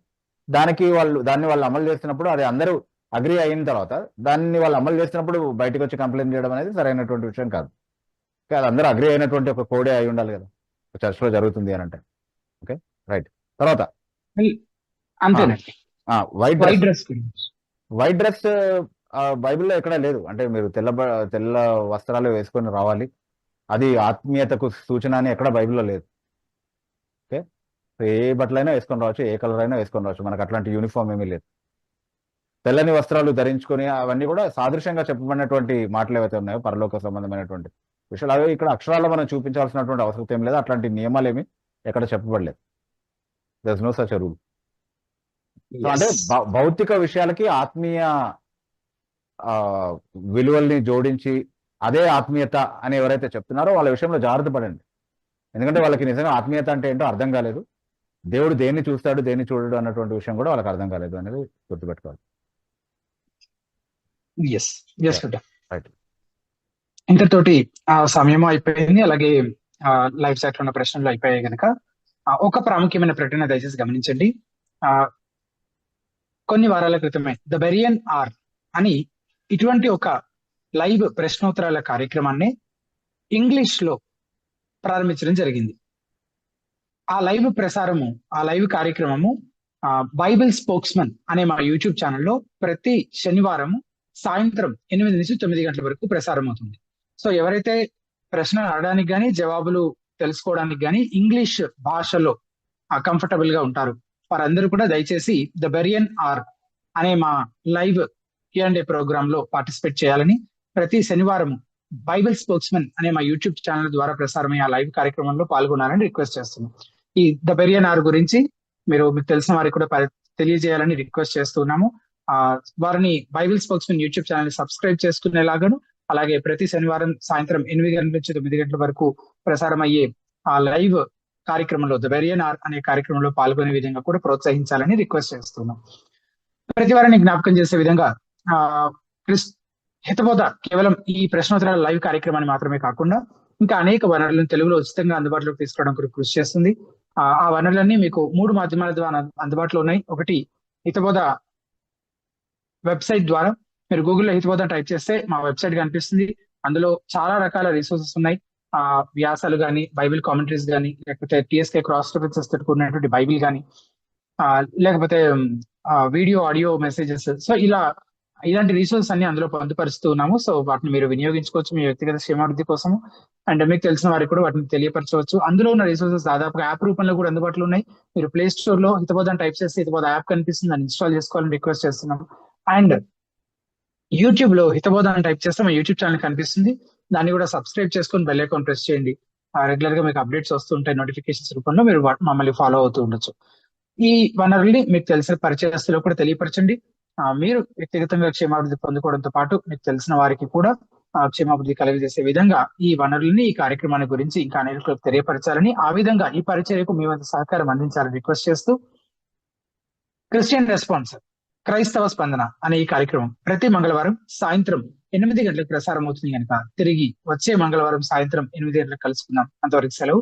దాన్ని వాళ్ళు అమలు చేస్తున్నప్పుడు అది అందరూ అగ్రి అయిన తర్వాత దాన్ని వాళ్ళు అమలు చేస్తున్నప్పుడు బయటకు వచ్చి కంప్లైంట్ చేయడం అనేది సరైనటువంటి విషయం కాదు. అది అందరూ అగ్రి అయినటువంటి ఒక కోడే అయి ఉండాలి కదా చర్చ్లో జరుగుతుంది అని అంటే. Okay, right. తర్వాత వైట్ డ్రెస్ బైబిల్లో ఎక్కడా లేదు. అంటే మీరు తెల్ల వస్త్రాలు వేసుకొని రావాలి, అది ఆత్మీయతకు సూచన అని ఎక్కడ బైబిల్లో లేదు. ఓకే, ఏ బట్టలైనా వేసుకొని రావచ్చు, ఏ కలర్ అయినా వేసుకొని రావచ్చు, మనకు అట్లాంటి యూనిఫామ్ ఏమీ లేదు. తెల్లని వస్త్రాలు ధరించుకొని అవన్నీ కూడా సాదృశ్యంగా చెప్పబడినటువంటి మాటలు ఏవైతే ఉన్నాయో పరలోక సంబంధమైనటువంటి విషయాలు, అవి ఇక్కడ అక్షరాల్లో మనం చూపించాల్సినటువంటి అవసరం ఏం లేదు. అట్లాంటి నియమాలు ఏమి ఎక్కడ చెప్పబడలేదు. There is no such a rule. అంటే భౌతిక విషయాలకి ఆత్మీయ విలువల్ని జోడించి అదే ఆత్మీయత అని ఎవరైతే చెప్తున్నారో వాళ్ళ విషయంలో జాగ్రత్త పడండి. ఎందుకంటే వాళ్ళకి నిజంగా ఆత్మీయత అంటే ఏంటో అర్థం కాలేదు. దేవుడు దేన్ని చూస్తాడు, దేన్ని చూడడు అన్నటువంటి విషయం కూడా వాళ్ళకి అర్థం కాలేదు అనేది గుర్తుపెట్టుకోవాలి. ఇంతతోటి సమయం అయిపోయింది, అలాగే లైవ్ సైట్ ఉన్న ప్రశ్నలు అయిపోయాయి కనుక ఒక ప్రాముఖ్యమైన ప్రకటన దయచేసి గమనించండి. కొన్ని వారాల క్రితమే ద బెరియన్ ఆర్ అని ఇటువంటి ఒక లైవ్ ప్రశ్నోత్తరాల కార్యక్రమాన్ని ఇంగ్లీష్ లో ప్రారంభించడం జరిగింది. ఆ లైవ్ ప్రసారము, ఆ లైవ్ కార్యక్రమము బైబిల్ స్పోక్స్మన్ అనే మా యూట్యూబ్ ఛానల్లో ప్రతి శనివారం సాయంత్రం 8 నుంచి 9 గంటల వరకు ప్రసారం అవుతుంది. సో ఎవరైతే ప్రశ్నలు అడగడానికి కానీ జవాబులు తెలుసుకోవడానికి కానీ ఇంగ్లీష్ భాషలో కంఫర్టబుల్ గా ఉంటారు వారందరూ కూడా దయచేసి ద బెరియన్ ఆర్ అనే మా లైవ్ Q&A ప్రోగ్రామ్ లో పార్టిసిపేట్ చేయాలని, ప్రతి శనివారం బైబిల్ స్పోక్స్మన్ అనే మా యూట్యూబ్ ఛానల్ ద్వారా ప్రసారమయ్యే ఆ లైవ్ కార్యక్రమంలో పాల్గొనాలని రిక్వెస్ట్ చేస్తున్నాం. ఈ ద బెరియన్ ఆర్ గురించి మీకు తెలిసిన వారికి కూడా తెలియజేయాలని రిక్వెస్ట్ చేస్తున్నాము. వారిని బైబిల్ స్పోక్స్మన్ యూట్యూబ్ ఛానల్ సబ్స్క్రైబ్ చేసుకునేలాగాను, అలాగే ప్రతి శనివారం సాయంత్రం 8 గంటల నుంచి 9 గంటల వరకు ప్రసారం అయ్యే ఆ లైవ్ కార్యక్రమంలో ద బెరియన్ ఆర్ అనే కార్యక్రమంలో పాల్గొనే విధంగా కూడా ప్రోత్సహించాలని రిక్వెస్ట్ చేస్తున్నాం. ప్రతి వారిని జ్ఞాపకం చేసే విధంగా హితబోధ కేవలం ఈ ప్రశ్నోత్తరాల లైవ్ కార్యక్రమాన్ని మాత్రమే కాకుండా ఇంకా అనేక వనరులను తెలుగులో ఉచితంగా అందుబాటులోకి తీసుకురావడం కొరకు కృషి చేస్తుంది. ఆ వనరులన్నీ మీకు 3 మాధ్యమాల ద్వారా అందుబాటులో ఉన్నాయి. ఒకటి హితబోధ వెబ్సైట్ ద్వారా, మీరు గూగుల్లో హితబోధ టైప్ చేస్తే మా వెబ్సైట్ కనిపిస్తుంది. అందులో చాలా రకాల రిసోర్సెస్ ఉన్నాయి. వ్యాసాలు కానీ, బైబిల్ కామెంటరీస్ కానీ, లేకపోతే TSK క్రాస్ రిఫరెన్సెస్ ఉన్నటువంటి బైబిల్ కానీ, లేకపోతే వీడియో ఆడియో మెసేజెస్. సో ఇలాంటి రిసోర్సెస్ అన్ని అందులో పొందుపరుస్తూ ఉన్నాము. సో వాటిని మీరు వినియోగించుకోవచ్చు మీ వ్యక్తిగత క్షేమాభివృద్ధి కోసము. అండ్ మీకు తెలిసిన వారికి కూడా వాటిని తెలియపరచవచ్చు. అందులో ఉన్న రిసోర్సెస్ దాదాపుగా యాప్ రూపంలో కూడా అందుబాటులో ఉన్నాయి. మీరు ప్లే స్టోర్ లో హితబోధ అని టైప్ చేస్తే హితబోధ యాప్ కనిపిస్తుంది, దాన్ని ఇన్స్టాల్ చేసుకోవాలని రిక్వెస్ట్ చేస్తున్నాము. అండ్ యూట్యూబ్ లో హితబోధ అని టైప్ చేస్తే మా యూట్యూబ్ ఛానల్ కనిపిస్తుంది, దాన్ని కూడా సబ్స్క్రైబ్ చేసుకొని బెల్ ఐకాన్ ప్రెస్ చేయండి. రెగ్యులర్ గా మీకు అప్డేట్స్ వస్తుంటాయి నోటిఫికేషన్స్ రూపంలో, మీరు మమ్మల్ని ఫాలో అవుతూ ఉండొచ్చు. ఈ వనరుల్ని మీకు తెలిసిన పరిచయస్తులు కూడా తెలియపరచండి. మీరు వ్యక్తిగతంగా క్షేమాభివృద్ధి పొందుకోవడంతో పాటు మీకు తెలిసిన వారికి కూడా క్షేమాభివృద్ధి కలిగజేసే విధంగా ఈ వనరుల్ని, ఈ కార్యక్రమాన్ని గురించి ఇంకా అనేకులకు తెలియపరచాలని, ఆ విధంగా ఈ పరిచర్యకు మీ వంతు సహకారం అందించాలని రిక్వెస్ట్ చేస్తూ, క్రిస్టియన్ రెస్పాన్స్ క్రైస్తవ స్పందన అనే ఈ కార్యక్రమం ప్రతి మంగళవారం సాయంత్రం 8 గంటలకు ప్రసారం అవుతుంది కనుక తిరిగి వచ్చే మంగళవారం సాయంత్రం 8 గంటలకు కలుసుకుందాం. అంతవరకు సెలవు.